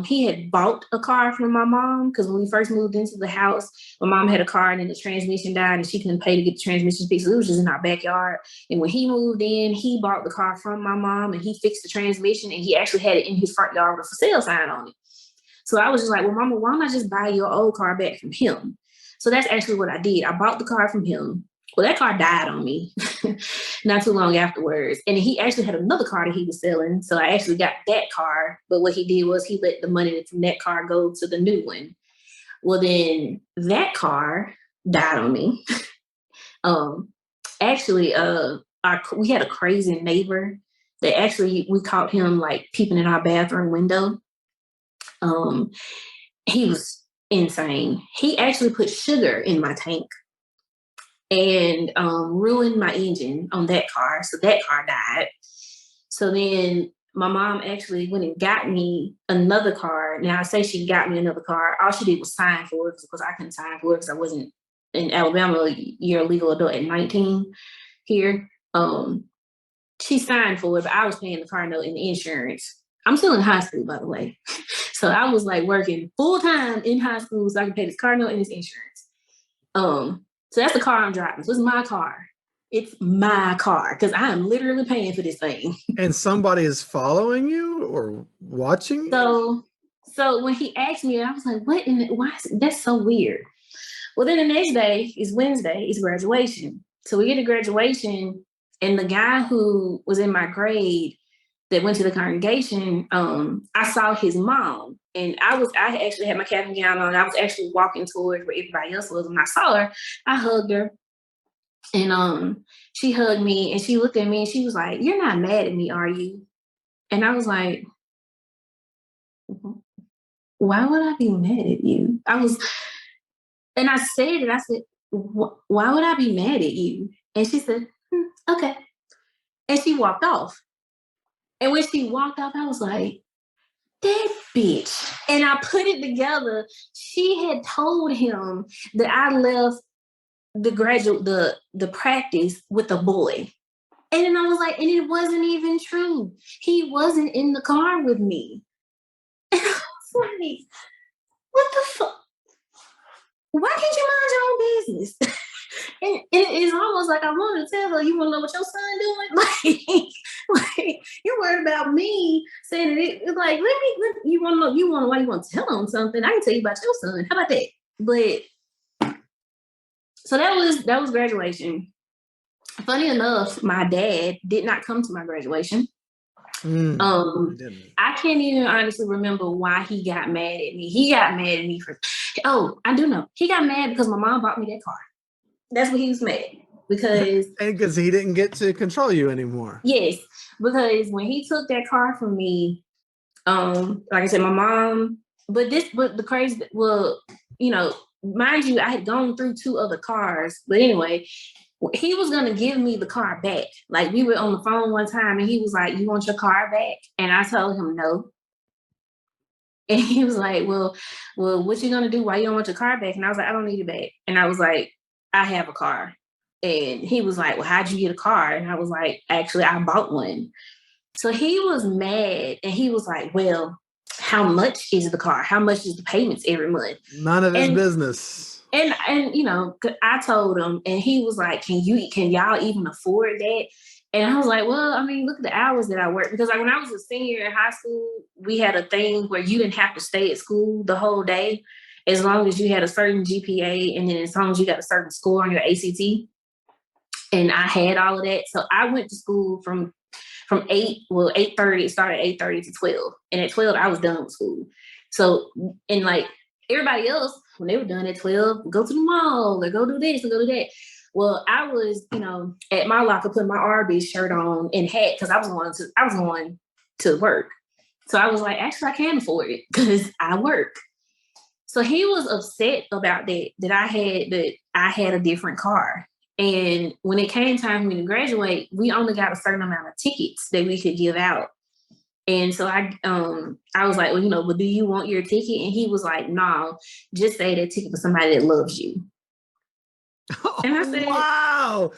he had bought a car from my mom, because when we first moved into the house, my mom had a car and then the transmission died and she couldn't pay to get the transmission fixed. So it was just in our backyard. And when he moved in, he bought the car from my mom and he fixed the transmission, and he actually had it in his front yard with a for sale sign on it. So I was just like, well, Mama, why don't I just buy your old car back from him? So that's actually what I did. I bought the car from him. Well, that car died on me not too long afterwards. And he actually had another car that he was selling. So I actually got that car. But what he did was he let the money from that car go to the new one. Well, then that car died on me. Actually, we had a crazy neighbor that actually we caught him like peeping in our bathroom window. He was insane. He actually put sugar in my tank and ruined my engine on that car. So that car died. So then my mom actually went and got me another car. Now I say she got me another car. All she did was sign for it because I couldn't sign for it because I wasn't in Alabama. You're a legal adult at 19 here. She signed for it, but I was paying the car note and the insurance. I'm still in high school, by the way. So I was like working full time in high school so I could pay this car note and this insurance. So that's the car I'm driving. So it's my car. It's my car because I am literally paying for this thing. And somebody is following you or watching you? So when he asked me, I was like, "What? That's so weird." Well, then the next day is Wednesday. It's graduation. So we get to graduation, and the guy who was in my grade that went to the congregation, I saw his mom, and I actually had my cap and gown on. I was actually walking towards where everybody else was. When I saw her, I hugged her, and she hugged me, and she looked at me, and she was like, "You're not mad at me, are you?" And I was like, "Why would I be mad at you?" And I said it. I said, "Why would I be mad at you?" And she said, "Okay." And she walked off. And when she walked off, I was like, that bitch. And I put it together. She had told him that I left the practice with a boy. And then I was like, and it wasn't even true. He wasn't in the car with me. And I was like, what the fuck? Why can't you mind your own business? And it's almost like I wanted to tell her, you want to know what your son doing? Like you're worried about me saying it's like, you want to know, why you want to tell him something? I can tell you about your son. How about that? But so that was graduation. Funny enough, my dad did not come to my graduation. I can't even honestly remember why he got mad at me. He got mad at me I do know. He got mad because my mom bought me that car. That's what he was mad because he didn't get to control you anymore. Yes, because when he took that car from me, like I said, my mom. But the crazy. Well, mind you, I had gone through 2 other cars. But anyway, he was gonna give me the car back. Like we were on the phone one time, and he was like, "You want your car back?" And I told him no. And he was like, well, what you gonna do? Why you don't want your car back? And I was like, I don't need it back. And I was like, I have a car. And he was like, well, how'd you get a car? And I was like, actually, I bought one. So he was mad, and he was like, well, how much is the car? How much is the payments every month? None of his business. And I told him, and he was like, can y'all even afford that? And I was like, well, I mean, look at the hours that I work. Because like when I was a senior in high school, we had a thing where you didn't have to stay at school the whole day as long as you had a certain GPA and then as long as you got a certain score on your ACT. And I had all of that. So I went to school from 8:30, it started at 8:30 to 12. And at 12, I was done with school. So, and like everybody else, when they were done at 12, go to the mall or go do this or go do that. Well, I was, at my locker putting my Arby's shirt on and hat because I was going to work. So I was like, actually, I can afford it because I work. So he was upset about that I had a different car. And when it came time for me to graduate, we only got a certain amount of tickets that we could give out. And so I was like, well, but do you want your ticket? And he was like, no, just say that ticket for somebody that loves you. And I said, wow,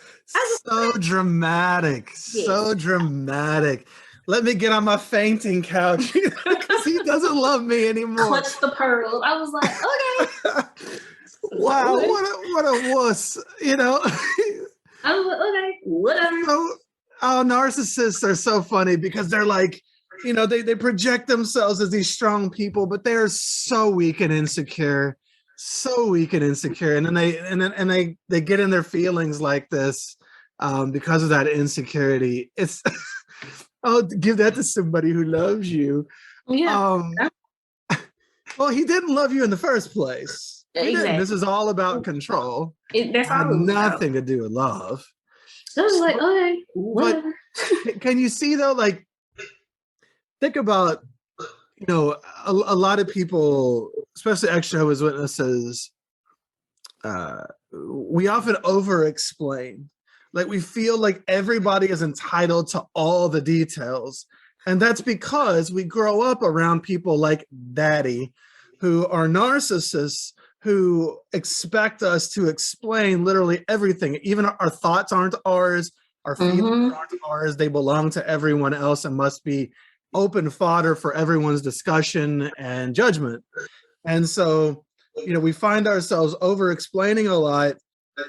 so dramatic, yes. So dramatic. Let me get on my fainting couch because he doesn't love me anymore. Clutch the pearls. I was like, okay. Wow, what a wuss, I was like, okay, whatever. So, narcissists are so funny because they're like, they project themselves as these strong people, but they're so weak and insecure. And then they get in their feelings like this because of that insecurity. It's give that to somebody who loves you. Yeah. Well, he didn't love you in the first place. You didn't. Exactly. This is all about control. That's Had all it was about. nothing to do with love. So I was like, okay, But whatever. can you see though, like, think about, a lot of people, especially ex-JWs witnesses, we often over-explain. Like, we feel like everybody is entitled to all the details. And that's because we grow up around people like daddy, who are narcissists, who expect us to explain literally everything. Even our thoughts aren't ours, our feelings aren't ours. They belong to everyone else and must be open fodder for everyone's discussion and judgment. And so, we find ourselves over explaining a lot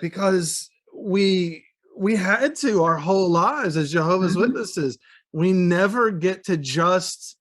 because we had to our whole lives as Jehovah's Witnesses. We never get to just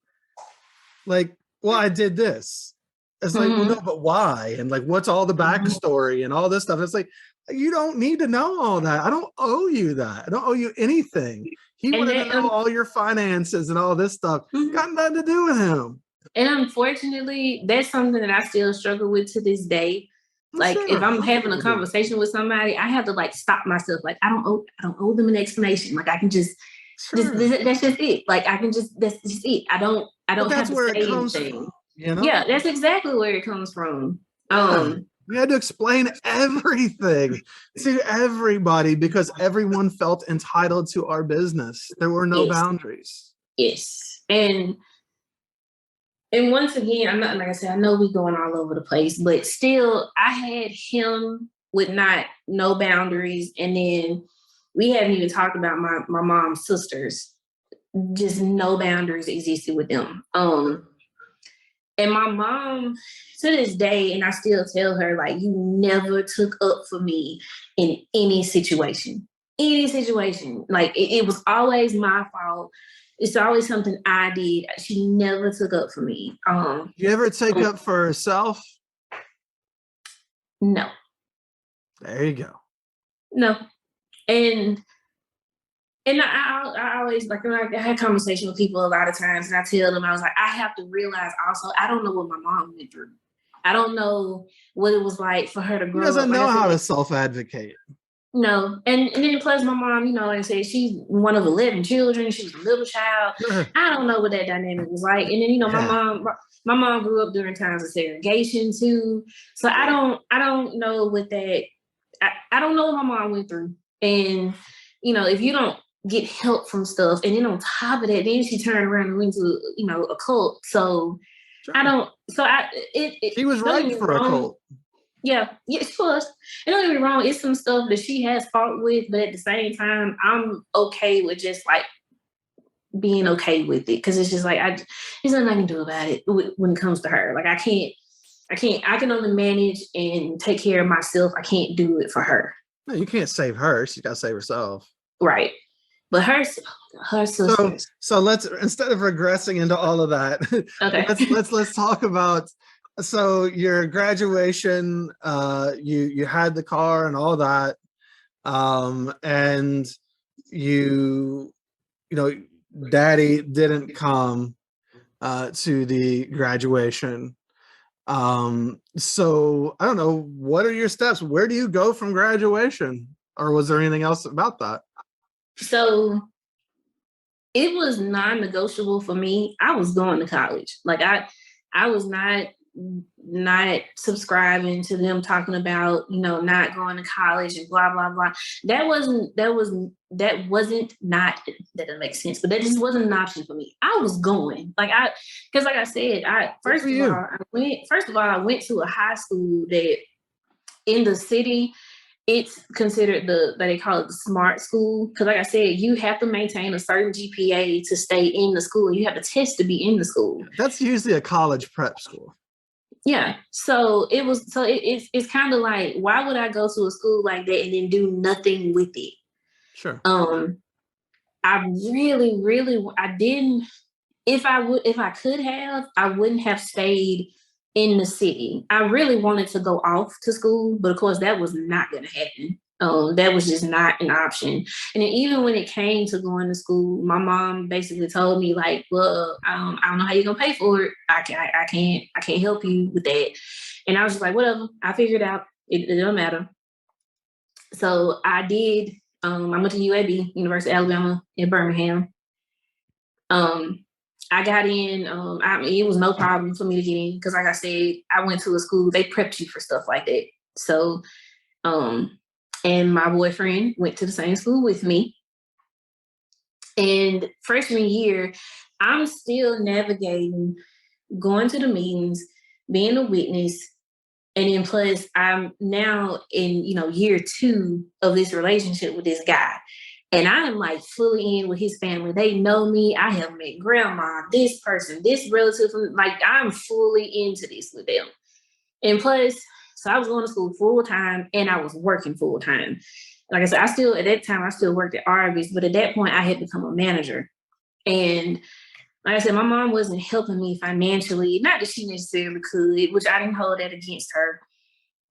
like, well, I did this. It's like, well, no, but why? And like, what's all the backstory and all this stuff? It's like, you don't need to know all that. I don't owe you that. I don't owe you anything. He wanted to know all your finances and all this stuff. Got nothing to do with him. And unfortunately, that's something that I still struggle with to this day. Like, if I'm having a conversation with somebody, I have to like stop myself. Like, I don't owe them an explanation. Like, I can just that's just it. Like, that's just it. I don't have to say anything. Yeah, that's exactly where it comes from. We had to explain everything to everybody because everyone felt entitled to our business. There were no boundaries. Yes. And once again, I'm not, like I said, I know we going all over the place, but still I had him with no boundaries. And then we haven't even talked about my mom's sisters. Just no boundaries existed with them. And my mom, to this day, and I still tell her, like, you never took up for me in any situation. Any situation. Like, it was always my fault. It's always something I did. She never took up for me. You ever take up for herself? No. There you go. No. And I always, like, I had conversation with people a lot of times, and I tell them, I was like, I have to realize also, I don't know what my mom went through. I don't know what it was like for her to grow up. She doesn't know how to self-advocate. No. And then plus my mom, like I said, she's one of 11 children. She was a little child. I don't know what that dynamic was like. And then, my mom grew up during times of segregation too. So I don't know what that, I don't know what my mom went through. And, if you don't get help from stuff, and then on top of that, then she turned around and went to, a cult. So she was right for a cult. Yeah, she was. And don't get me wrong, it's some stuff that she has fought with, but at the same time, I'm okay with just like being okay with it, because it's just like there's nothing I can do about it when it comes to her. Like, I can only manage and take care of myself. I can't do it for her. No, you can't save her. She's got to save herself. Right. But her sisters. So let's, instead of regressing into all of that, okay. let's talk about, so your graduation, you had the car and all that, and daddy didn't come to the graduation. So I don't know, what are your steps? Where do you go from graduation? Or was there anything else about that? So it was non-negotiable for me. I was going to college. Like, I was not subscribing to them talking about, not going to college and blah, blah, blah. That doesn't make sense, but that just wasn't an option for me. I was going, because like I said, first of all, I went to a high school that in the city, it's considered they call it the smart school. Because like I said, you have to maintain a certain GPA to stay in the school. You have to test to be in the school. That's usually a college prep school. Yeah. So it's kind of like, why would I go to a school like that and then do nothing with it? Sure. I really, I didn't, if I could have, I wouldn't have stayed in the city. I really wanted to go off to school, but of course that was not going to happen. That was just not an option. And then even when it came to going to school, my mom basically told me like, well, I don't know how you're gonna pay for it. I can't help you with that. And I was just like, whatever, I figured it out. It don't matter. So I did. I went to UAB, University of Alabama in Birmingham. I got in. It was no problem for me to get in because, like I said, I went to a school. They prepped you for stuff like that. So, and my boyfriend went to the same school with me. And freshman year, I'm still navigating, going to the meetings, being a witness, and then plus I'm now in year 2 of this relationship with this guy. And I am like fully in with his family. They know me. I have met grandma, this person, this relative. Like I'm fully into this with them. And plus, so I was going to school full time and I was working full time. Like I said, at that time, I still worked at Arby's, but at that point I had become a manager. And like I said, my mom wasn't helping me financially. Not that she necessarily could, which I didn't hold that against her,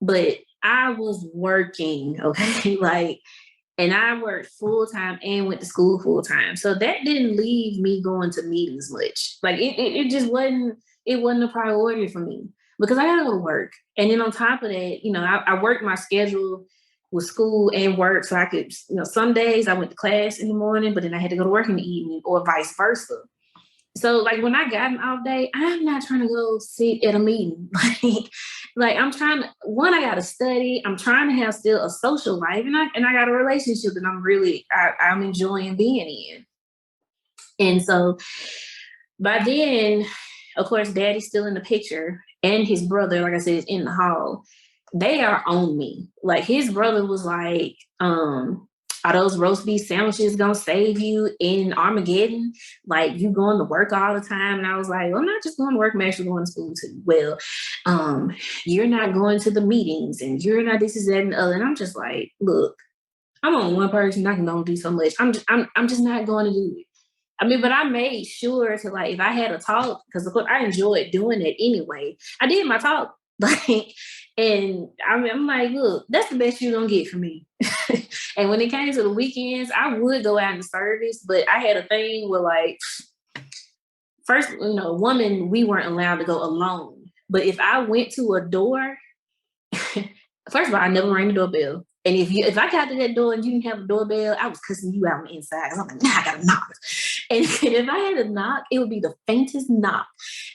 but I was working, okay? Like, and I worked full time and went to school full time. So that didn't leave me going to meetings much. Like it just wasn't a priority for me because I had to go to work. And then on top of that, I worked my schedule with school and work. So I could, some days I went to class in the morning, but then I had to go to work in the evening or vice versa. So like when I got an off day, I'm not trying to go sit at a meeting. Like I'm trying to, I got to study. I'm trying to have still a social life, and I got a relationship that I'm enjoying being in. And so by then, of course, Daddy's still in the picture, and his brother, like I said, is in the hall. They are on me. Like his brother was like, are those roast beef sandwiches gonna save you in Armageddon? Like you going to work all the time? And I was like, well, I'm not just going to work, I'm actually going to school too. Well, you're not going to the meetings and you're not this, is that, and the other. And I'm just like, look, I'm on one person, I can only do so much. I'm just not going to do it. I mean, but I made sure to like, if I had a talk, because of course I enjoyed doing it anyway. I did my talk. Like, and I'm like, look, that's the best you're gonna get from me. And when it came to the weekends, I would go out in service, but I had a thing where like, first, woman, we weren't allowed to go alone. But if I went to a door, first of all, I never rang the doorbell. And if I got to that door and you didn't have a doorbell, I was cussing you out on the inside. I'm like, I gotta knock. And if I had a knock, it would be the faintest knock.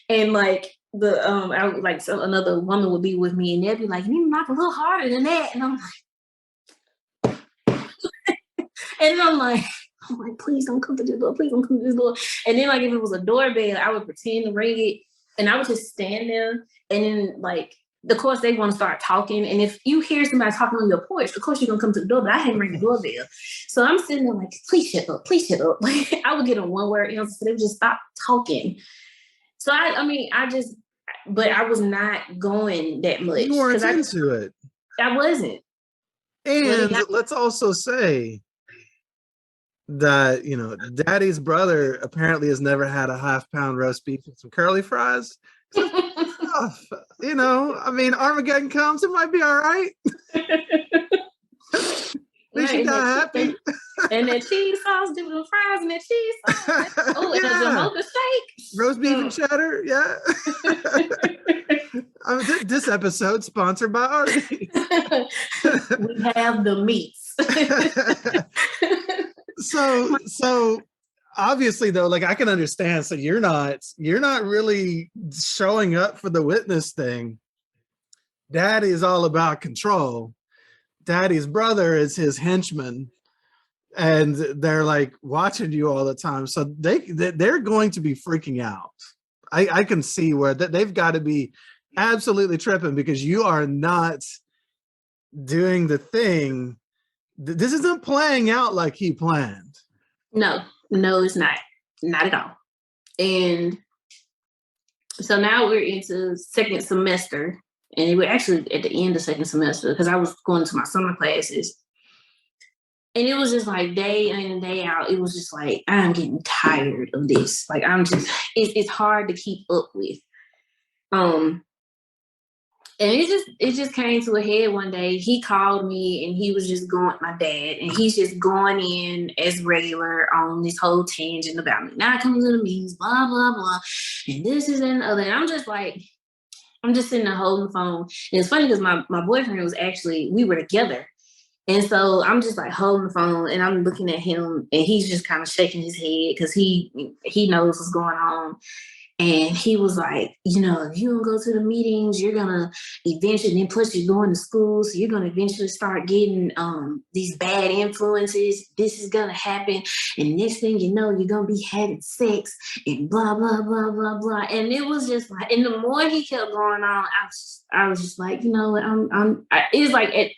And like another woman would be with me and they'd be like, you need to knock a little harder than that. And I'm like, and I'm like, please don't come to this door. Please don't come to this door. And then like if it was a doorbell, I would pretend to ring it and I would just stand there. And then like, of course, they want to start talking. And if you hear somebody talking on your porch, of course, you're going to come to the door, but I hadn't ring the doorbell. So I'm sitting there like, please shut up, please shut up. Like, I would get a one word answer, so they would just stop talking. So but I was not going that much. You weren't into it. I wasn't. And let's also say that, Daddy's brother apparently has never had a half-pound roast beef and some curly fries. Armageddon comes, it might be all right. At least you got happy. And that cheese sauce, dipping the fries and that cheese sauce. Oh, and a Jehovah steak. Roast beef and cheddar, yeah. This episode sponsored by Arby's. We have the meats. So obviously though, like I can understand. So you're not really showing up for the witness thing. Daddy is all about control. Daddy's brother is his henchman, and they're like watching you all the time. So they're going to be freaking out. I can see where they've got to be absolutely tripping because you are not doing the thing. This isn't playing out like he planned. No, it's not at all. And so now we're into second semester, and we're actually at the end of second semester because I was going to my summer classes. And it was just like day in and day out, it was just like, I'm getting tired of this. Like it's hard to keep up with. And it just came to a head one day. He called me and he was just going, my dad, and he's just going in as regular on this whole tangent about me not coming to the meetings, blah, blah, blah. And this is and the other. And I'm just like, I'm just sitting there holding the phone. And it's funny because my boyfriend was actually, we were together. And so I'm just like holding the phone and I'm looking at him and he's just kind of shaking his head because he knows what's going on. And he was like, you know, if you don't go to the meetings, you're going to eventually, then plus you're going to school, so you're going to eventually start getting these bad influences. This is going to happen. And next thing you know, you're going to be having sex and blah, blah, blah, blah, blah. And it was just like, and the more he kept going on, I was just like, you know what, it was like,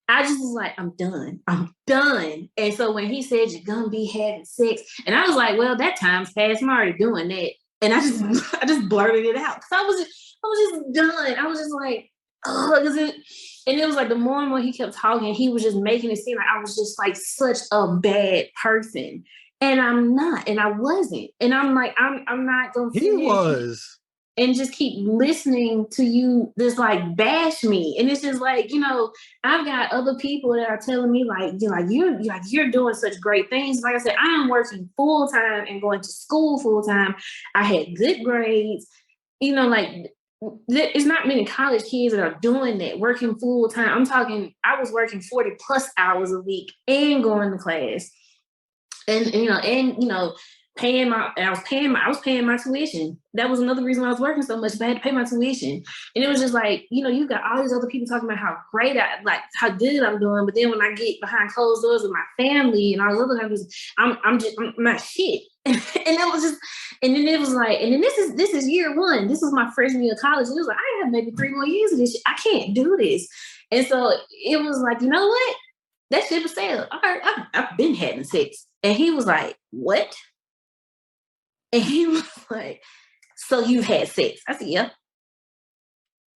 I just was like, I'm done. I'm done. And so when he said you're going to be having sex, and I was like, well, that time's past. I'm already doing that. And I just blurted it out because I was just done. I was just like, oh, and it was like the more and more he kept talking, he was just making it seem like I was just like such a bad person, and I'm not, and I wasn't, and I'm like, I'm not gonna. He was. And just keep listening to you just like bash me. And it's just like, you know, I've got other people that are telling me you're doing such great things. Like I said, I am working full time and going to school full time. I had good grades, you know, like it's not many college kids that are doing that, working full time. I'm talking, I was working 40 plus hours a week and going to class. And you know, I was paying my tuition. That was another reason why I was working so much. I had to pay my tuition. And it was just like, you know, you got all these other people talking about how great how good I'm doing. But then when I get behind closed doors with my family and all those other things, I'm not shit. And that was just, and then it was like, and then this is year one. This was my freshman year of college. And it was like, I have maybe 3 more years of this shit. I can't do this. And so it was like, you know what? That shit was said. All right, I've been having sex. And he was like, what? And he was like, so you've had sex? I said, yeah.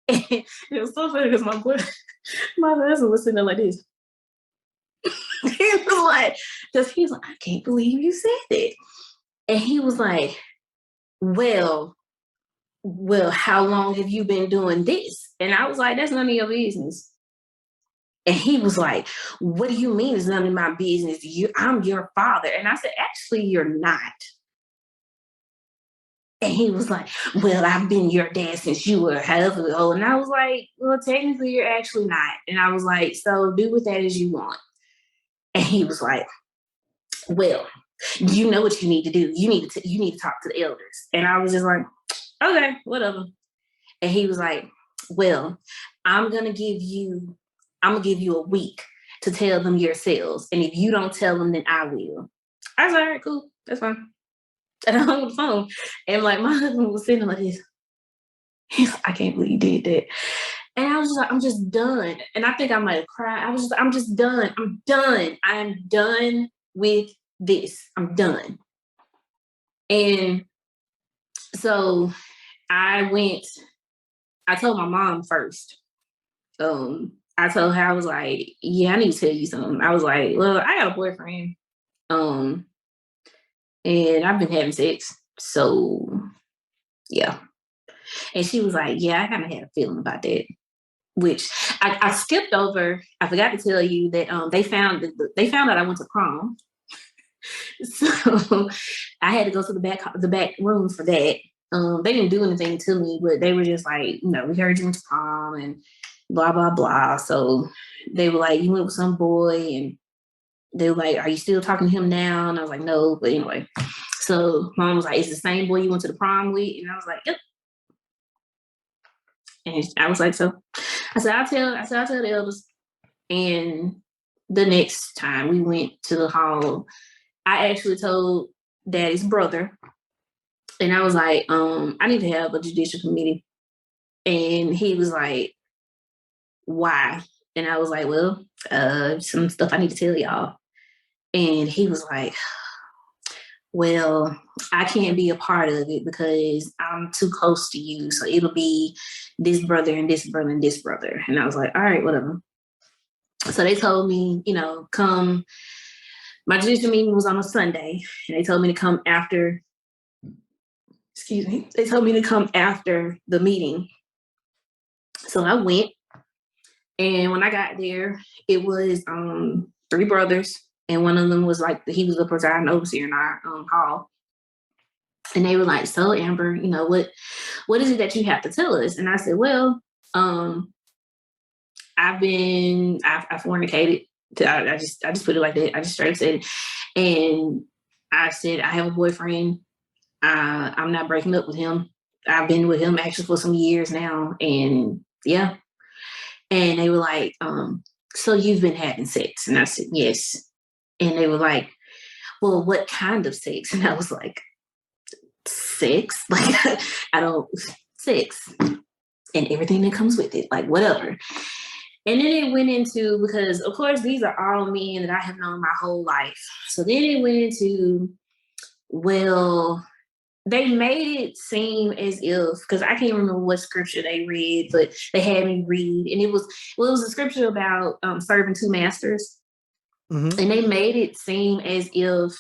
And it was so funny because my husband was sitting there like this. He was like, I can't believe you said that. And he was like, well, how long have you been doing this? And I was like, that's none of your business. And he was like, what do you mean it's none of my business? I'm your father. And I said, actually, you're not. And he was like, well, I've been your dad since you were however old. And I was like, well, technically, you're actually not. And I was like, so do with that as you want. And he was like, well, you know what you need to do. You need to talk to the elders. And I was just like, okay, whatever. And he was like, well, I'm going to give you a week to tell them yourselves. And if you don't tell them, then I will. I was like, all right, cool. That's fine. And I hung the phone. And like my husband was sitting like this. He's like, I can't believe you did that. And I was just like, I'm just done. And I think I might have cried. I'm just done. I'm done. I'm done with this. I'm done. And so I told my mom first. I told her, I was like, yeah, I need to tell you something. I was like, well, I got a boyfriend. And I've been having sex. So yeah. And she was like, yeah, I kind of had a feeling about that. Which I skipped over. I forgot to tell you that they found out I went to prom. So I had to go to the back room for that. They didn't do anything to me, but they were just like, you know, we heard you went to prom and blah, blah, blah. So they were like, you went with some boy, and they were like, are you still talking to him now? And I was like, no, but anyway. So mom was like, it's the same boy you went to the prom with? And I was like, yep. And I was like, so I said, I'll tell the elders. And the next time we went to the hall, I actually told Daddy's brother. And I was like, I need to have a judicial committee. And he was like, why? And I was like, well, some stuff I need to tell y'all. And he was like, well, I can't be a part of it because I'm too close to you. So it'll be this brother and this brother and this brother. And I was like, all right, whatever. So they told me, you know, come. My judicial meeting was on a Sunday, and they told me to come after. Excuse me. They told me to come after the meeting. So I went, and when I got there, it was 3 brothers, and one of them was like he was the presiding overseer in our hall. And they were like, "So Amber, what is it that you have to tell us?" And I said, "Well, I fornicated. I just put it like that. I just straight said it. And I said, I have a boyfriend. I'm not breaking up with him. I've been with him actually for some years now. And yeah." And they were like, "So you've been having sex?" And I said, "Yes." And they were like, "Well, what kind of sex?" And I was like, "Sex? Like, I don't, sex and everything that comes with it, like whatever." And then it went into, because of course these are all men that I have known my whole life. So then it went into, well, they made it seem as if, because I can't remember what scripture they read, but they had me read, and it was a scripture about serving 2 masters. Mm-hmm. And they made it seem as if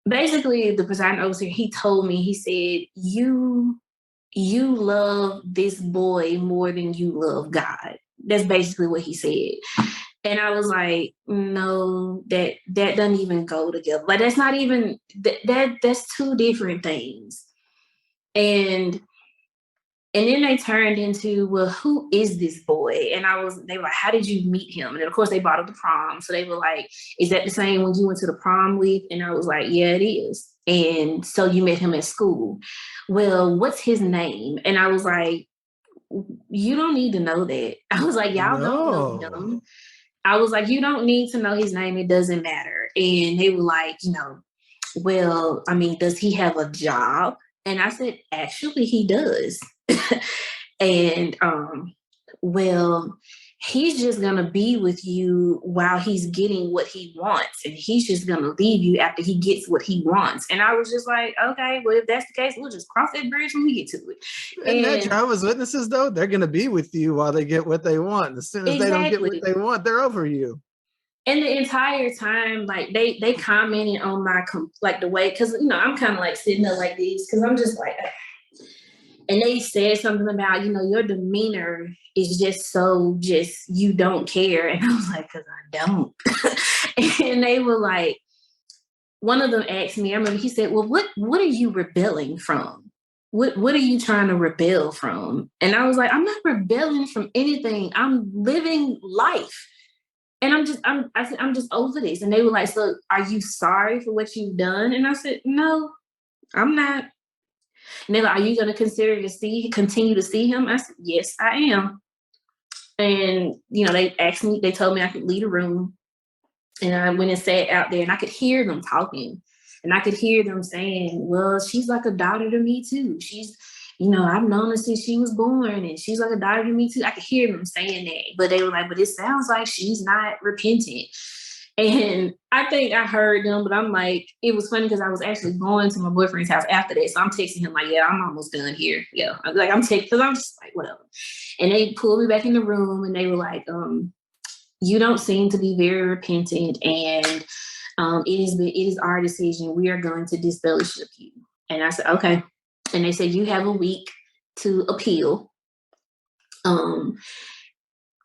basically the presiding overseer, he told me, he said, you love this boy more than you love God. That's basically what he said. And I was like, no, that doesn't even go together. Like, that's not even that's 2 different things. And then they turned into, well, who is this boy? And they were like, how did you meet him? And then of course they brought up the prom. So they were like, is that the same one you went to the prom with? And I was like, yeah, it is. And so you met him at school. Well, what's his name? And I was like, you don't need to know that. I was like, y'all don't know him. I was like, you don't need to know his name. It doesn't matter. And they were like, well, I mean, does he have a job? And I said, actually, he does. And well, he's just gonna be with you while he's getting what he wants, and he's just gonna leave you after he gets what he wants. And I was just like, okay, well, if that's the case, we'll just cross that bridge when we get to it. And that Jehovah's Witnesses, though, they're gonna be with you while they get what they want. As soon as they don't get what they want, they're over you. And the entire time, like they commented on my like the way, because I'm kind of like sitting there like this, because I'm just like, and they said something about, your demeanor is just so you don't care. And I was like, because I don't. And they were like, one of them asked me, I remember he said, well, what are you rebelling from? What are you trying to rebel from? And I was like, I'm not rebelling from anything. I'm living life. And I'm just over this. And they were like, so are you sorry for what you've done? And I said, no, I'm not. And they're like, are you going to continue to see him? I said, yes, I am. And, they told me I could leave the room. And I went and sat out there, and I could hear them talking. And I could hear them saying, well, she's like a daughter to me too. She's, I've known her since she was born, and she's like a daughter to me too. I could hear them saying that, but they were like, but it sounds like she's not repentant. And I think I heard them, but I'm like, it was funny because I was actually going to my boyfriend's house after that. So I'm texting him like, yeah, I'm almost done here. Yeah. I'm texting, because I'm just like, whatever. And they pulled me back in the room, and they were like, you don't seem to be very repentant, and it is our decision. We are going to disfellowship you. And I said, okay. And they said, you have a week to appeal.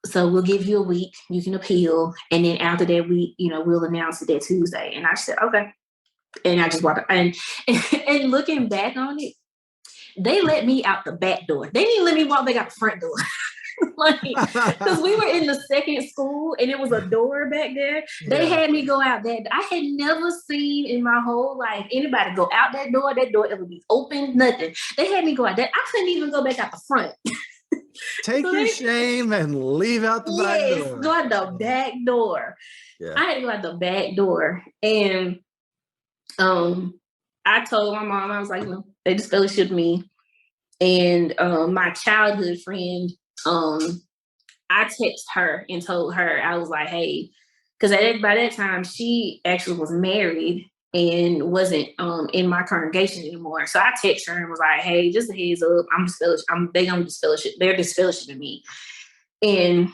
So we'll give you a week. You can appeal. And then after that week, we'll announce it that Tuesday. And I said, okay. And I just walked, and looking back on it, they let me out the back door. They didn't let me walk back out the front door. Because we were in the second school, and it was a door back there. They had me go out that. I had never seen in my whole life anybody go out that door ever be open, nothing. They had me go out that. I couldn't even go back out the front. Take your shame and leave out the back door. Yes, go out the back door. Yeah. I had to go out the back door. And I told my mom, I was like, they just fellowshipped me. And my childhood friend, I texted her and told her, I was like, hey, because by that time she actually was married and wasn't in my congregation anymore. So I texted her and was like, hey, just a heads up, they're gonna disfellowship. They're disfellowshipping me. And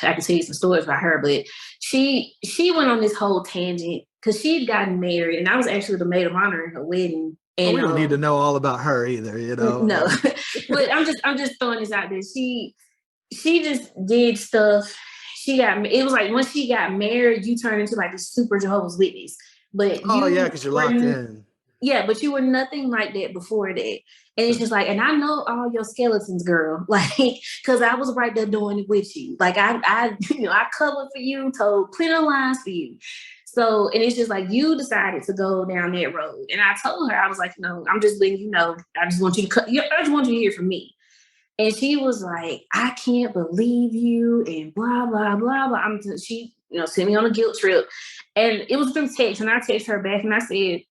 I can tell you some stories about her, but she went on this whole tangent because she'd gotten married, and I was actually the maid of honor in her wedding. Well, And we don't need to know all about her either, you know. no, but I'm just throwing this out there. She just did stuff. It was like once she got married, you turn into like a super Jehovah's Witness. But Oh yeah, you because you're locked were, in. yeah, but you were nothing like that before that. And it's just like, and I know all your skeletons, girl, like, because I was right there doing it with you. Like I covered for you, told plenty of lies for you. So, and it's just like you decided to go down that road. And I told her, I was like, no, I'm just letting you know. I just want you to I just want you to hear from me. And she was like, I can't believe you, and blah, blah, blah, blah. She, sent me on a guilt trip. And it was through text, and I texted her back and I said,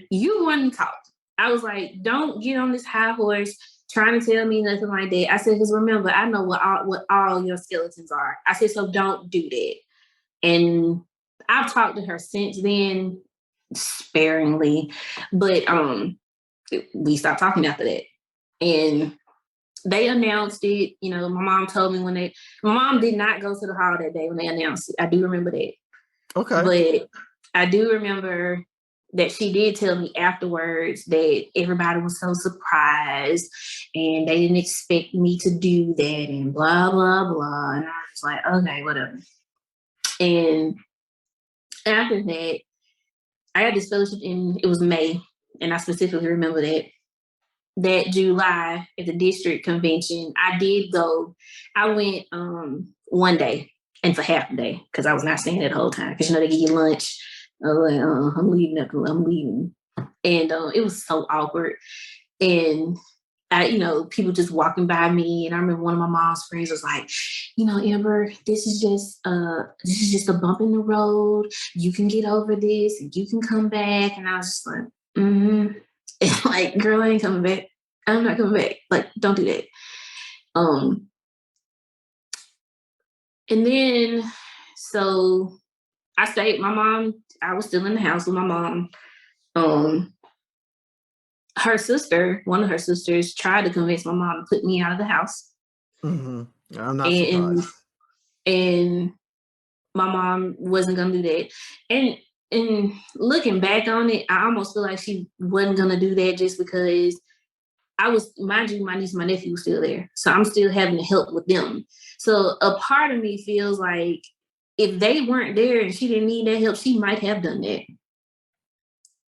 you wouldn't talk. I was like, don't get on this high horse trying to tell me nothing like that. I said, because remember, I know what all your skeletons are. I said, so don't do that. And I've talked to her since then, sparingly, but we stopped talking after that. And they announced it. My mom told me my mom did not go to the hall that day when they announced it. I do remember that. Okay. But I do remember that she did tell me afterwards that everybody was so surprised and they didn't expect me to do that and blah, blah, blah. And I was like, okay, whatever. And after that, I got this fellowship it was May. And I specifically remember that July at the district convention, I did go. I went one day and for half a day because I was not staying that whole time because they give you lunch. I was like, I'm leaving. And it was so awkward. And people just walking by me. And I remember one of my mom's friends was like, Amber, this is just a bump in the road. You can get over this and you can come back. And I was just like, It's like, girl, I ain't coming back. I'm not coming back. Like, don't do that. And then, so I stayed. I was still in the house with my mom. One of her sisters tried to convince my mom to put me out of the house. Mm-hmm. I'm not surprised. And my mom wasn't going to do that. And looking back on it, I almost feel like she wasn't going to do that just because mind you, my niece and my nephew was still there. So I'm still having to help with them. So a part of me feels like if they weren't there and she didn't need that help, she might have done that.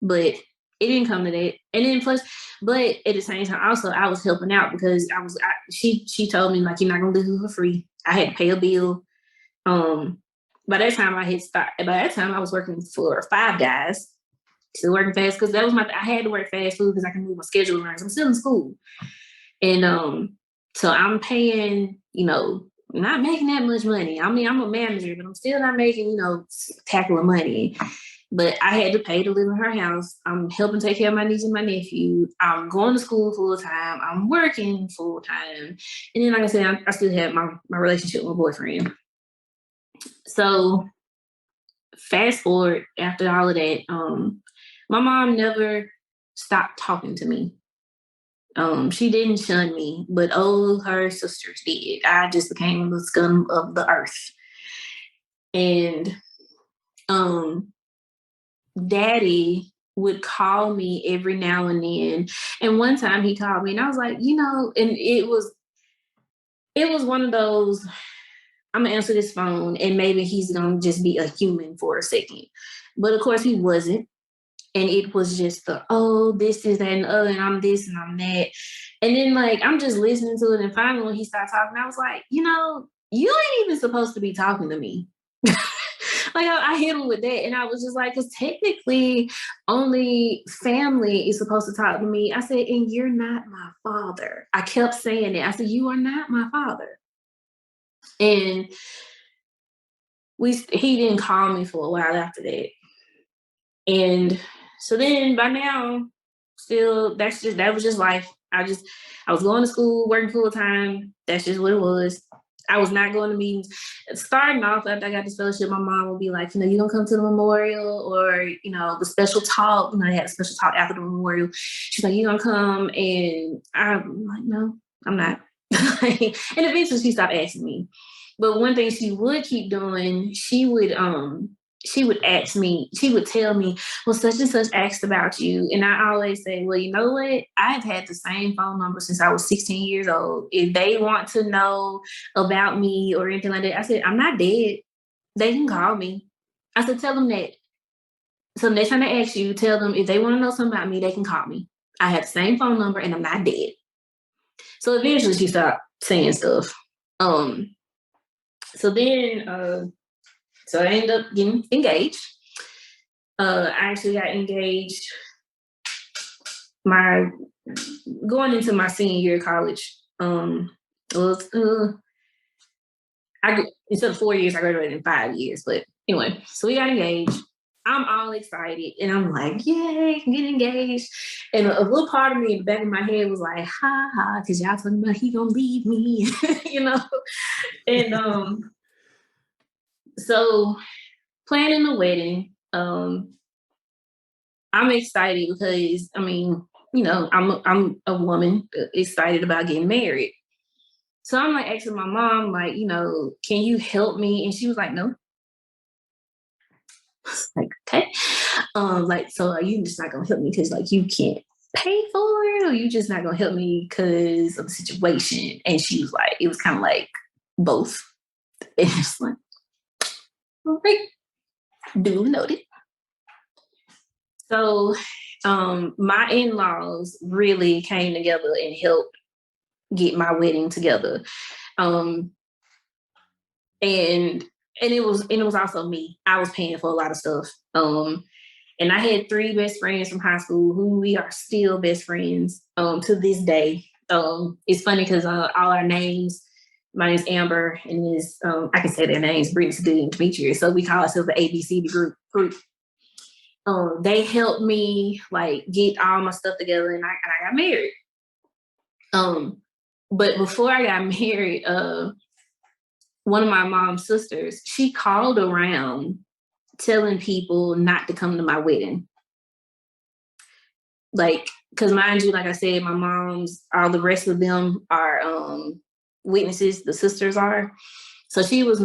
But it didn't come to that. And then plus, but at the same time, also I was helping out because she told me like, you're not going to live for free. I had to pay a bill. By that time I was working for Five Guys. Still working fast because I had to work fast food because I can move my schedule around. I'm still in school. And so I'm paying, not making that much money. I mean, I'm a manager, but I'm still not making, tackling money. But I had to pay to live in her house. I'm helping take care of my niece and my nephew. I'm going to school full time. I'm working full time. And then, like I said, I still have my relationship with my boyfriend. So fast forward after all of that, my mom never stopped talking to me. She didn't shun me, but her sisters did. I just became the scum of the earth. And Daddy would call me every now and then. And one time he called me and I was like, and it was one of those, I'm gonna answer this phone and maybe he's gonna just be a human for a second. But of course he wasn't. And it was just this is that and the other, and I'm this and I'm that. And then like I'm just listening to it, and finally when he started talking, I was like, you ain't even supposed to be talking to me. Like I hit him with that, and I was just like, because technically only family is supposed to talk to me. I said, and you're not my father. I kept saying that. I said, you are not my father. And he didn't call me for a while after that. And so then by now, still that was just life. I was going to school, working full time. That's just what it was. I was not going to meetings. Starting off after I got this fellowship, my mom would be like, you gonna come to the memorial or, the special talk. They had a special talk after the memorial. She's like, you gonna come? And I'm like, no, I'm not. And eventually she stopped asking me. But one thing she would keep doing, she would she would tell me, well, such and such asked about you. And I always say, well, you know what? I've had the same phone number since I was 16 years old. If they want to know about me or anything like that, I said, I'm not dead. They can call me. I said, tell them that. So next time they ask you, tell them if they want to know something about me, they can call me. I have the same phone number and I'm not dead. So eventually she stopped saying stuff. So then, so I ended up getting engaged. I actually got engaged going into my senior year of college. Instead of 4 years, I graduated in 5 years. But anyway, so we got engaged. I'm all excited and I'm like, yay, I'm getting engaged. And a little part of me in the back of my head was like, ha ha, because y'all talking about he gonna leave me, you know? And so planning the wedding, I'm excited because I'm a woman excited about getting married. So I'm like asking my mom, like, can you help me? And she was like, no. Like, okay. So are you just not gonna help me because like you can't pay for it, or you just not gonna help me because of the situation? And she was like, it was kind of like both. And it's like, all right, duly noted. So my in-laws really came together and helped get my wedding together. And it was also me. I was paying for a lot of stuff. And I had 3 best friends from high school who we are still best friends to this day. It's funny because all our names, my name's Amber, and I can say their names, Brittany, Sadie, and Demetrius. So we call ourselves the ABCD group. They helped me like get all my stuff together, and I got married. But before I got married, one of my mom's sisters, she called around telling people not to come to my wedding. Like, because mind you, like I said, my mom's, all the rest of them are witnesses, the sisters are. So she was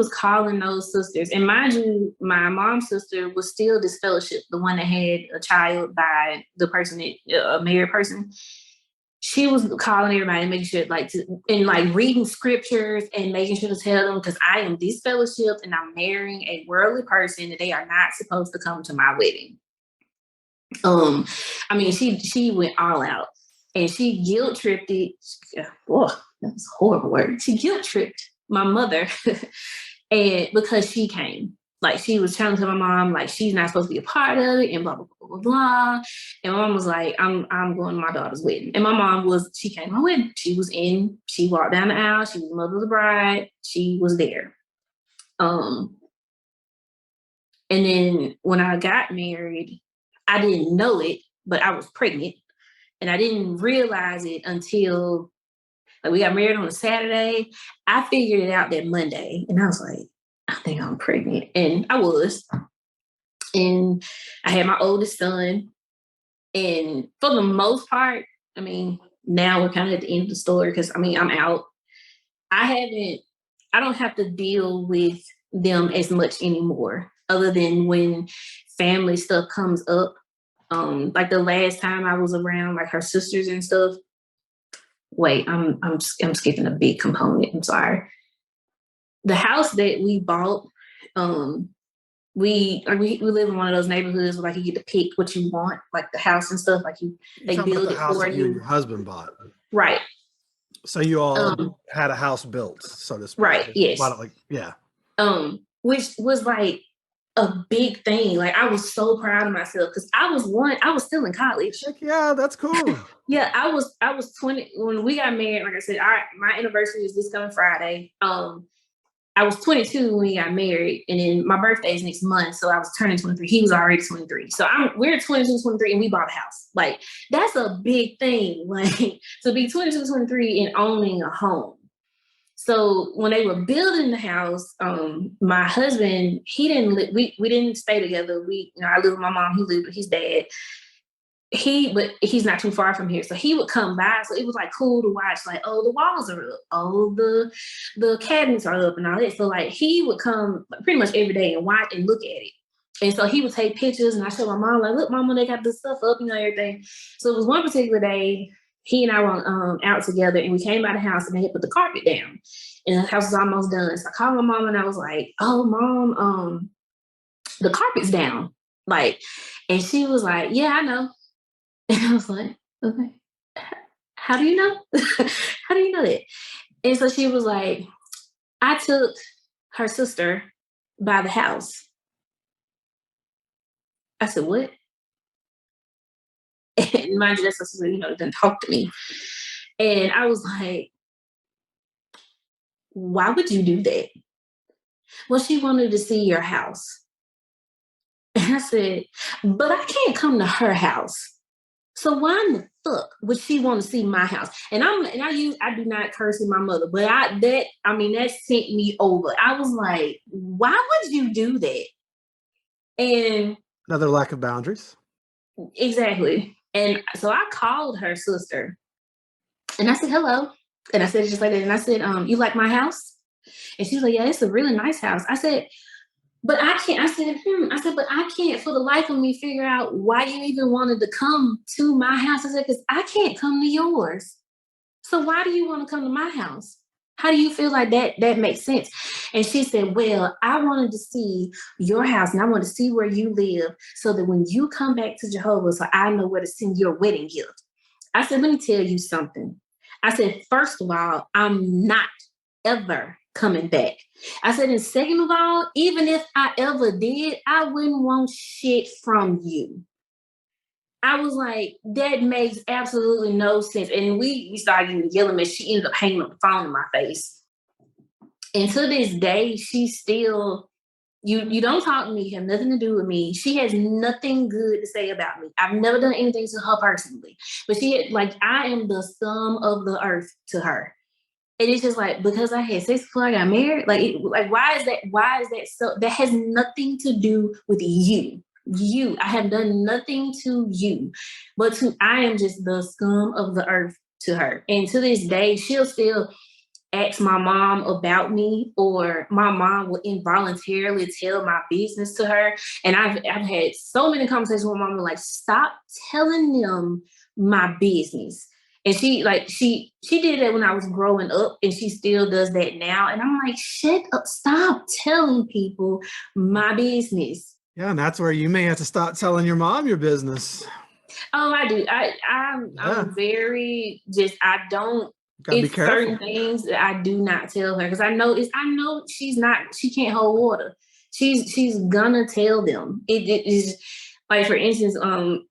calling those sisters. And mind you, my mom's sister was still disfellowship, the one that had a child by the person, a married person. She was calling everybody and making sure, and reading scriptures and making sure to tell them, because I am disfellowship and I'm marrying a worldly person, that they are not supposed to come to my wedding. She went all out, and she guilt tripped it. Oh, that was a horrible word. She guilt tripped my mother, and because she came. Like, she was trying to tell my mom, like, she's not supposed to be a part of it, and blah, blah, blah, blah, blah. And my mom was like, I'm going to my daughter's wedding. And my mom she came to my wedding. She walked down the aisle. She was the mother of the bride. She was there. And then when I got married, I didn't know it, but I was pregnant. And I didn't realize it until we got married on a Saturday. I figured it out that Monday. And I was like, I think I'm pregnant. And I was. And I had my oldest son. And for the most part, now we're kind of at the end of the story because, I'm out. I don't have to deal with them as much anymore, other than when family stuff comes up. Like the last time I was around, like her sisters and stuff. Wait, I'm skipping a big component. I'm sorry. The house that we bought, we live in one of those neighborhoods where like you get to pick what you want, like the house and stuff. Like they build it for you. Your husband bought, right? So you all had a house built, so to speak. Right. Yes. Yeah. Which was like a big thing. Like, I was so proud of myself because I was still in college. Heck yeah, that's cool. Yeah, I was 20 when we got married. Like I said, my anniversary is this coming Friday. I was 22 when we got married, and then my birthday is next month, so I was turning 23. He was already 23. So we're 22, 23, and we bought a house. Like, that's a big thing. Like, to be 22, 23 and owning a home. So when they were building the house, my husband, he didn't live, we didn't stay together. I lived with my mom, he lived with his dad. but he's not too far from here. So he would come by. So it was like cool to watch, like, oh, the walls are up, oh, the cabinets are up and all that. So like he would come pretty much every day and watch and look at it. And so he would take pictures and I showed my mom, like, look, mama, they got this stuff up, everything. So it was one particular day, he and I were out together and we came by the house and they had put the carpet down. And the house was almost done. So I called my mom and I was like, oh, mom, the carpet's down. Like, and she was like, yeah, I know. And I was like, okay, how do you know? How do you know that? And so she was like, I took her sister by the house. I said, what? And mind you, that sister, didn't talk to me. And I was like, why would you do that? Well, she wanted to see your house. And I said, but I can't come to her house. So why in the fuck would she want to see my house? And I do not curse with my mother, but that sent me over. I was like, why would you do that? And another lack of boundaries. Exactly. And so I called her sister and I said, hello. And I said it just like that. And I said, you like my house? And she was like, yeah, it's a really nice house. I said, but I can't. I said, but I can't for the life of me figure out why you even wanted to come to my house. I said, because I can't come to yours. So why do you want to come to my house? How do you feel like that makes sense? And she said, well, I wanted to see your house and I want to see where you live so that when you come back to Jehovah, so I know where to send your wedding gift. I said, let me tell you something. I said, first of all, I'm not ever coming back. I said, and second of all, even if I ever did, I wouldn't want shit from you. I was like, that makes absolutely no sense. And we started yelling, and she ended up hanging up the phone in my face. And to this day, she still, you don't talk to me, you have nothing to do with me. She has nothing good to say about me. I've never done anything to her personally. But I am the sum of the earth to her. And it's just like, because I had sex before I got married, why is that so? That has nothing to do with you. I have done nothing to you, but I am just the scum of the earth to her. And to this day, she'll still ask my mom about me, or my mom will involuntarily tell my business to her. And I've had so many conversations with my mom, like, stop telling them my business. And she did that when I was growing up, and she still does that now. And I'm like, shut up, stop telling people my business. Yeah, and that's where you may have to stop telling your mom your business. Oh, I do. I'm very I don't. It's certain things that I do not tell her because I know she can't hold water. She's gonna tell them. It is. Like, for instance,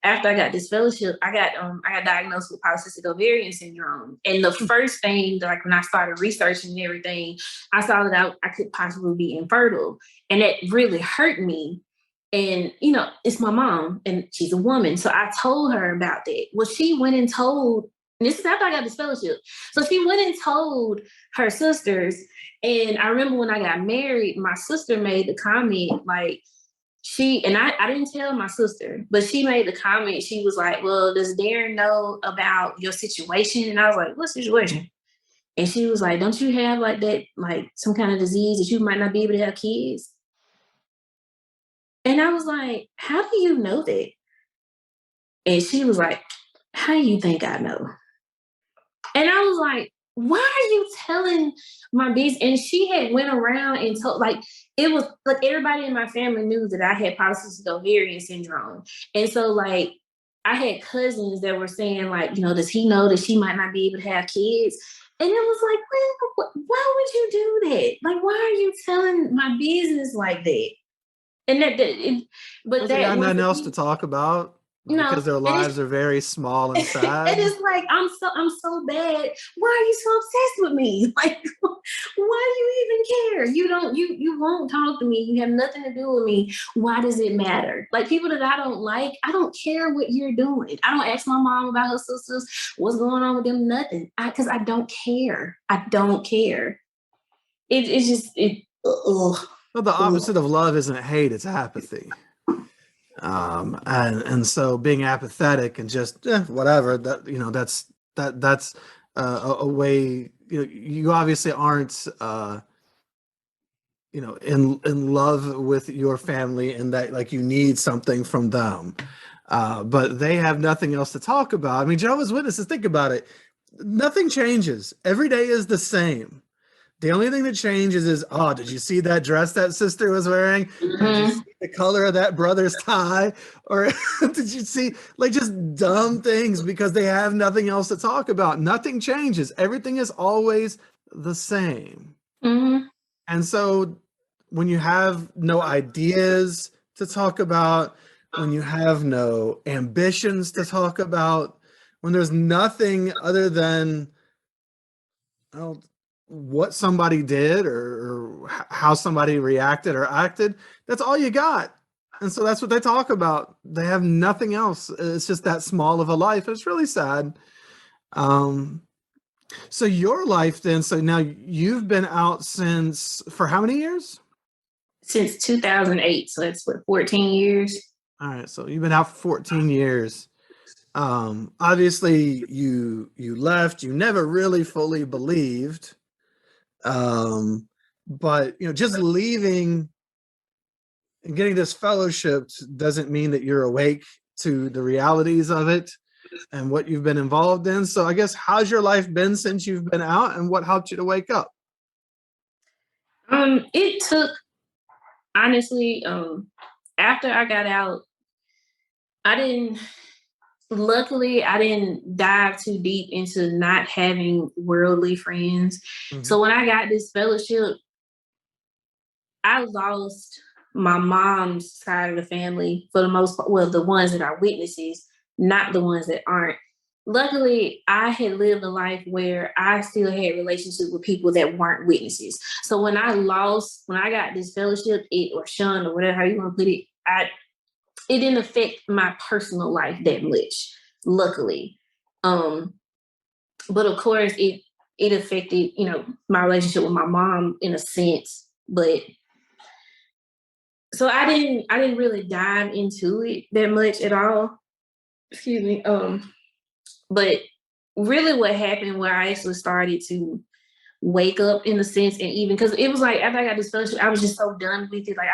after I got this fellowship, I got diagnosed with polycystic ovarian syndrome. And the first thing, like, when I started researching and everything, I saw that I could possibly be infertile. And that really hurt me. And, it's my mom and she's a woman. So I told her about that. Well, she went and told, and this is after I got this fellowship. So she went and told her sisters. And I remember when I got married, my sister made the comment, like, I didn't tell my sister, but she made the comment. She was like, well, does Darren know about your situation? And I was like, what situation? And she was like, don't you have like that, like some kind of disease that you might not be able to have kids? And I was like, how do you know that? And she was like, how do you think I know? And I was like, why are you telling my business? And she had went around and told, like, it was like everybody in my family knew that I had polycystic ovarian syndrome. And so, like, I had cousins that were saying, like, does he know that she might not be able to have kids? And it was like, well, why would you do that? Like, why are you telling my business like that? And but they got nothing else to talk about. Because their lives are very small and sad. And it's like, I'm so bad. Why are you so obsessed with me? Like, why do you even care? You won't talk to me. You have nothing to do with me. Why does it matter? Like, people that I don't like, I don't care what you're doing. I don't ask my mom about her sisters, what's going on with them, nothing. Because I don't care. I don't care. It's just. Well, the opposite of love isn't hate, it's apathy. And so being apathetic and just whatever, that that's a way, you obviously aren't in love with your family, and that like you need something from them, but they have nothing else to talk about. I mean, Jehovah's Witnesses, think about it, nothing changes, every day is the same. The only thing that changes is, oh, did you see that dress that sister was wearing? Did you see the color of that brother's tie? Or did you see, like, just dumb things, because they have nothing else to talk about. Nothing changes. Everything is always the same. Mm-hmm. And so when you have no ideas to talk about, when you have no ambitions to talk about, when there's nothing other than, well, what somebody did, or how somebody reacted or acted, that's all you got. And so that's what they talk about. They have nothing else. It's just that small of a life. It's really sad. So your life then, so now you've been out for how many years? Since 2008, so that's what, 14 years. All right, so you've been out for 14 years. Obviously you left, you never really fully believed. But just leaving and getting this fellowship doesn't mean that you're awake to the realities of it and what you've been involved in. So I guess, how's your life been since you've been out, and what helped you to wake up? It took, honestly, after I got out, luckily I didn't dive too deep into not having worldly friends. Mm-hmm. So when I got this fellowship, I lost my mom's side of the family for the most part. Well, the ones that are witnesses, not the ones that aren't. Luckily, I had lived a life where I still had relationships with people that weren't witnesses. So when I got this fellowship, or shunned, or whatever how you want to put it, it didn't affect my personal life that much, luckily. But of course, it affected, my relationship with my mom in a sense. But so I didn't really dive into it that much at all. Excuse me. But really what happened, where I actually started to wake up in a sense, and even because it was like after I got this fellowship, I was just so done with it. Like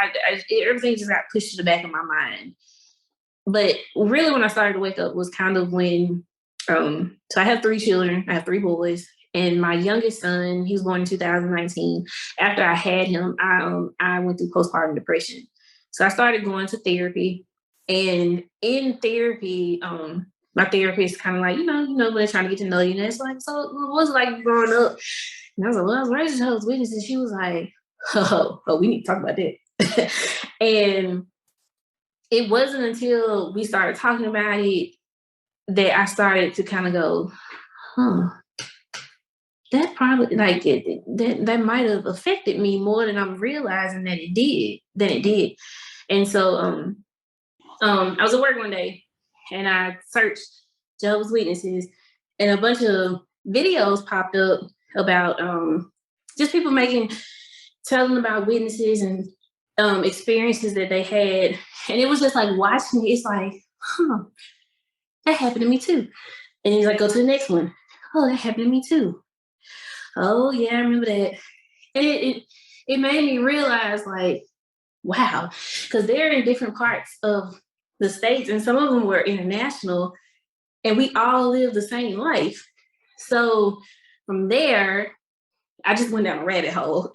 everything just got pushed to the back of my mind. But really when I started to wake up was kind of when, so I have 3 children. I have 3 boys. And my youngest son, he was born in 2019. After I had him, I went through postpartum depression. So I started going to therapy. And in therapy, my therapist kind of like, when they're trying to get to know you. And it's like, so what was it like growing up? And I was like, well, I was raised Jehovah's Witnesses. And she was like, oh, we need to talk about that. And it wasn't until we started talking about it that I started to kind of go, that probably that might have affected me more than I'm realizing that it did. And so I was at work one day and I searched Jehovah's Witnesses, and a bunch of videos popped up about just people telling about witnesses and experiences that they had. And it was just like watching it, it's like, that happened to me too. And he's like, go to the next one. Oh, that happened to me too. Oh yeah, I remember that. And it made me realize, like, wow, because they're in different parts of the states, and some of them were international, and we all live the same life. So from there, I just went down a rabbit hole.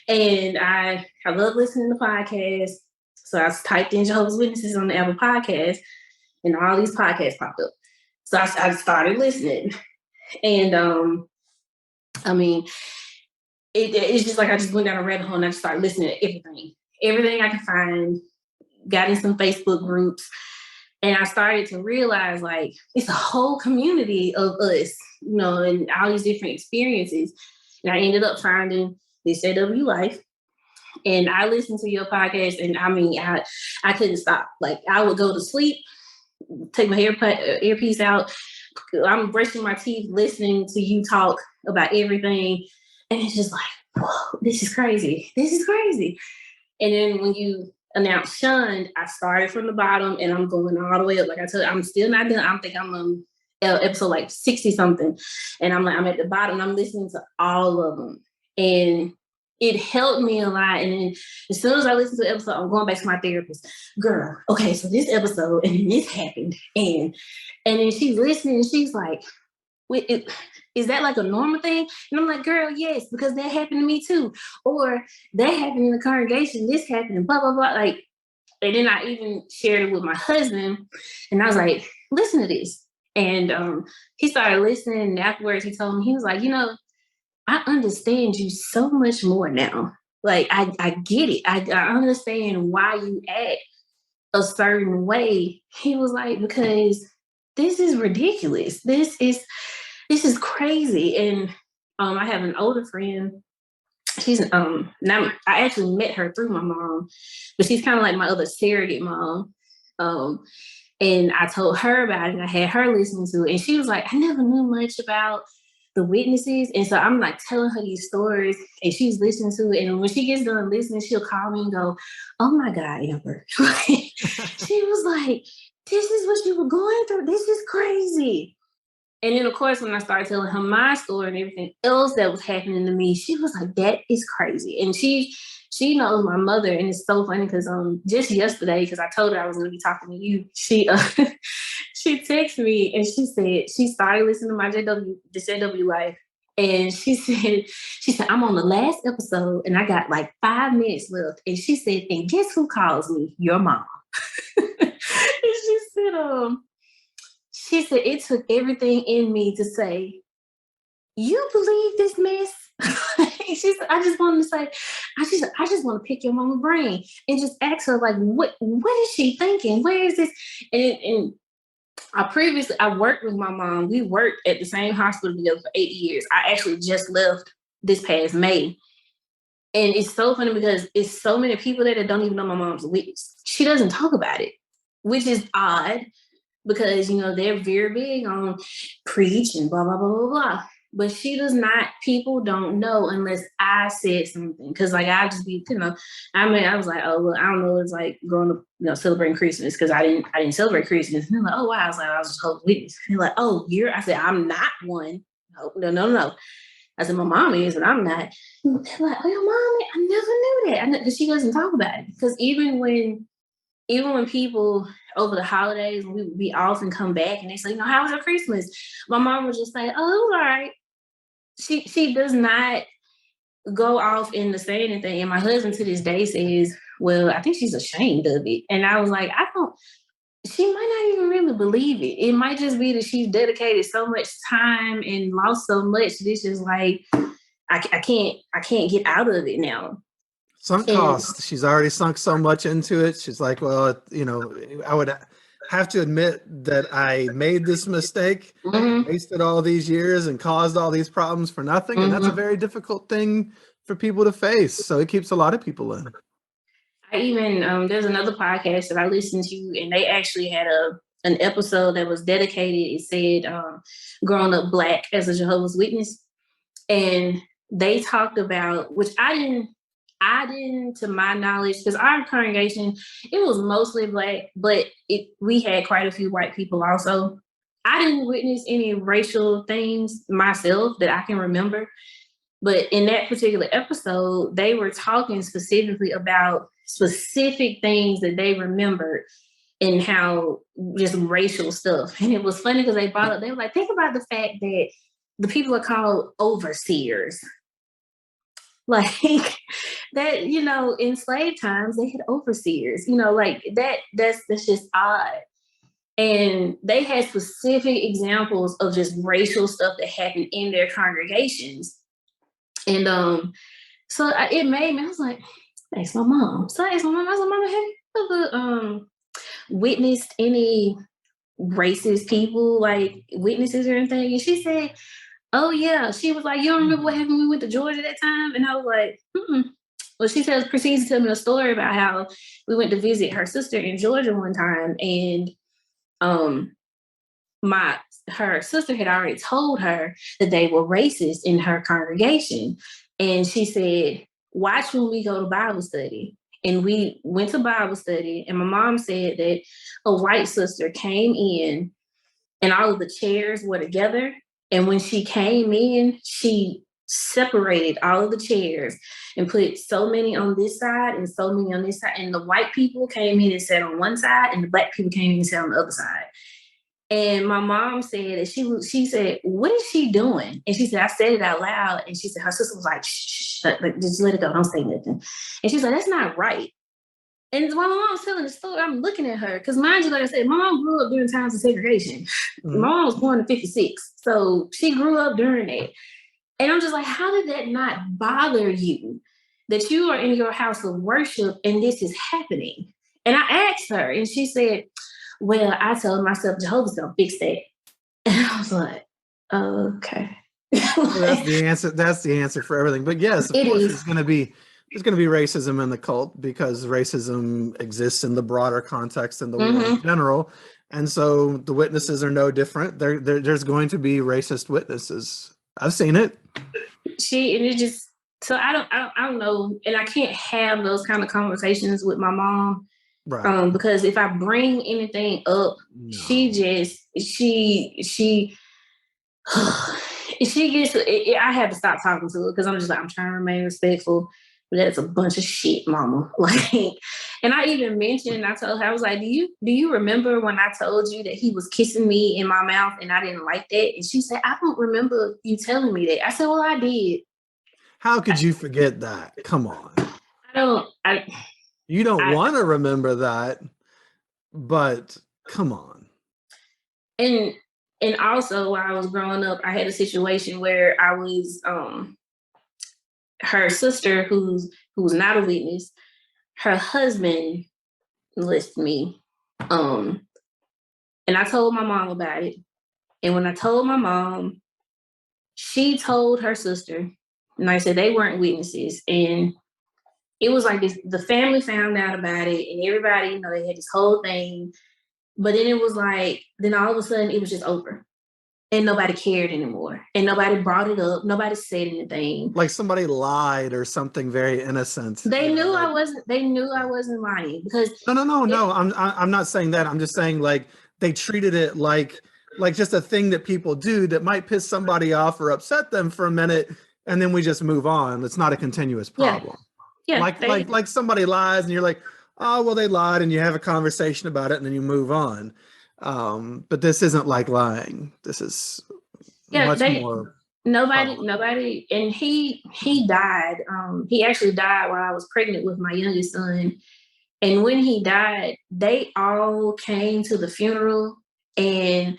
And I love listening to podcasts. So I typed in Jehovah's Witnesses on the Apple Podcast, and all these podcasts popped up. So I started listening. And I mean, it's just like I just went down a rabbit hole and I just started listening to everything I could find, got in some Facebook groups, and I started to realize, like, it's a whole community of us, and all these different experiences. And I ended up finding this JW Life, and I listened to your podcast, and I mean, I couldn't stop. Like, I would go to sleep, take my earpiece out, I'm brushing my teeth, listening to you talk about everything. And it's just like, whoa, this is crazy. And then when you announced Shunned, I started from the bottom and I'm going all the way up. Like I told you, I'm still not done. I think I'm on episode like 60 something. And I'm at the bottom and I'm listening to all of them. And it helped me a lot. And then as soon as I listen to the episode, I'm going back to my therapist. Girl, okay, so this episode and then this happened. And then she's listening and she's like, is that like a normal thing? And I'm like, girl, yes, because that happened to me too. Or that happened in the congregation, this happened, and blah, blah, blah. Like, and then I even shared it with my husband. And I was like, listen to this. And he started listening. And afterwards, he told me, he was like, I understand you so much more now. Like, I get it. I understand why you act a certain way. He was like, because this is ridiculous. This is crazy. And I have an older friend. She's now I actually met her through my mom, but she's kind of like my other surrogate mom. And I told her about it and I had her listen to it. And she was like, I never knew much about the witnesses. And so I'm like telling her these stories and she's listening to it. And when she gets done listening, she'll call me and go, oh my God, Amber. She was like, this is what you were going through. This is crazy. And then, of course, when I started telling her my story and everything else that was happening to me, she was like, that is crazy. And she knows my mother. And it's so funny because just yesterday, because I told her I was going to be talking to you, she texted me and she said she started listening to my JW life. And she said, I'm on the last episode and I got like 5 minutes left. And she said, and guess who calls me? Your mom. And she said, it took everything in me to say, you believe this mess? She said, I just wanted to say, I just want to pick your mama's brain and just ask her, like, what is she thinking? Where is this? And I worked with my mom. We worked at the same hospital together for 8 years. I actually just left this past May. And it's so funny because it's so many people there that don't even know my mom's a witness. She doesn't talk about it, which is odd because, they're very big on preach and blah, blah, blah, blah, blah. But she does not, people don't know unless I said something. Cause like, I'll just be, I was like, oh, well, I don't know. It's like growing up, celebrating Christmas. Cause I didn't celebrate Christmas. And they're like, oh, wow. I was just Jehovah's Witness. And they're like, oh, I said, I'm not one. No. I said, my mom is, but I'm not. And they're like, oh, your mom, I never knew that. Because she doesn't talk about it. Because even when people over the holidays, we often come back and they say, how was your Christmas? My mom would just say, oh, it was all right. She does not go off into say anything. And my husband to this day says, well, I think she's ashamed of it. And I was like, she might not even really believe it. It might just be that she's dedicated so much time and lost so much. This is like, I can't get out of it now. Sunk cost. She's already sunk so much into it. She's like, well, I would have to admit that I made this mistake, wasted all these years and caused all these problems for nothing. And that's a very difficult thing for people to face. So it keeps a lot of people in. I even, there's another podcast that I listened to and they actually had an episode that was dedicated. It said, growing up Black as a Jehovah's Witness. And they talked about, which I didn't, to my knowledge, because our congregation, it was mostly Black, but we had quite a few white people also. I didn't witness any racial things myself that I can remember. But in that particular episode, they were talking specifically about specific things that they remembered and how just racial stuff. And it was funny because they were like, think about the fact that the people are called overseers. Like that, in slave times, they had overseers, like that's just odd. And they had specific examples of just racial stuff that happened in their congregations. And so it made me, I was like, ask my mom. So I asked my mom, I was like, Mama, have you ever witnessed any racist people, like witnesses or anything? And she said, oh yeah. She was like, you don't remember what happened when we went to Georgia that time? And I was like, Well, she proceeds to tell me a story about how we went to visit her sister in Georgia one time. And her sister had already told her that they were racist in her congregation. And she said, watch when we go to Bible study. and we went to Bible study, and my mom said that a white sister came in and all of the chairs were together. And when she came in, she separated all of the chairs and put so many on this side and so many on this side. And the white people came in and sat on one side, and the black people came in and sat on the other side. And my mom said that she said, "What is she doing?" And she said, "I said it out loud." And she said, her sister was like, "Shh, just let it go. Don't say nothing." And she said, "That's not right." And while my mom was telling the story, I'm looking at her because, mind you, like I said, my mom grew up during times of segregation. My mom was born in '56, so she grew up during it. And I'm just like, how did that not bother you that you are in your house of worship and this is happening? And I asked her, and she said, "Well, I told myself Jehovah's gonna fix that." And I was like, okay. Well, that's the answer. That's the answer for everything. But yes, of course, there's going to be racism in the cult because racism exists in the broader context in the world in general, and so the witnesses are no different. There's going to be racist witnesses. I've seen it. And it just, so I don't know, and I can't have those kind of conversations with my mom. Right. Because if I bring anything up, no. she gets I have to stop talking to her because I'm just like, I'm trying to remain respectful, but that's a bunch of shit, mama. Like, and I even mentioned, I told her, I was like, do you remember when I told you that he was kissing me in my mouth and I didn't like that? And she said, "I don't remember you telling me that." I said, "Well, I did." How could you forget that? Come on. You don't want to remember that, but come on. And also, while I was growing up, I had a situation where I was her sister, who's not a witness, her husband listed me, and I told my mom about it. And when I told my mom, she told her sister, and I said they weren't witnesses, and it was like this. The family found out about it, and everybody, they had this whole thing. But then it was like, then all of a sudden, it was just over. And nobody cared anymore. And nobody brought it up. Nobody said anything. Like somebody lied or something very innest. They knew I wasn't lying because No. I'm not saying that. I'm just saying like they treated it like just a thing that people do that might piss somebody off or upset them for a minute, and then we just move on. It's not a continuous problem. Yeah. Like somebody lies and you're like, "Oh, well, they lied," and you have a conversation about it and then you move on. But this isn't like lying. This is much more. Nobody, and he died. He actually died while I was pregnant with my youngest son. And when he died, they all came to the funeral. And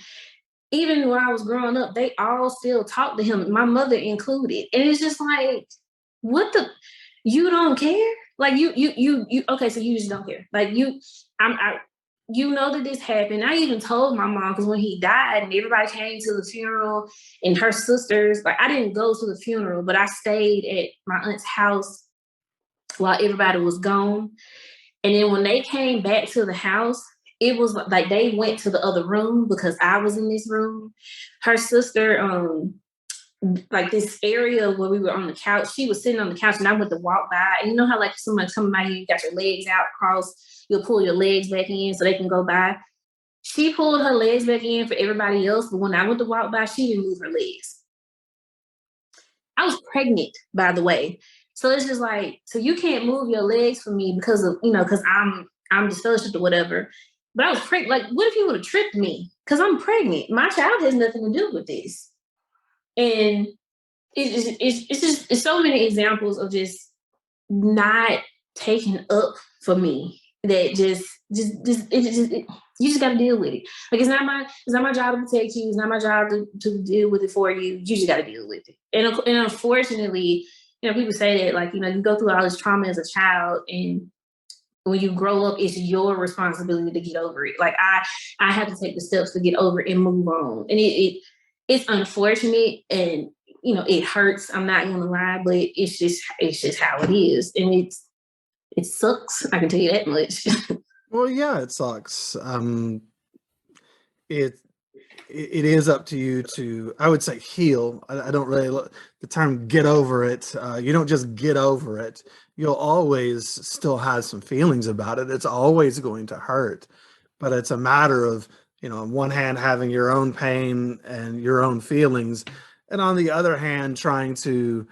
even when I was growing up, they all still talked to him, my mother included. And it's just like, you don't care? Like you okay, so you just don't care. Like that this happened. I even told my mom because when he died and everybody came to the funeral and her sisters, like I didn't go to the funeral, but I stayed at my aunt's house while everybody was gone. And then when they came back to the house, it was like they went to the other room because I was in this room. Her sister, like this area where we were on the couch, she was sitting on the couch and I went to walk by. And you know how like someone's coming by you got your legs out crossed, you'll pull your legs back in so they can go by. She pulled her legs back in for everybody else, but when I went to walk by, she didn't move her legs. I was pregnant, by the way. So it's just like, so you can't move your legs for me because of, because I'm disfellowshipped or whatever. But I was pregnant. Like, what if you would have tripped me? Because I'm pregnant. My child has nothing to do with this. And it's so many examples of just not taking up for me that you just got to deal with it. Like it's not my job to protect you. It's not my job to deal with it for you. You just got to deal with it. And unfortunately, people say that like, you go through all this trauma as a child, and when you grow up, it's your responsibility to get over it. Like I have to take the steps to get over it and move on. And it's unfortunate and it hurts. I'm not gonna lie, but it's just how it is. And it sucks. I can tell you that much. Well, yeah, it sucks. It is up to you to, I would say, heal. I don't really the term get over it. You don't just get over it. you'll always still have some feelings about it. It's always going to hurt, but it's a matter of, on one hand, having your own pain and your own feelings, and on the other hand, trying to,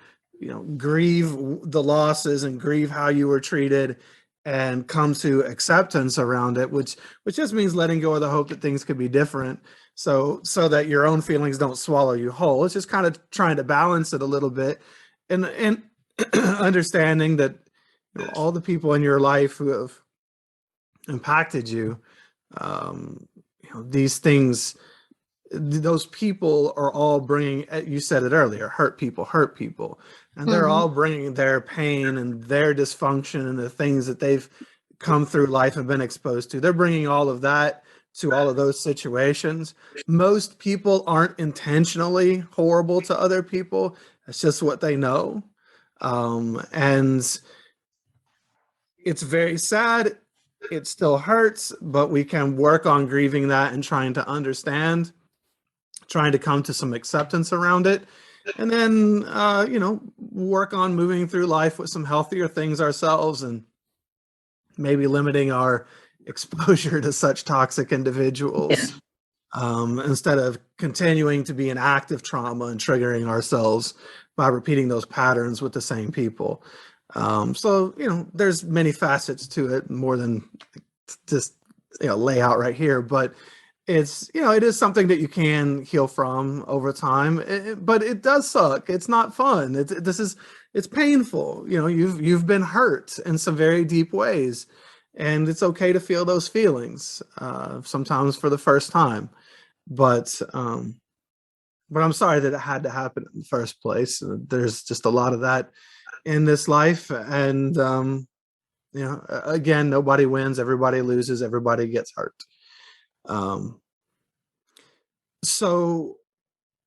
grieve the losses and grieve how you were treated and come to acceptance around it, which just means letting go of the hope that things could be different. So that your own feelings don't swallow you whole. It's just kind of trying to balance it a little bit, and understanding that all the people in your life who have impacted you, these things, those people are all bringing, you said it earlier, hurt people, and they're all bringing their pain and their dysfunction and the things that they've come through life and been exposed to. They're bringing all of that to all of those situations. Most people aren't intentionally horrible to other people. It's just what they know. And it's very sad. It still hurts, but we can work on grieving that and trying to understand, trying to come to some acceptance around it. And then, work on moving through life with some healthier things ourselves, and maybe limiting our exposure to such toxic individuals, instead of continuing to be in active trauma and triggering ourselves by repeating those patterns with the same people. So, there's many facets to it, more than just, lay out right here, but it's, it is something that you can heal from over time, but it does suck. It's not fun. It's painful. You've been hurt in some very deep ways, and it's okay to feel those feelings, sometimes for the first time, but I'm sorry that it had to happen in the first place. There's just a lot of that in this life, and again, nobody wins, everybody loses, everybody gets hurt. So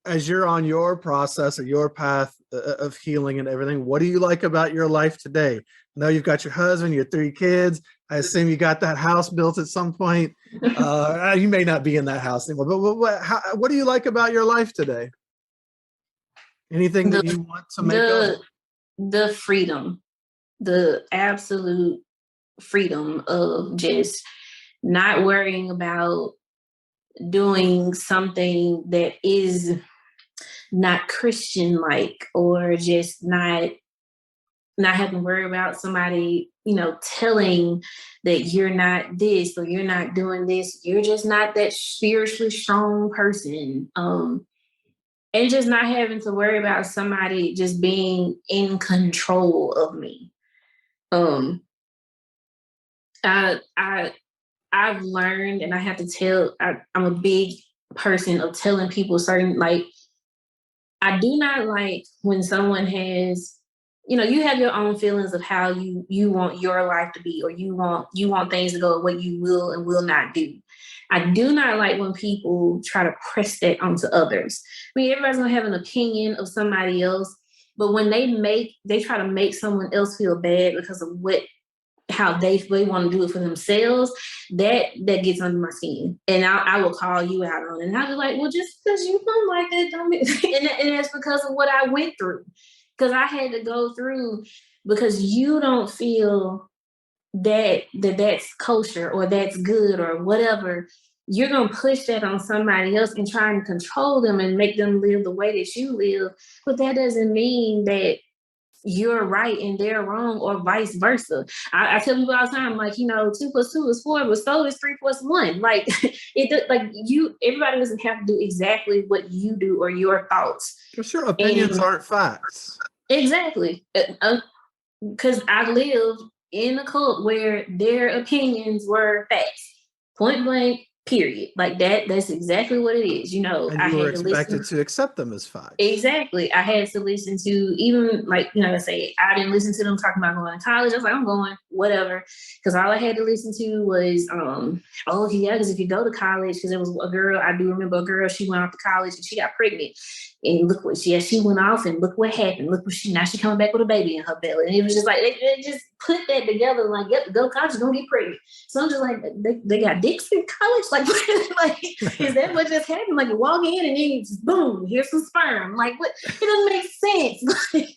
as you're on your process or your path of healing and everything, what do you like about your life today? I know you've got your husband, your 3 kids. I assume you got that house built at some point. You may not be in that house anymore, but what do you like about your life today? Anything that you want to make up? The freedom, the absolute freedom of just not worrying about doing something that is not Christian like, or just not having to worry about somebody, telling that you're not this or you're not doing this. You're just not that spiritually strong person. And just not having to worry about somebody just being in control of me. I've learned, and I have to tell, I'm a big person of telling people certain, like, I do not like when someone has, you have your own feelings of how you want your life to be, or you want things to go what you will and will not do. I do not like when people try to press that onto others. I mean, everybody's gonna have an opinion of somebody else, but when they try to make someone else feel bad because of how they want to do it for themselves, that gets under my skin, and I will call you out on it, and I'll be like, well, just because you don't like that, don't mean and that's because of what I went through, because I had to go through, because you don't feel that's kosher or that's good or whatever. You're going to push that on somebody else and try and control them and make them live the way that you live. But that doesn't mean that you're right and they're wrong, or vice versa. I tell people all the time, like, 2 + 2 is 4, but so is 3 + 1. Like, everybody doesn't have to do exactly what you do or your thoughts. For sure, opinions aren't facts. Exactly. Because I lived in a cult where their opinions were facts, point blank, period. Like that's exactly what it is. And you were expected to accept them as facts. Exactly. I had to listen to, even like, I say, I didn't listen to them talking about going to college. I was like, I'm going, whatever. Because all I had to listen to was, oh yeah, because if you go to college, because there was a girl, I do remember a girl, she went off to college and she got pregnant. And look what she went off, and look what happened. Look what now she coming back with a baby in her belly. And it was just like, they just put that together, like, yep, go to college, you're gonna get pregnant. So I'm just like, they got dicks in college? Like, is that what just happened? Like, you walk in and then just boom, here's some sperm. Like, what? It doesn't make sense.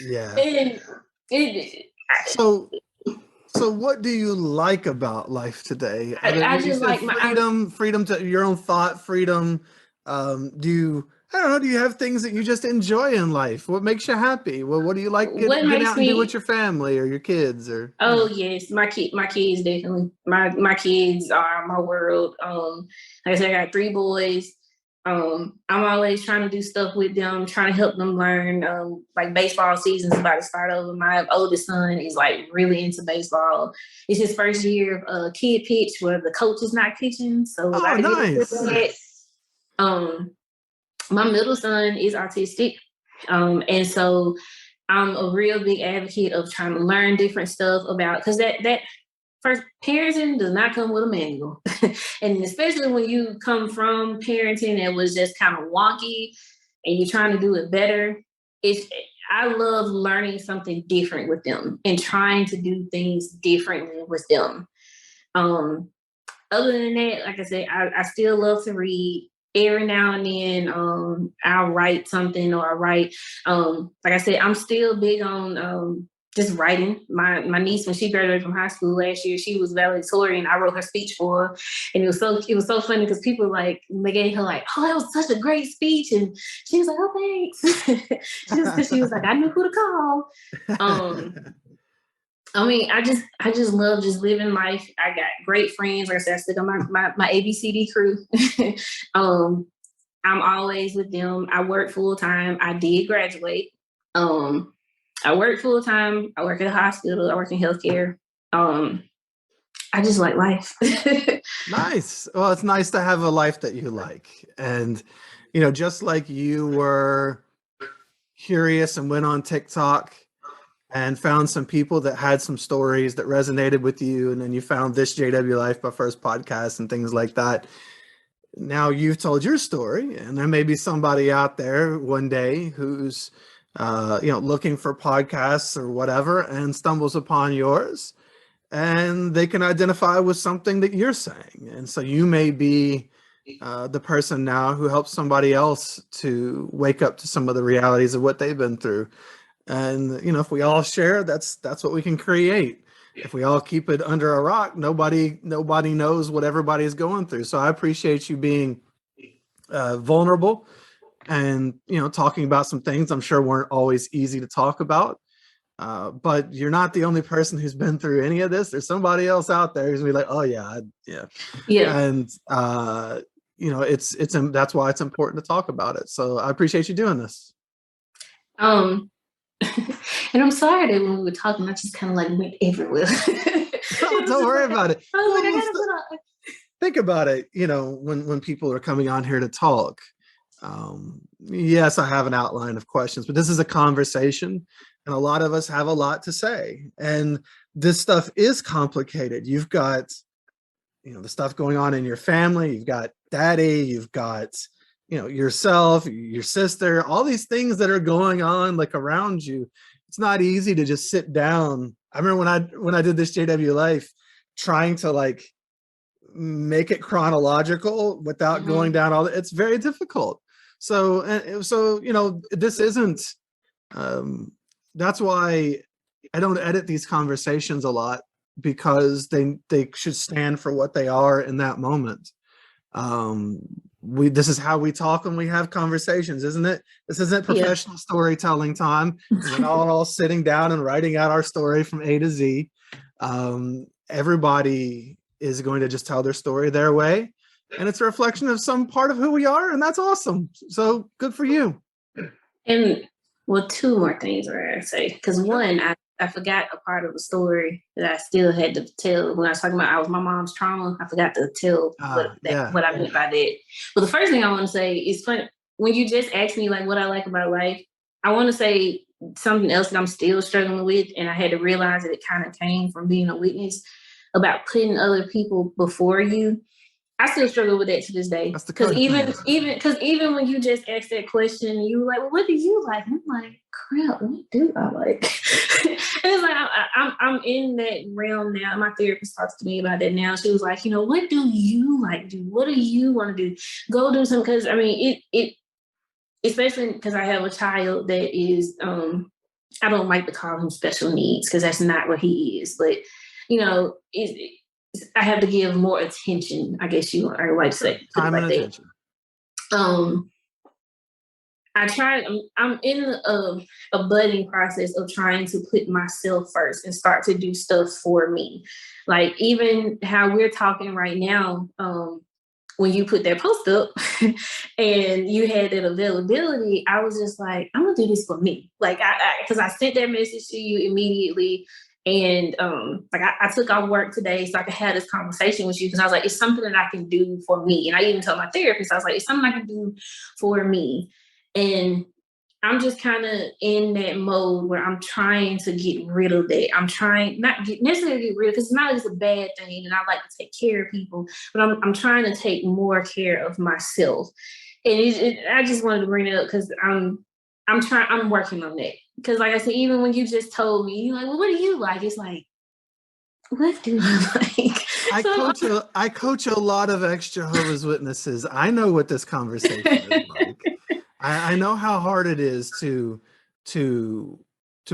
Yeah. And So what do you like about life today? I You just said like freedom to your own thought, freedom. Do you, I don't know, do you have things that you just enjoy in life? What makes you happy? Well, what do you like what getting makes out and do with me. your family or your kids or, you Oh know? yes, my kids definitely. My kids are my world. Like I said, I got three boys. I'm always trying to do stuff with them, trying to help them learn. Like baseball season's about to start over. My oldest son is like really into baseball. It's his first year of kid pitch where the coach is not pitching, so I Oh, got to get with nice. that. Um, my middle son is autistic, and so I'm a real big advocate of trying to learn different stuff about, because that first, parenting does not come with a manual. And especially when you come from parenting that was just kind of wonky and you're trying to do it better, it's I love learning something different with them and trying to do things differently with them. Um, Other than that, like I said, I still love to read. Every now and then, I'll write something, or I write. Like I said, I'm still big on just writing. My niece, when she graduated from high school last year, she was valedictorian. I wrote her speech for her, and it was so funny because people like they gave her like, oh, that was such a great speech, and she was like, oh, thanks. She was like, I knew who to call. I mean, I just love just living life. I got great friends. Like I said, I still got my ABCD crew. um, I'm always with them. I work full time. I did graduate. Um, I work full time. I work at a hospital. I work in healthcare. Um, I just like life. Nice. Well, it's nice to have a life that you like. And, just like you were curious and went on TikTok and found some people that had some stories that resonated with you, and then you found this JW Life, my first podcast, and things like that. Now you've told your story, and there may be somebody out there one day who's looking for podcasts or whatever and stumbles upon yours, and they can identify with something that you're saying. And so you may be the person now who helps somebody else to wake up to some of the realities of what they've been through. And if we all share, that's what we can create. If we all keep it under a rock, nobody knows what everybody is going through. So I appreciate you being vulnerable and talking about some things I'm sure weren't always easy to talk about. But you're not the only person who's been through any of this. There's somebody else out there who's gonna be like, oh yeah, yeah. Yeah. And it's that's why it's important to talk about it. So I appreciate you doing this. Um, and I'm sorry that when we were talking, I just kind of like went everywhere. Don't worry about it. I was like, I gotta put on. Think about it. When people are coming on here to talk, yes, I have an outline of questions, but this is a conversation, and a lot of us have a lot to say. And this stuff is complicated. You've got, the stuff going on in your family. You've got daddy. You've got, yourself, your sister, all these things that are going on like around you. It's not easy to just sit down. I remember when I did this JW Life, trying to like make it chronological without going down all it's very difficult. So this isn't that's why I don't edit these conversations a lot, because they should stand for what they are in that moment. This is how we talk when we have conversations, isn't it? This isn't professional storytelling time. We're not all sitting down and writing out our story from A to Z. Everybody is going to just tell their story their way, and it's a reflection of some part of who we are, and that's awesome. So good for you. And well, two more things I say, because one, I forgot a part of the story that I still had to tell when I was talking about my mom's trauma. I forgot to tell what I meant by that. But the first thing I want to say is funny. When you just asked me like what I like about life, I want to say something else that I'm still struggling with, and I had to realize that it kind of came from being a witness about putting other people before you. I still struggle with that to this day. Because even when you just asked that question, you were like, "Well, what do you like?" And I'm like, "Crap, what do I like?" And it's like I'm in that realm now. My therapist talks to me about that now. She was like, "What do you like to do? What do you want to do? Go do something." Because I mean, it especially because I have a child that is I don't like to call him special needs because that's not what he is. But, you know, I have to give more attention, I guess you are like to say, put it Time and like that. attention. I'm in a budding process of trying to put myself first and start to do stuff for me. Like even how we're talking right now, when you put that post up and you had that availability, I was just like, I'm gonna do this for me. Like because I sent that message to you immediately. And like I took off work today so I could have this conversation with you because I was like, it's something that I can do for me. And I even told my therapist, I was like, it's something I can do for me. And I'm just kind of in that mode where I'm trying to get rid of that. I'm trying not necessarily get rid of, because it's not always a bad thing, and I like to take care of people, but I'm trying to take more care of myself. And I just wanted to bring it up because I'm working on that. Because like I said, even when you just told me, you're like, well, what do you like? It's like, what do I like? I coach a lot of ex-Jehovah's Witnesses. I know what this conversation is like. I know how hard it is to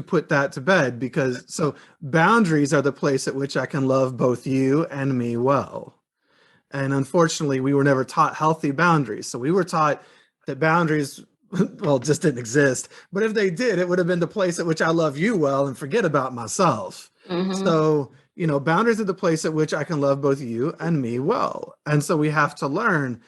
put that to bed, because so boundaries are the place at which I can love both you and me well. And unfortunately, we were never taught healthy boundaries. So we were taught that boundaries, well, just didn't exist. But if they did, it would have been the place at which I love you well and forget about myself. So, you know, boundaries are the place at which I can love both you and me well. And so we have to learn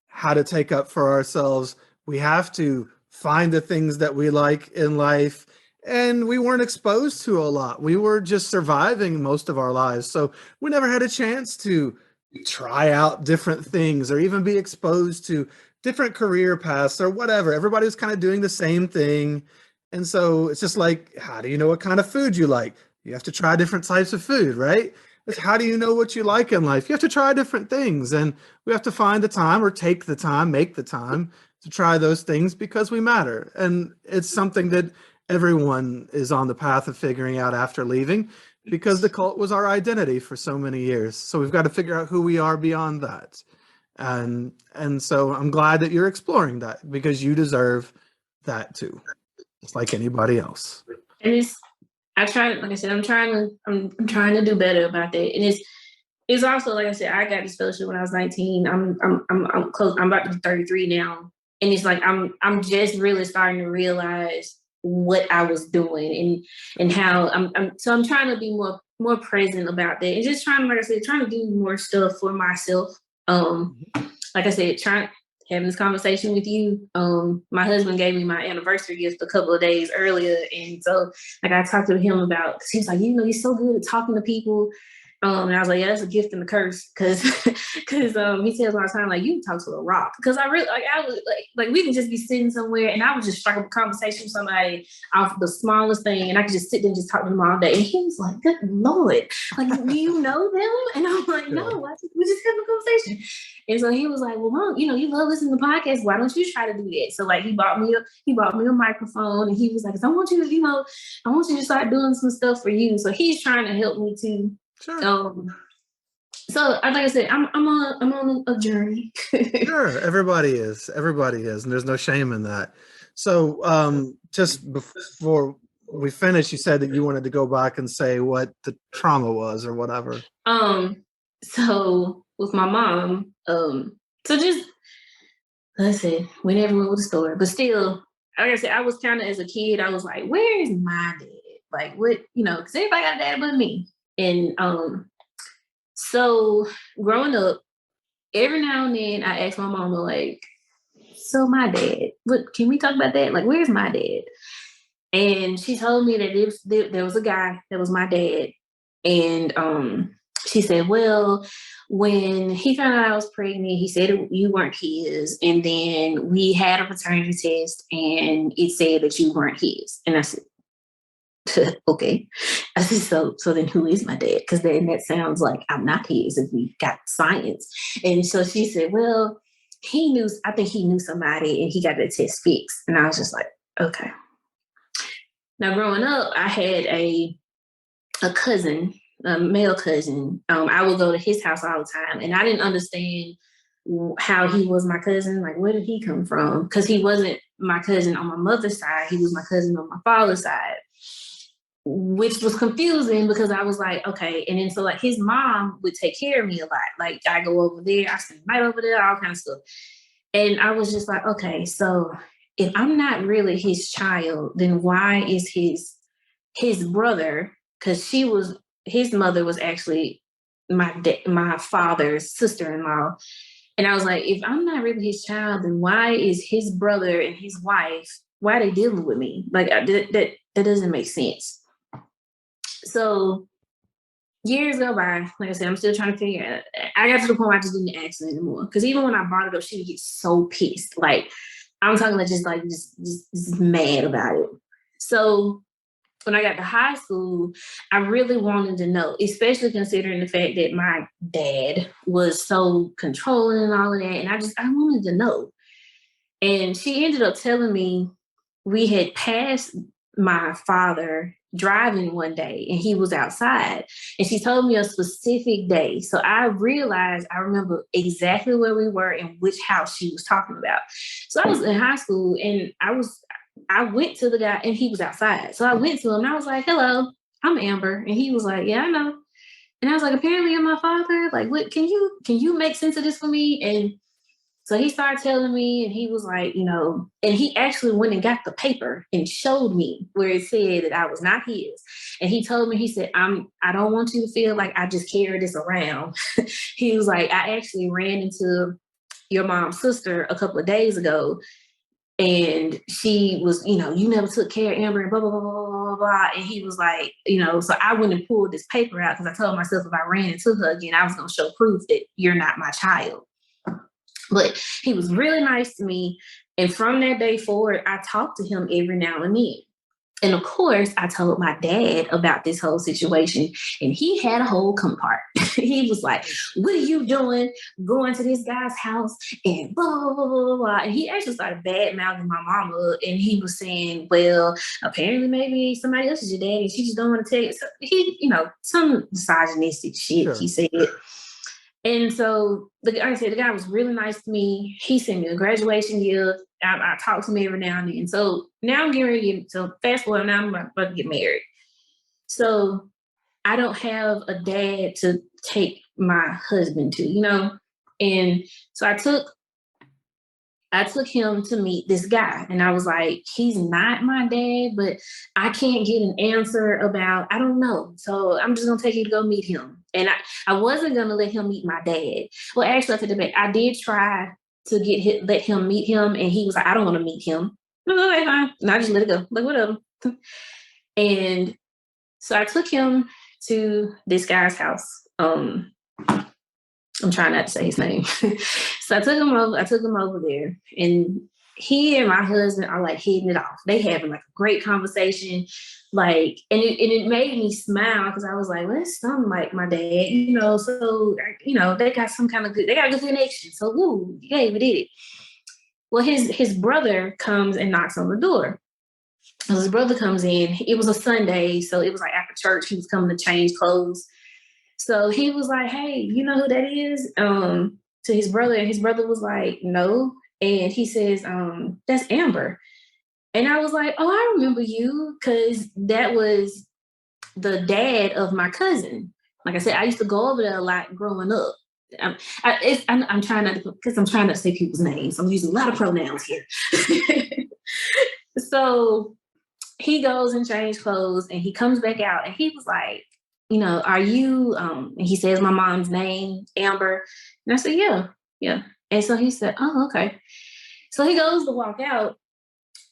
how to take up for ourselves. We have to find the things that we like in life. And we weren't exposed to a lot. We were just surviving most of our lives. So we never had a chance to try out different things or even be exposed to different career paths or whatever. Everybody was kind of doing the same thing. And so it's just like, how do you know what kind of food you like? You have to try different types of food, right? It's how do you know what you like in life? You have to try different things, and we have to find the time or take the time, make the time to try those things because we matter. And it's something that everyone is on the path of figuring out after leaving, because the cult was our identity for so many years. So we've got to figure out who we are beyond that. And so I'm glad that you're exploring that, because you deserve that too, just like anybody else. And like I said, I'm trying to do better about that. And it's also, like I said, I got this fellowship when I was 19. I'm close. I'm about to be 33 now. And it's like, I'm just really starting to realize what I was doing and how I'm trying to be more present about that, and just trying, like I said, trying to do more stuff for myself. Like I said, having this conversation with you. My husband gave me my anniversary gift a couple of days earlier, and so like I talked to him about, because he was like, you know, you're so good at talking to people. And I was like, yeah, that's a gift and a curse, because he says all the time, like, you can talk to a rock. Because I really, like, I was like we can just be sitting somewhere and I would just strike up a conversation with somebody off the smallest thing, and I could just sit there and just talk to them all day. And he was like, good Lord, like, do you know them? And I'm like, no, we just having a conversation. And so he was like, well, Mom, you know, you love listening to podcasts. Why don't you try to do that? So like he bought me a microphone, and he was like, I want you to start doing some stuff for you. So he's trying to help me too. Sure. So like I said, I'm on a journey. Sure, everybody is, and there's no shame in that. So, just before we finish, you said that you wanted to go back and say what the trauma was or whatever. So with my mom, so just let's see, we never went with the story, but still, like I said, I was kind of, as a kid, I was like, where is my dad? Like, what, you know, because everybody got a dad but me. And so growing up, every now and then I ask my mama, like, so my dad, what, can we talk about that? Like, where's my dad? And she told me that there was a guy that was my dad. And she said, well, when he found out I was pregnant, he said you weren't his. And then we had a paternity test and it said that you weren't his. And I said, okay. I said, so then who is my dad? Because then that sounds like I'm not his if we got science. And so she said, well, I think he knew somebody and he got the test fixed. And I was just like, okay. Now, growing up, I had a cousin, a male cousin. I would go to his house all the time, and I didn't understand how he was my cousin. Like, where did he come from? Because he wasn't my cousin on my mother's side. He was my cousin on my father's side. which was confusing because I was like, okay. And then so like his mom would take care of me a lot. Like I go over there, I spend the night over there, all kinds of stuff. And I was just like, okay, so if I'm not really his child, then why is his brother? Because his mother was actually my father's sister-in-law. And I was like, if I'm not really his child, then why is his brother and his wife, why are they dealing with me? Like that doesn't make sense. So years go by. Like I said, I'm still trying to figure it out. I got to the point where I just didn't ask her anymore. Because even when I brought it up, she would get so pissed. Like I'm talking like just mad about it. So when I got to high school, I really wanted to know, especially considering the fact that my dad was so controlling and all of that. And I wanted to know. And she ended up telling me we had passed my father driving one day and he was outside. And she told me a specific day. So I realized I remember exactly where we were and which house she was talking about. So I was in high school and I went to the guy and he was outside. So I went to him and I was like, hello, I'm Amber. And he was like, yeah, I know. And I was like, apparently you're my father. Like, what can you make sense of this for me? And so he started telling me, and he was like, and he actually went and got the paper and showed me where it said that I was not his. And he told me, he said, I don't want you to feel like I just carry this around. He was like, I actually ran into your mom's sister a couple of days ago. And she was, you never took care of Amber and blah, blah, blah, blah, blah, blah. And he was like, so I went and pulled this paper out because I told myself if I ran into her again, I was going to show proof that you're not my child. But he was really nice to me. And from that day forward, I talked to him every now and then. And of course, I told my dad about this whole situation, and he had a whole compart. He was like, what are you doing going to this guy's house and blah, blah, blah, blah, blah. And he actually started bad mouthing my mama. And he was saying, well, apparently maybe somebody else is your dad and she just don't want to tell you. So he, some misogynistic shit, sure. He said. And so, like I said, the guy was really nice to me. He sent me a graduation gift. I talk to him every now and then. So now I'm getting ready so fast forward, now I'm about to get married. So I don't have a dad to take my husband to, And so I took him to meet this guy. And I was like, he's not my dad, but I can't get an answer about, I don't know. So I'm just going to take you to go meet him. And I wasn't going to let him meet my dad. Well, actually, I take it back. I did try to let him meet him. And he was like, I don't want to meet him. No, okay, fine. And I just let it go. Like, whatever. And so I took him to this guy's house. I'm trying not to say his name. So I took him over there, and he and my husband are like hitting it off. They having like a great conversation. Like, and it made me smile because I was like, well, it's something like my dad, so, they got they got a good connection. So, woo, yeah, we did it. Well, his brother comes and knocks on the door. His brother comes in. It was a Sunday, so it was like after church, he was coming to change clothes. So he was like, hey, you know who that is? To his brother. And his brother was like, no. And he says, that's Amber. And I was like, oh, I remember you, because that was the dad of my cousin. Like I said, I used to go over there a lot growing up. I'm trying not to, because I'm trying not to say people's names. I'm using a lot of pronouns here. So he goes and changes clothes, and he comes back out, and he was like, are you, and he says my mom's name, Amber. And I said, yeah. And so he said, oh, okay. So he goes to walk out,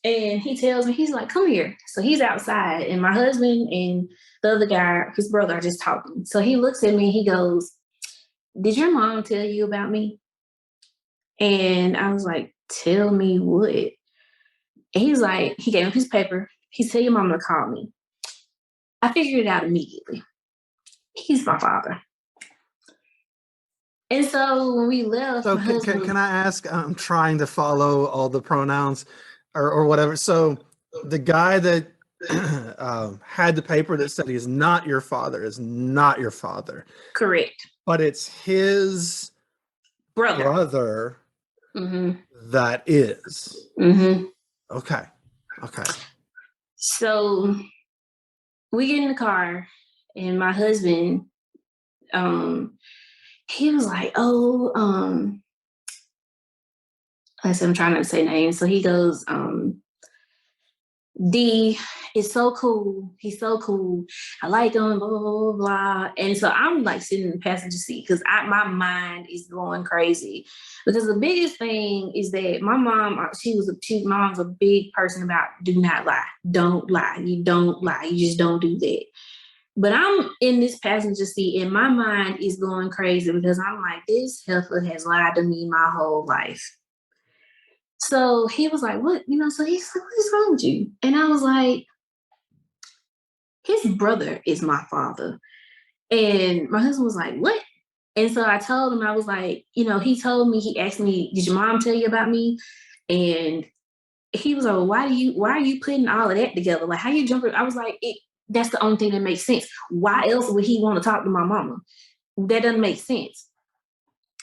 and he tells me, he's like, come here. So he's outside, and my husband and the other guy, his brother, are just talking. So he looks at me, he goes, did your mom tell you about me? And I was like, tell me what? And he's like, he gave him his paper. He said, your mama called me. I figured it out immediately. He's my father. And so when we left, so can I ask, I'm trying to follow all the pronouns or whatever. So the guy that had the paper that said he's not your father is not your father. Correct. But it's his brother mm-hmm. that is. Mm-hmm. Okay. So we get in the car, and my husband, he was like, "Oh, I said I'm trying not to say names." So he goes, D is so cool. He's so cool. I like him, blah, blah, blah, blah. And so I'm like sitting in the passenger seat because my mind is going crazy. Because the biggest thing is that my mom, mom's a big person about do not lie. Don't lie. You don't lie. You just don't do that. But I'm in this passenger seat and my mind is going crazy because I'm like, this heifer has lied to me my whole life. So he was like, what? So he's like, what is wrong with you? And I was like, his brother is my father. And my husband was like, what? And so I told him, I was like, he told me, he asked me, did your mom tell you about me? And he was like, well, why are you putting all of that together? Like, how you jumping? I was like, that's the only thing that makes sense. Why else would he want to talk to my mama? That doesn't make sense.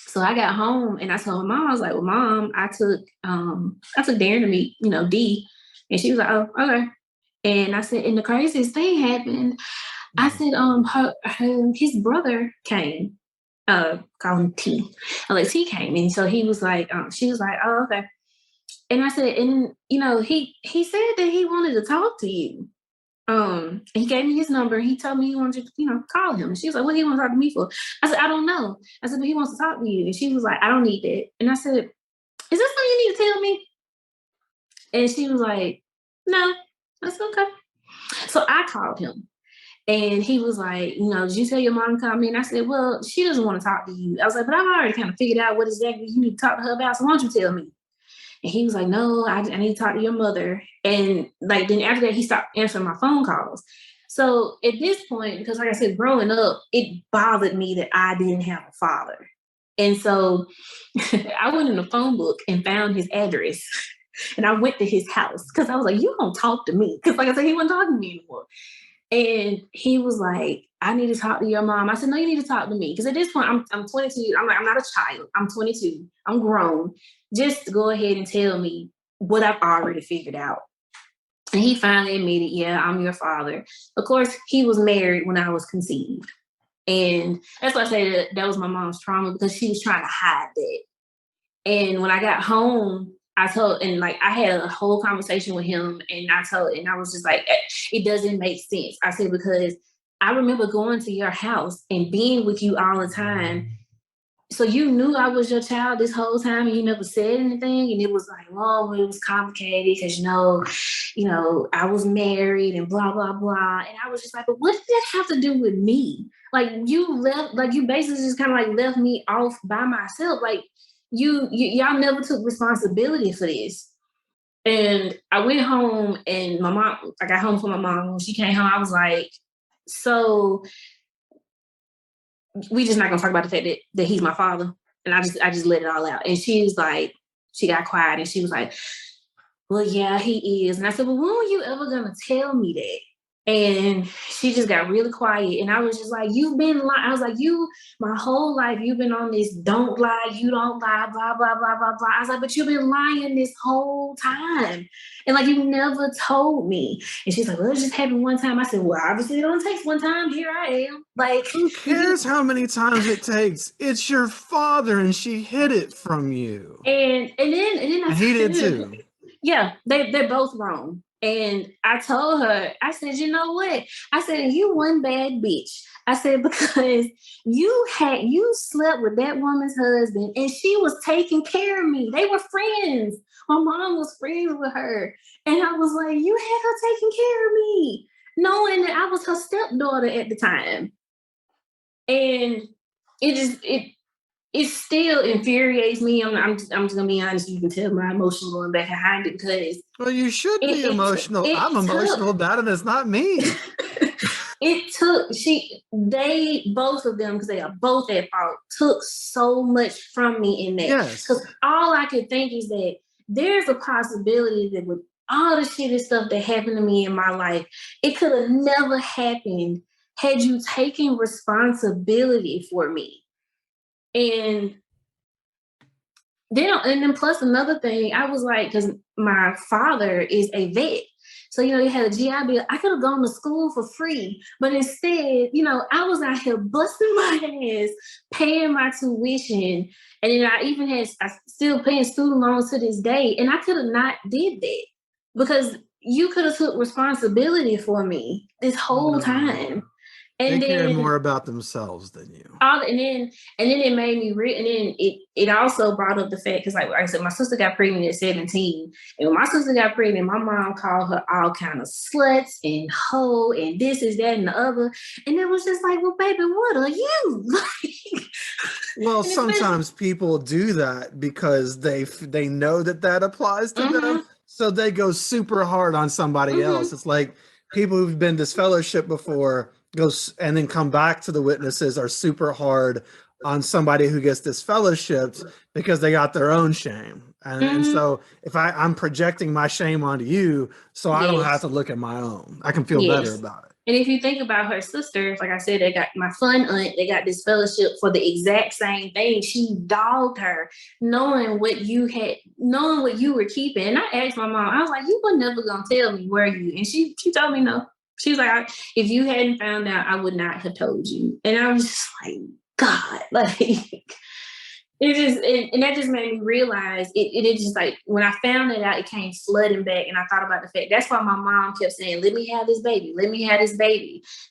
So I got home and I told my mom, I was like, well, Mom, I took Darren to meet, D. And she was like, oh, okay. And I said, and the craziest thing happened. I said, his brother came, call him T. T came. And so he was like, she was like, oh, okay. And I said, and he said that he wanted to talk to you. He gave me his number. He told me he wanted to, call him. And she was like, what do you want to talk to me for? I said, I don't know. I said, but he wants to talk to you. And she was like, I don't need that. And I said, is this something you need to tell me? And she was like, no. I said, okay. So I called him. And he was like, did you tell your mom to call me? And I said, well, she doesn't want to talk to you. I was like, but I've already kind of figured out what exactly you need to talk to her about. So why don't you tell me? And he was like, no, I need to talk to your mother. And then after that, he stopped answering my phone calls. So at this point, because like I said, growing up, it bothered me that I didn't have a father. And so I went in the phone book and found his address. And I went to his house because I was like, you don't talk to me. Because like I said, he wasn't talking to me anymore. And he was like, I need to talk to your mom. I said, no, you need to talk to me. Because at this point, I'm 22. I'm like, I'm not a child. I'm 22. I'm grown. Just go ahead and tell me what I've already figured out. And he finally admitted, yeah, I'm your father. Of course, he was married when I was conceived. And that's why I say that was my mom's trauma because she was trying to hide that. And when I got home, I had a whole conversation with him and I was just like, it doesn't make sense. I said, because I remember going to your house and being with you all the time. So you knew I was your child this whole time and you never said anything. And it was like, oh, it was complicated because, I was married and blah, blah, blah. And I was just like, but what did that have to do with me? Like you basically just kind of like left me off by myself. Like, y'all never took responsibility for this. And I went home and I got home from my mom. When she came home, I was like, so we just not gonna talk about the fact that he's my father. And I just let it all out. And she was like, she got quiet and she was like, well, yeah, he is. And I said, well, when were you ever gonna tell me that? And she just got really quiet. And I was just like, you've been lying. I was like, my whole life, you've been on this don't lie, you don't lie, blah, blah, blah, blah, blah. I was like, but you've been lying this whole time. And like, you never told me. And she's like, well, it just happened one time. I said, well, obviously it only takes one time. Here I am. Like, who cares how many times it takes? It's your father and she hid it from you. And then and he did too. Yeah, they're both wrong. And I told her, I said, you know what? I said, you one bad bitch. I said, because you slept with that woman's husband and she was taking care of me. They were friends. My mom was friends with her. And I was like, you had her taking care of me, knowing that I was her stepdaughter at the time. And it still infuriates me. I'm just gonna be honest. You can tell my emotion going back behind it because well, you should be emotional. I'm emotional about it. It's not me. Both of them, because they are both at fault, took so much from me in that. Yes. Because all I could think is that there's a possibility that with all the shitty stuff that happened to me in my life, it could have never happened had you taken responsibility for me. And then plus another thing, I was like, because my father is a vet. So, you had a GI Bill. I could have gone to school for free. But instead, I was out here busting my ass, paying my tuition. And then I still paying student loans to this day. And I could have not did that because you could have took responsibility for me this whole time. They And care then more about themselves than you. and then it made me and then it also brought up the fact, because like I said, my sister got pregnant at 17, and when my sister got pregnant, my mom called her all kind of sluts and hoe and this is that and the other, and it was just like, well, baby, what are you like? Well, sometimes people do that because they know that applies to them, so they go super hard on somebody else. It's like people who've been disfellowshipped before goes and then come back to the witnesses are super hard on somebody who gets disfellowshipped because they got their own shame. And so if I'm projecting my shame onto you, so I don't have to look at my own, I can feel better about it. And if you think about her sisters, like I said, they got my fun aunt, they got this fellowship for the exact same thing. She dogged her, knowing what you were keeping. And I asked my mom, I was like, you were never gonna tell me, were you? And she told me no. She was like, if you hadn't found out, I would not have told you. And I was just like, God, like and that just made me realize it just like when I found it out, it came flooding back, and I thought about the fact that's why my mom kept saying, let me have this baby,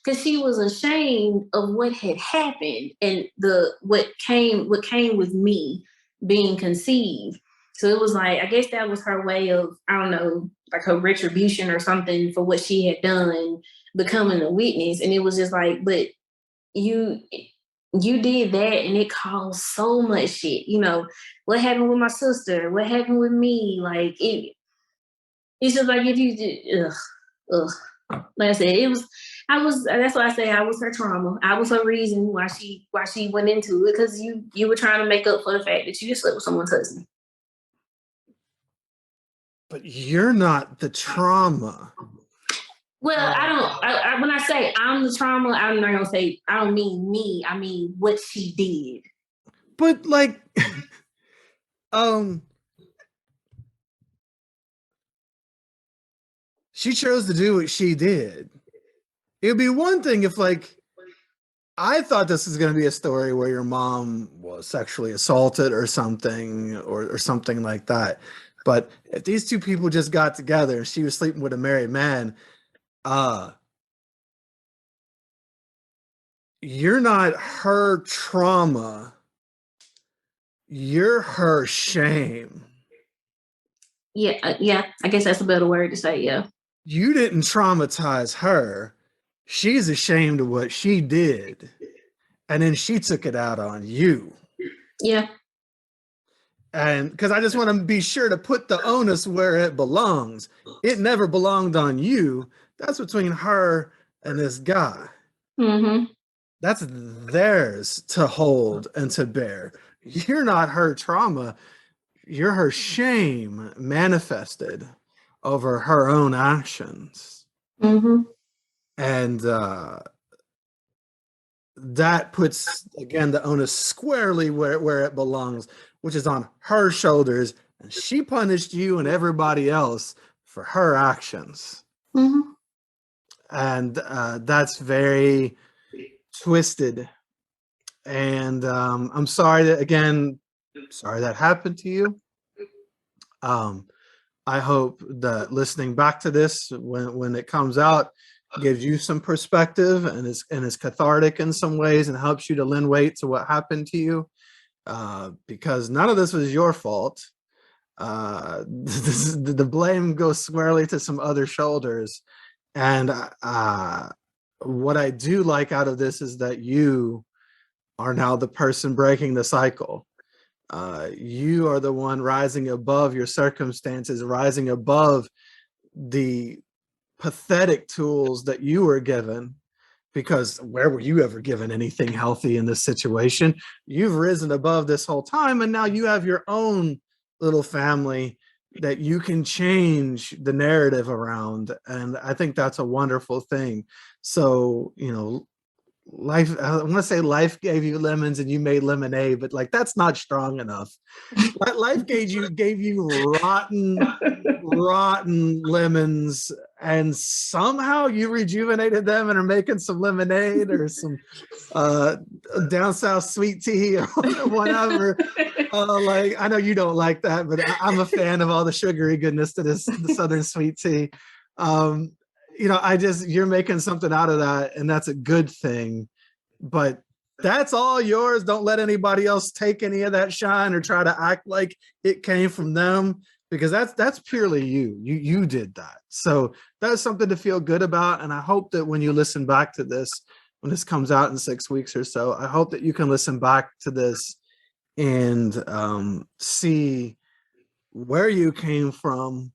because she was ashamed of what had happened and what came with me being conceived. So it was like, I guess that was her way of, I don't know, like her retribution or something for what she had done, becoming a witness. And it was just like, but you did that and it caused so much shit. What happened with my sister? What happened with me? Like it's just like if you did, ugh. Like I said, that's why I say I was her trauma. I was her reason why she went into it, because you were trying to make up for the fact that you just slept with someone's husband. But you're not the trauma. Well, when I say I'm the trauma, I'm not gonna say, I don't mean me. I mean what she did. But like, she chose to do what she did. It would be one thing if, like, I thought this was going to be a story where your mom was sexually assaulted or something, or something like that. But if these two people just got together and she was sleeping with a married man, you're not her trauma. You're her shame. Yeah, I guess that's a better word to say, yeah. You didn't traumatize her. She's ashamed of what she did. And then she took it out on you. Yeah. And because I just want to be sure to put the onus where it belongs. It never belonged on you. That's between her and this guy. That's theirs to hold and to bear. You're not her trauma. You're her shame manifested over her own actions. And that puts, again, the onus squarely where it belongs, which is on her shoulders. And she punished you and everybody else for her actions. And that's very twisted. And I'm sorry that happened to you. I hope that listening back to this when it comes out gives you some perspective and is cathartic in some ways and helps you to lend weight to what happened to you, because none of this was your fault. The blame goes squarely to some other shoulders. And what I do like out of this is that you are now the person breaking the cycle. You are the one rising above your circumstances, rising above the pathetic tools that you were given, because where were you ever given anything healthy in this situation? You've risen above this whole time, and now you have your own little family that you can change the narrative around. And I think that's a wonderful thing. So, life, I want to say life gave you lemons and you made lemonade, but like that's not strong enough. Life gave you rotten lemons, and somehow you rejuvenated them and are making some lemonade or some uh down south sweet tea or whatever. Like I know you don't like that, but I'm a fan of all the sugary goodness to the southern sweet tea. um you're making something out of that, and that's a good thing, but that's all yours. Don't let anybody else take any of that shine or try to act like it came from them, because that's purely you did that. So that's something to feel good about. And I hope that when you listen back to this, when this comes out in 6 weeks or so, I hope that you can listen back to this and see where you came from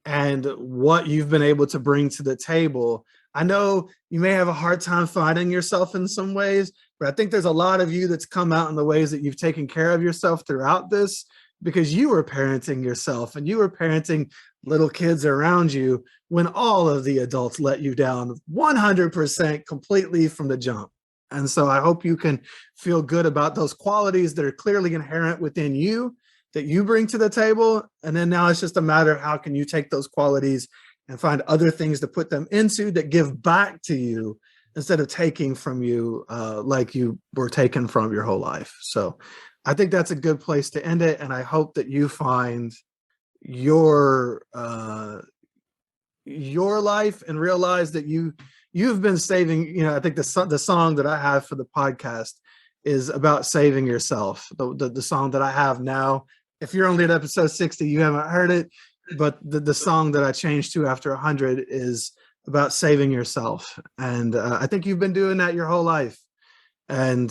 and what you've been able to bring to the table. I know you may have a hard time finding yourself in some ways, but I think there's a lot of you that's come out in the ways that you've taken care of yourself throughout this, because you were parenting yourself and you were parenting little kids around you when all of the adults let you down 100% completely from the jump. And so I hope you can feel good about those qualities that are clearly inherent within you that you bring to the table. And then now it's just a matter of how can you take those qualities and find other things to put them into that give back to you instead of taking from you like you were taken from your whole life. So I think that's a good place to end it. And I hope that you find your life and realize that you've been saving, I think the song that I have for the podcast is about saving yourself. The song that I have now, if you're only at episode 60, you haven't heard it, but the song that I changed to after 100 is about saving yourself. And I think you've been doing that your whole life. And,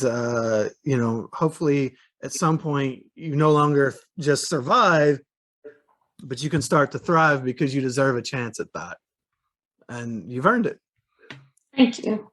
hopefully at some point you no longer just survive, but you can start to thrive because you deserve a chance at that. And you've earned it. Thank you.